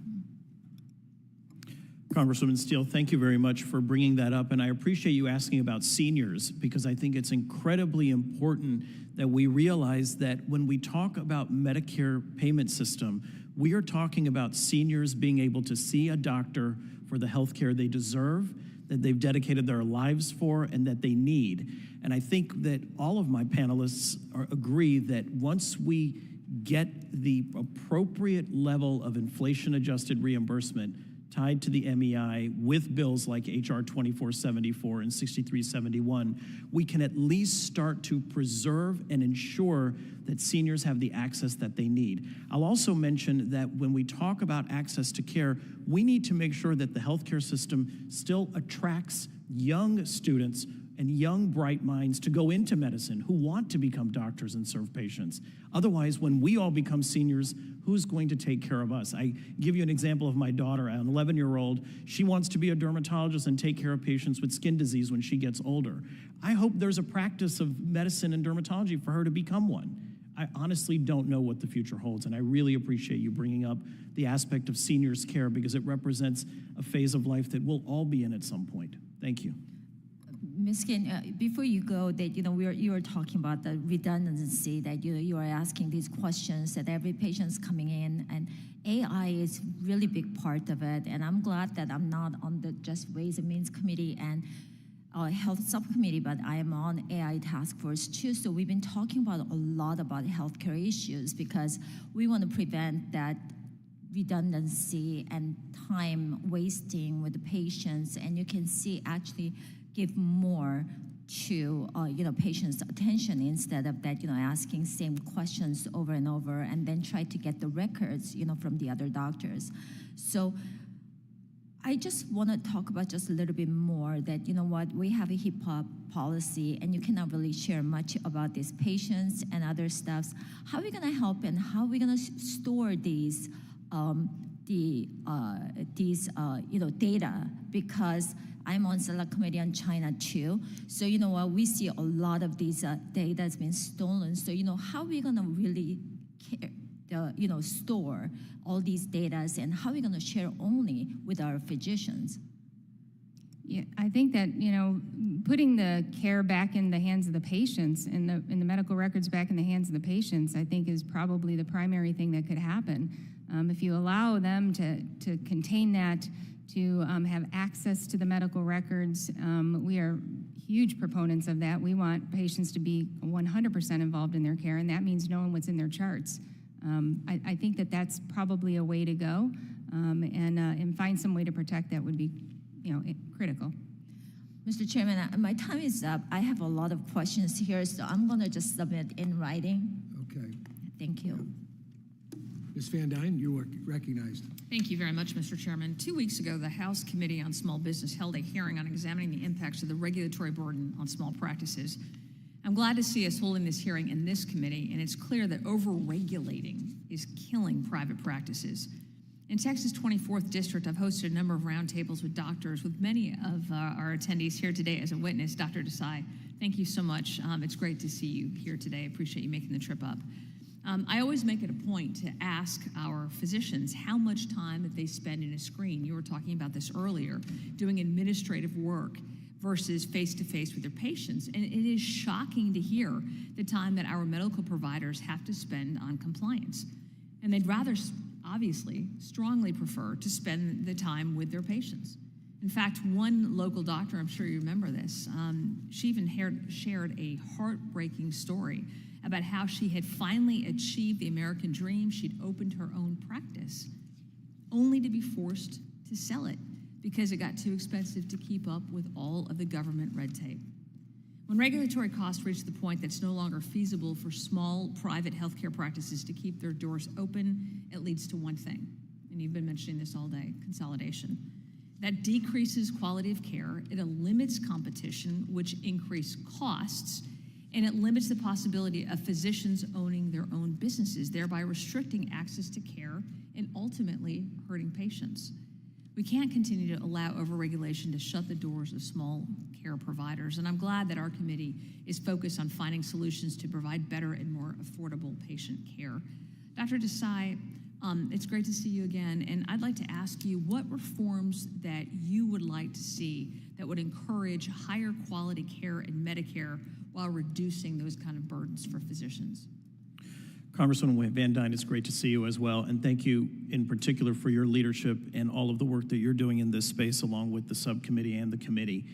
Congresswoman Steele, thank you very much for bringing that up, and I appreciate you asking about seniors, because I think it's incredibly important that we realize that when we talk about Medicare payment system, we are talking about seniors being able to see a doctor for the health care they deserve, that they've dedicated their lives for, and that they need. And I think that all of my panelists agree that once we get the appropriate level of inflation-adjusted reimbursement tied to the MEI with bills like HR 2474 and 6371, we can at least start to preserve and ensure that seniors have the access that they need. I'll also mention that when we talk about access to care, we need to make sure that the healthcare system still attracts young students and young, bright minds to go into medicine who want to become doctors and serve patients. Otherwise, when we all become seniors, who's going to take care of us? I give you an example of my daughter, an 11-year-old. She wants to be a dermatologist and take care of patients with skin disease when she gets older. I hope there's a practice of medicine and dermatology for her to become one. I honestly don't know what the future holds, and I really appreciate you bringing up the aspect of seniors' care because it represents a phase of life that we'll all be in at some point. Thank you. Ms. Kean, before you go, that you were talking about the redundancy, that you are asking these questions that every patient's coming in, and AI is really big part of it. And I'm glad that I'm not on the Just Ways and Means Committee and Health Subcommittee, but I am on AI Task Force too. So we've been talking about a lot about healthcare issues because we want to prevent that redundancy and time wasting with the patients. And you can see actually give more to patients' attention instead of that asking same questions over and over and then try to get the records from the other doctors. So I just want to talk about just a little bit more that we have a HIPAA policy and you cannot really share much about these patients and other stuffs. How are we going to help and how are we going to store these data? Because I'm on Select Committee on China too. So we see a lot of these data has been stolen. So how are we going to really store all these data and how are we going to share only with our physicians? Yeah, I think that putting the care back in the hands of the patients and the medical records back in the hands of the patients, I think is probably the primary thing that could happen. If you allow them to contain that, to have access to the medical records, we are huge proponents of that. We want patients to be 100% involved in their care, and that means knowing what's in their charts. I think that that's probably a way to go, and find some way to protect that would be, critical. Mr. Chairman, my time is up. I have a lot of questions here, so I'm going to just submit in writing. Okay. Thank you. Ms. Van Dyne, you are recognized. Thank you very much, Mr. Chairman. 2 weeks ago, the House Committee on Small Business held a hearing on examining the impacts of the regulatory burden on small practices. I'm glad to see us holding this hearing in this committee, and it's clear that over-regulating is killing private practices. In Texas' 24th District, I've hosted a number of roundtables with doctors, with many of our attendees here today as a witness. Dr. Desai, thank you so much. It's great to see you here today. I appreciate you making the trip up. I always make it a point to ask our physicians how much time that they spend in a screen. You were talking about this earlier, doing administrative work versus face-to-face with their patients. And it is shocking to hear the time that our medical providers have to spend on compliance. And they'd rather, obviously, strongly prefer to spend the time with their patients. In fact, one local doctor, I'm sure you remember this, she even shared a heartbreaking story about how she had finally achieved the American dream. She'd opened her own practice, only to be forced to sell it because it got too expensive to keep up with all of the government red tape. When regulatory costs reach the point that's no longer feasible for small private healthcare practices to keep their doors open, it leads to one thing, and you've been mentioning this all day: consolidation. That decreases quality of care, it limits competition, which increases costs, and it limits the possibility of physicians owning their own businesses, thereby restricting access to care and ultimately hurting patients. We can't continue to allow overregulation to shut the doors of small care providers, and I'm glad that our committee is focused on finding solutions to provide better and more affordable patient care. Dr. Desai, it's great to see you again, and I'd like to ask you what reforms that you would like to see that would encourage higher quality care in Medicare while reducing those kind of burdens for physicians. Congresswoman Van Dyne, it's great to see you as well, and thank you in particular for your leadership and all of the work that you're doing in this space along with the subcommittee and the committee.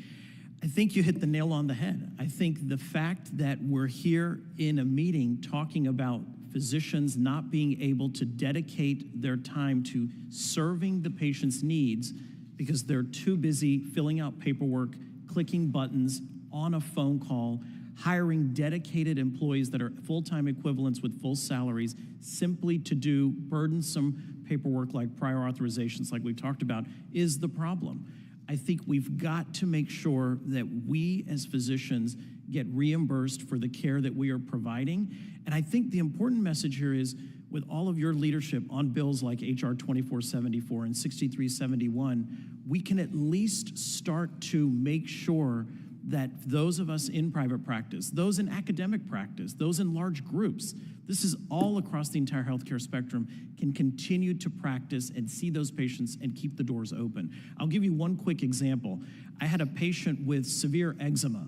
I think you hit the nail on the head. I think the fact that we're here in a meeting talking about physicians not being able to dedicate their time to serving the patient's needs because they're too busy filling out paperwork, clicking buttons on a phone call, hiring dedicated employees that are full-time equivalents with full salaries simply to do burdensome paperwork like prior authorizations like we talked about is the problem. I think we've got to make sure that we as physicians get reimbursed for the care that we are providing. And I think the important message here is, with all of your leadership on bills like HR 2474 and 6371, we can at least start to make sure that those of us in private practice, those in academic practice, those in large groups, this is all across the entire healthcare spectrum, can continue to practice and see those patients and keep the doors open. I'll give you one quick example. I had a patient with severe eczema,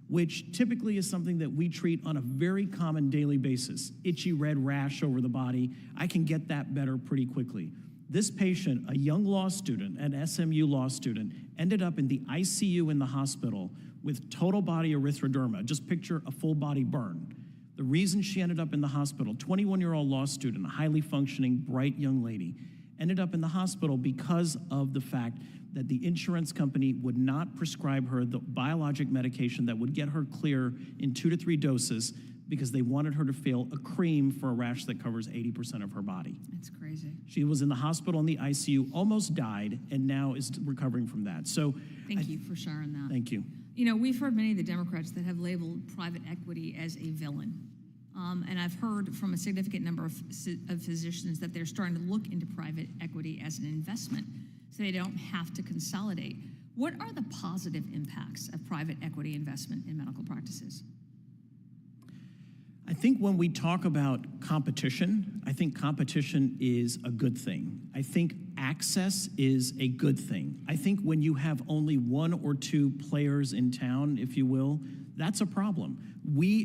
which typically is something that we treat on a very common daily basis. Itchy red rash over the body. I can get that better pretty quickly. This patient, a young law student, an SMU law student, ended up in the ICU in the hospital with total body erythroderma. Just picture a full body burn. The reason she ended up in the hospital, 21-year-old law student, a highly functioning, bright young lady, ended up in the hospital because of the fact that the insurance company would not prescribe her the biologic medication that would get her clear in 2 to 3 doses because they wanted her to fail a cream for a rash that covers 80% of her body. That's crazy. She was in the hospital in the ICU, almost died, and now is recovering from that. So Thank you for sharing that. Thank you. You know, we've heard many of the Democrats that have labeled private equity as a villain. And I've heard from a significant number of physicians that they're starting to look into private equity as an investment so they don't have to consolidate. What are the positive impacts of private equity investment in medical practices? I think when we talk about competition, I think competition is a good thing. I think access is a good thing. I think when you have only 1 or 2 players in town, if you will, that's a problem.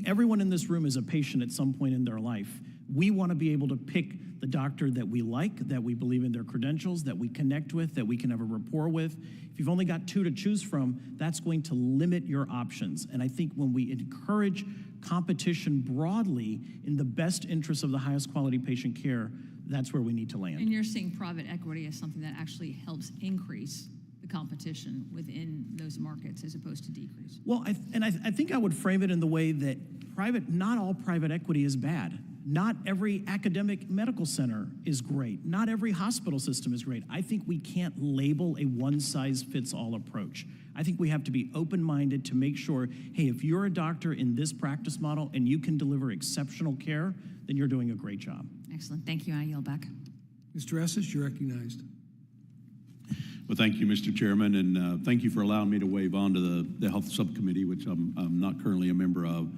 Everyone in this room is a patient at some point in their life. We want to be able to pick the doctor that we like, that we believe in their credentials, that we connect with, that we can have a rapport with. If you've only got 2 to choose from, that's going to limit your options. And I think when we encourage competition broadly in the best interest of the highest quality patient care, that's where we need to land. And you're seeing private equity as something that actually helps increase the competition within those markets as opposed to decrease. Well, I think I would frame it in the way that not all private equity is bad. Not every academic medical center is great. Not every hospital system is great. I think we can't label a one-size-fits-all approach. I think we have to be open-minded to make sure, hey, if you're a doctor in this practice model and you can deliver exceptional care, then you're doing a great job. Excellent. Thank you. I yield back. Mr. Esses, you're recognized. Well, thank you, Mr. Chairman, and thank you for allowing me to wave on to the Health Subcommittee, which I'm not currently a member of.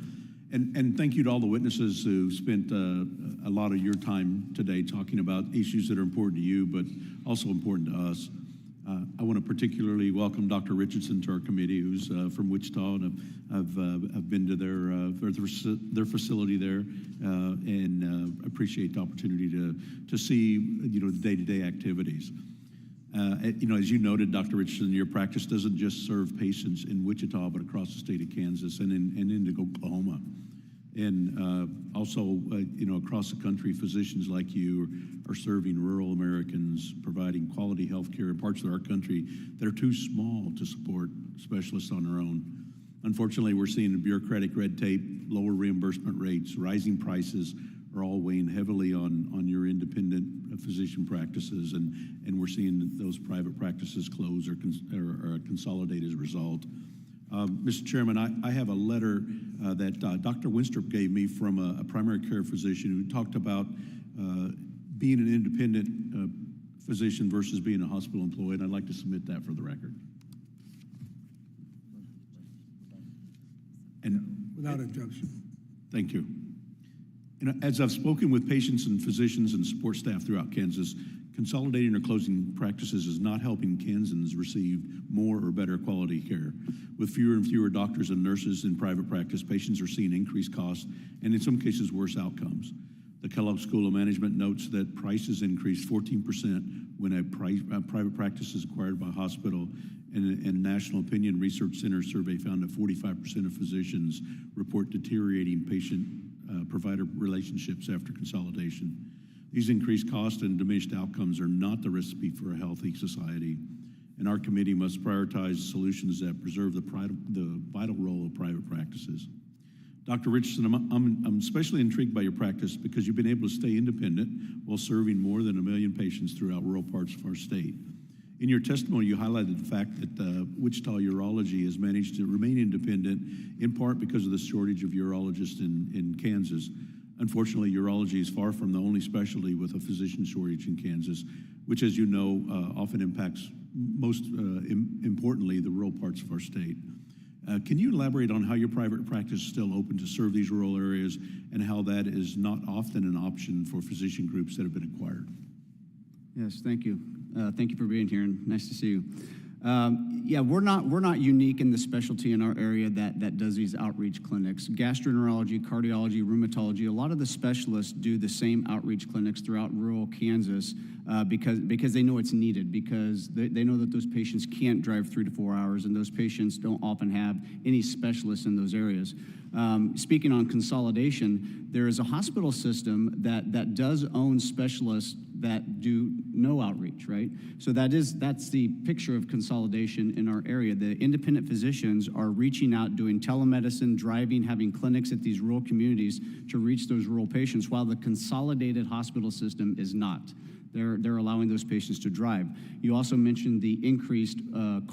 And thank you to all the witnesses who spent a lot of your time today talking about issues that are important to you, but also important to us. I want to particularly welcome Dr. Richardson to our committee, who's from Wichita, and I've been to their facility there, and appreciate the opportunity to see the day-to-day activities. As you noted, Dr. Richardson, your practice doesn't just serve patients in Wichita, but across the state of Kansas and into Oklahoma. And also, across the country, physicians like you are serving rural Americans, providing quality health care in parts of our country that are too small to support specialists on their own. Unfortunately, we're seeing bureaucratic red tape, lower reimbursement rates, rising prices are all weighing heavily on your independent physician practices, and we're seeing those private practices close or consolidate as a result. Mr. Chairman, I have a letter that Dr. Winstrup gave me from a primary care physician who talked about being an independent physician versus being a hospital employee, and I'd like to submit that for the record. And without objection. Thank you. As I've spoken with patients and physicians and support staff throughout Kansas, consolidating or closing practices is not helping Kansans receive more or better quality care. With fewer and fewer doctors and nurses in private practice, patients are seeing increased costs and in some cases worse outcomes. The Kellogg School of Management notes that prices increased 14% when a private practice is acquired by a hospital, and National Opinion Research Center survey found that 45% of physicians report deteriorating patient provider relationships after consolidation. These increased costs and diminished outcomes are not the recipe for a healthy society, and our committee must prioritize solutions that preserve the vital role of private practices. Dr. Richardson, I'm especially intrigued by your practice because you've been able to stay independent while serving more than 1 million patients throughout rural parts of our state. In your testimony, you highlighted the fact that Wichita Urology has managed to remain independent, in part because of the shortage of urologists in Kansas. Unfortunately, urology is far from the only specialty with a physician shortage in Kansas, which, as you know, often impacts most importantly the rural parts of our state. Can you elaborate on how your private practice is still open to serve these rural areas and how that is not often an option for physician groups that have been acquired? Yes, thank you. Thank you for being here, and nice to see you. Yeah, we're not unique in the specialty in our area that does these outreach clinics. Gastroenterology, cardiology, rheumatology, a lot of the specialists do the same outreach clinics throughout rural Kansas because they know it's needed, because they know that those patients can't drive 3 to 4 hours, and those patients don't often have any specialists in those areas. Speaking on consolidation, there is a hospital system that does own specialists that do no outreach, right? So that's the picture of consolidation in our area. The independent physicians are reaching out, doing telemedicine, driving, having clinics at these rural communities to reach those rural patients, while the consolidated hospital system is not. They're allowing those patients to drive. You also mentioned the increased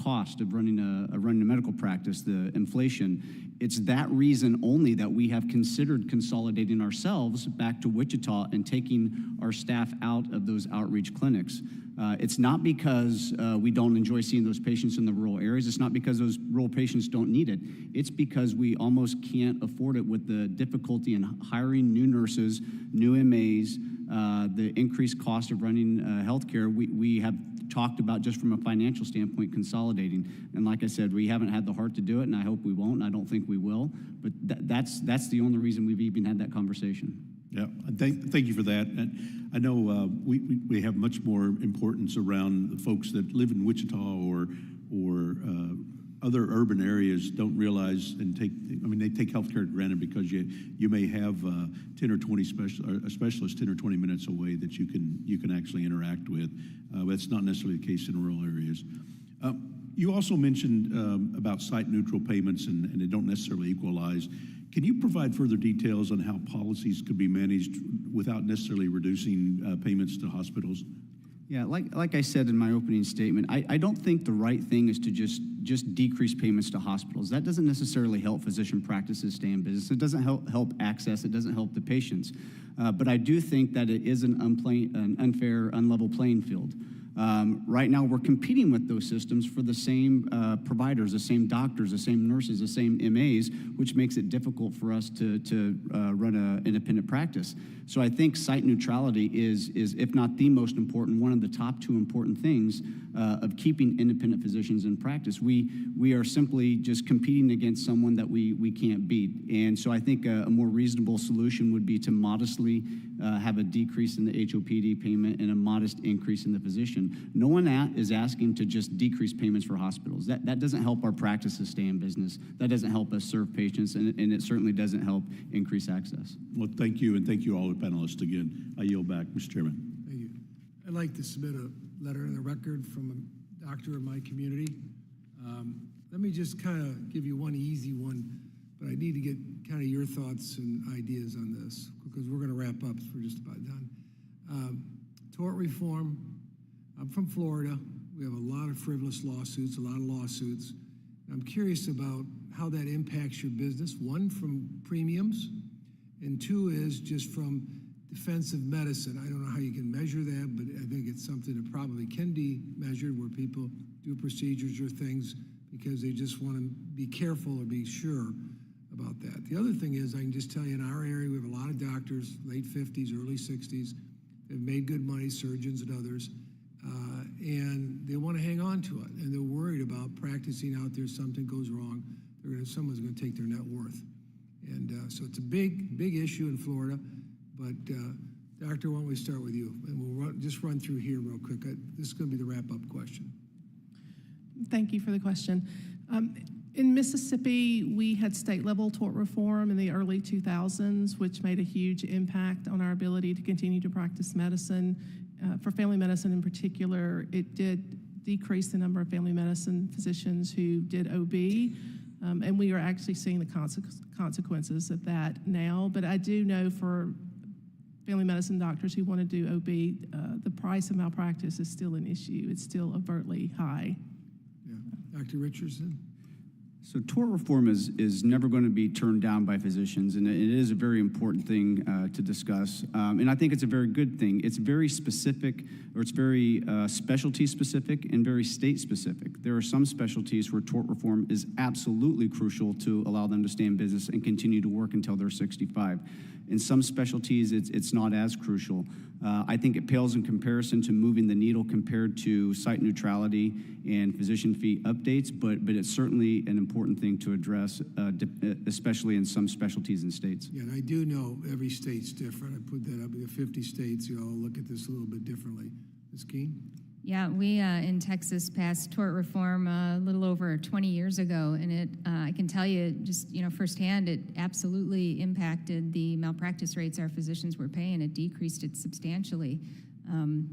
cost of running a medical practice, the inflation. It's that reason only that we have considered consolidating ourselves back to Wichita and taking our staff out of those outreach clinics. It's not because we don't enjoy seeing those patients in the rural areas. It's not because those rural patients don't need it. It's because we almost can't afford it with the difficulty in hiring new nurses, new MAs, the increased cost of running healthcare. We have talked about, just from a financial standpoint, consolidating. And like I said, we haven't had the heart to do it, and I hope we won't. I don't think we will. But that's the only reason we've even had that conversation. Yeah, thank you for that. And I know we have much more importance around the folks that live in Wichita or other urban areas don't realize and they take healthcare for granted because you may have 10 or 20 specialists 10 or 20 minutes away that you can actually interact with. That's not necessarily the case in rural areas. You also mentioned about site-neutral payments and they don't necessarily equalize. Can you provide further details on how policies could be managed without necessarily reducing payments to hospitals? Yeah, like I said in my opening statement, I don't think the right thing is to just decrease payments to hospitals. That doesn't necessarily help physician practices stay in business. It doesn't help access. It doesn't help the patients. But I do think that it is an unfair, unlevel playing field. Right now, we're competing with those systems for the same providers, the same doctors, the same nurses, the same MAs, which makes it difficult for us to run an independent practice. So I think site neutrality is, if not the most important, one of the top 2 important things of keeping independent physicians in practice. We are simply just competing against someone that we can't beat. And so I think a more reasonable solution would be to modestly have a decrease in the HOPD payment and a modest increase in the physician. No one is asking to just decrease payments for hospitals. That doesn't help our practices stay in business. That doesn't help us serve patients, and it certainly doesn't help increase access. Well, thank you, and thank you all the panelists again. I yield back, Mr. Chairman. Thank you. I'd like to submit a letter in the record from a doctor in my community. Let me just kind of give you one easy one, but I need to get kind of your thoughts and ideas on this because we're going to wrap up. We're just about done. Tort reform. I'm from Florida. We have a lot of frivolous lawsuits, a lot of lawsuits. I'm curious about how that impacts your business. One, from premiums, and 2 is just from defensive medicine. I don't know how you can measure that, but I think it's something that probably can be measured where people do procedures or things because they just want to be careful or be sure about that. The other thing is, I can just tell you in our area, we have a lot of doctors, late 50s, early 60s, that have made good money, surgeons and others, and they want to hang on to it, and they're worried about practicing out there. Something goes wrong, someone's going to take their net worth. And so it's a big issue in Florida. But Doctor, why don't we start with you? And we'll just run through here real quick. This is going to be the wrap-up question. Thank you for the question. In Mississippi, we had state-level tort reform in the early 2000s, which made a huge impact on our ability to continue to practice medicine. For family medicine in particular, it did decrease the number of family medicine physicians who did OB, and we are actually seeing the consequences of that now. But I do know for family medicine doctors who want to do OB, the price of malpractice is still an issue. It's still overtly high. Yeah. Dr. Richardson? So tort reform is never going to be turned down by physicians, and it is a very important thing to discuss. And I think it's a very good thing. It's very specific, or it's very specialty specific and very state specific. There are some specialties where tort reform is absolutely crucial to allow them to stay in business and continue to work until they're 65. In some specialties, it's not as crucial. I think it pales in comparison to moving the needle compared to site neutrality and physician fee updates, but it's certainly an important thing to address, especially in some specialties and states. Yeah, and I do know every state's different. I put that up. The 50 states, you all look at this a little bit differently. Ms. Kean? Yeah, we in Texas passed tort reform a little over 20 years ago, and it I can tell you just firsthand, it absolutely impacted the malpractice rates our physicians were paying. It decreased it substantially.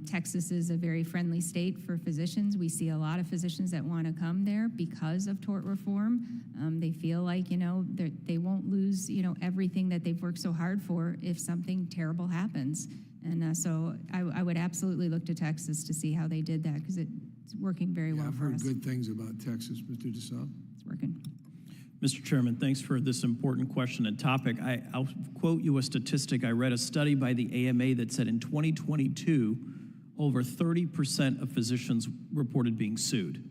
Texas is a very friendly state for physicians. We see a lot of physicians that want to come there because of tort reform. They feel like they won't lose everything that they've worked so hard for if something terrible happens. And so I would absolutely look to Texas to see how they did that, because it's working very well I've for heard us. good things about Texas. Mr. Desai? It's working. Mr. Chairman, thanks for this important question and topic. I'll quote you a statistic. I read a study by the AMA that said in 2022, over 30% of physicians reported being sued.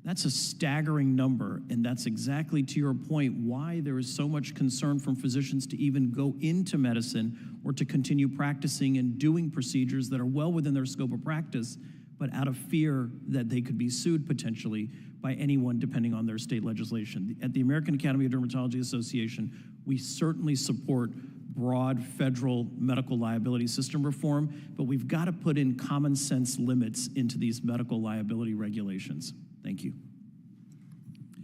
That's a staggering number, and that's exactly, to your point, why there is so much concern from physicians to even go into medicine or to continue practicing and doing procedures that are well within their scope of practice, but out of fear that they could be sued potentially by anyone depending on their state legislation. At the American Academy of Dermatology Association, we certainly support broad federal medical liability system reform, but we've got to put in common sense limits into these medical liability regulations. Thank you.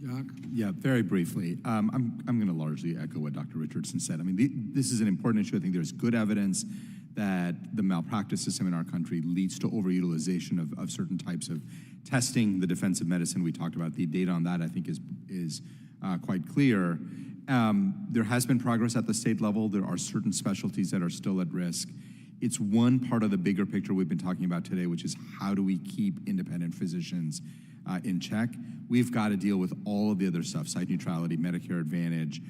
Doc? Yeah, very briefly. I'm going to largely echo what Dr. Richardson said. I mean, this is an important issue. I think there's good evidence that the malpractice system in our country leads to overutilization of certain types of testing. The defensive medicine we talked about, the data on that I think is quite clear. There has been progress at the state level. There are certain specialties that are still at risk. It's one part of the bigger picture we've been talking about today, which is how do we keep independent physicians in check. We've got to deal with all of the other stuff, site neutrality, Medicare Advantage,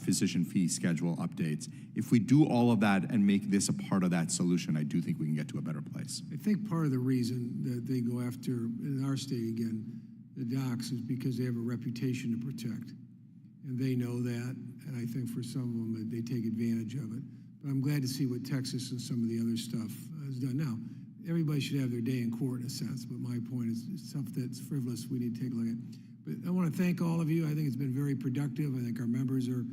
physician fee schedule updates. If we do all of that and make this a part of that solution, I do think we can get to a better place. I think part of the reason that they go after, in our state again, the docs is because they have a reputation to protect. And they know that, and I think for some of them, they take advantage of it. But I'm glad to see what Texas and some of the other stuff has done. Now, everybody should have their day in court in a sense, but my point is stuff that's frivolous we need to take a look at. But I want to thank all of you. I think it's been very productive. I think our members are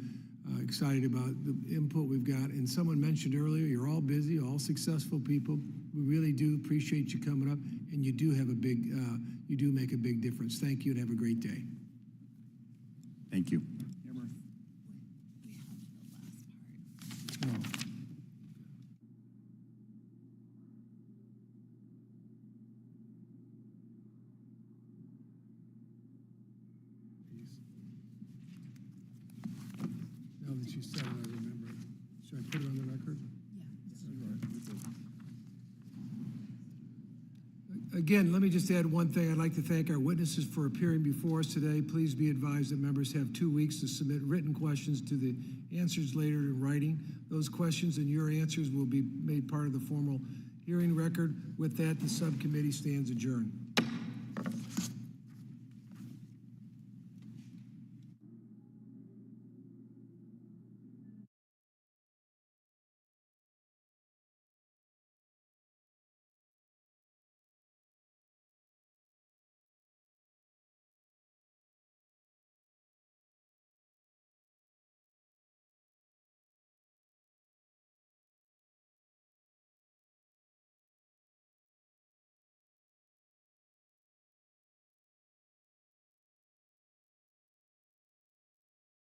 excited about the input we've got. And someone mentioned earlier, you're all busy, all successful people. We really do appreciate you coming up, and you do have a big, you do make a big difference. Thank you, and have a great day. Thank you. Now that you said it, I remember. Should I put it on the record? Again, let me just add one thing. I'd like to thank our witnesses for appearing before us today. Please be advised that members have 2 weeks to submit written questions to the answers later in writing. Those questions and your answers will be made part of the formal hearing record. With that, the subcommittee stands adjourned.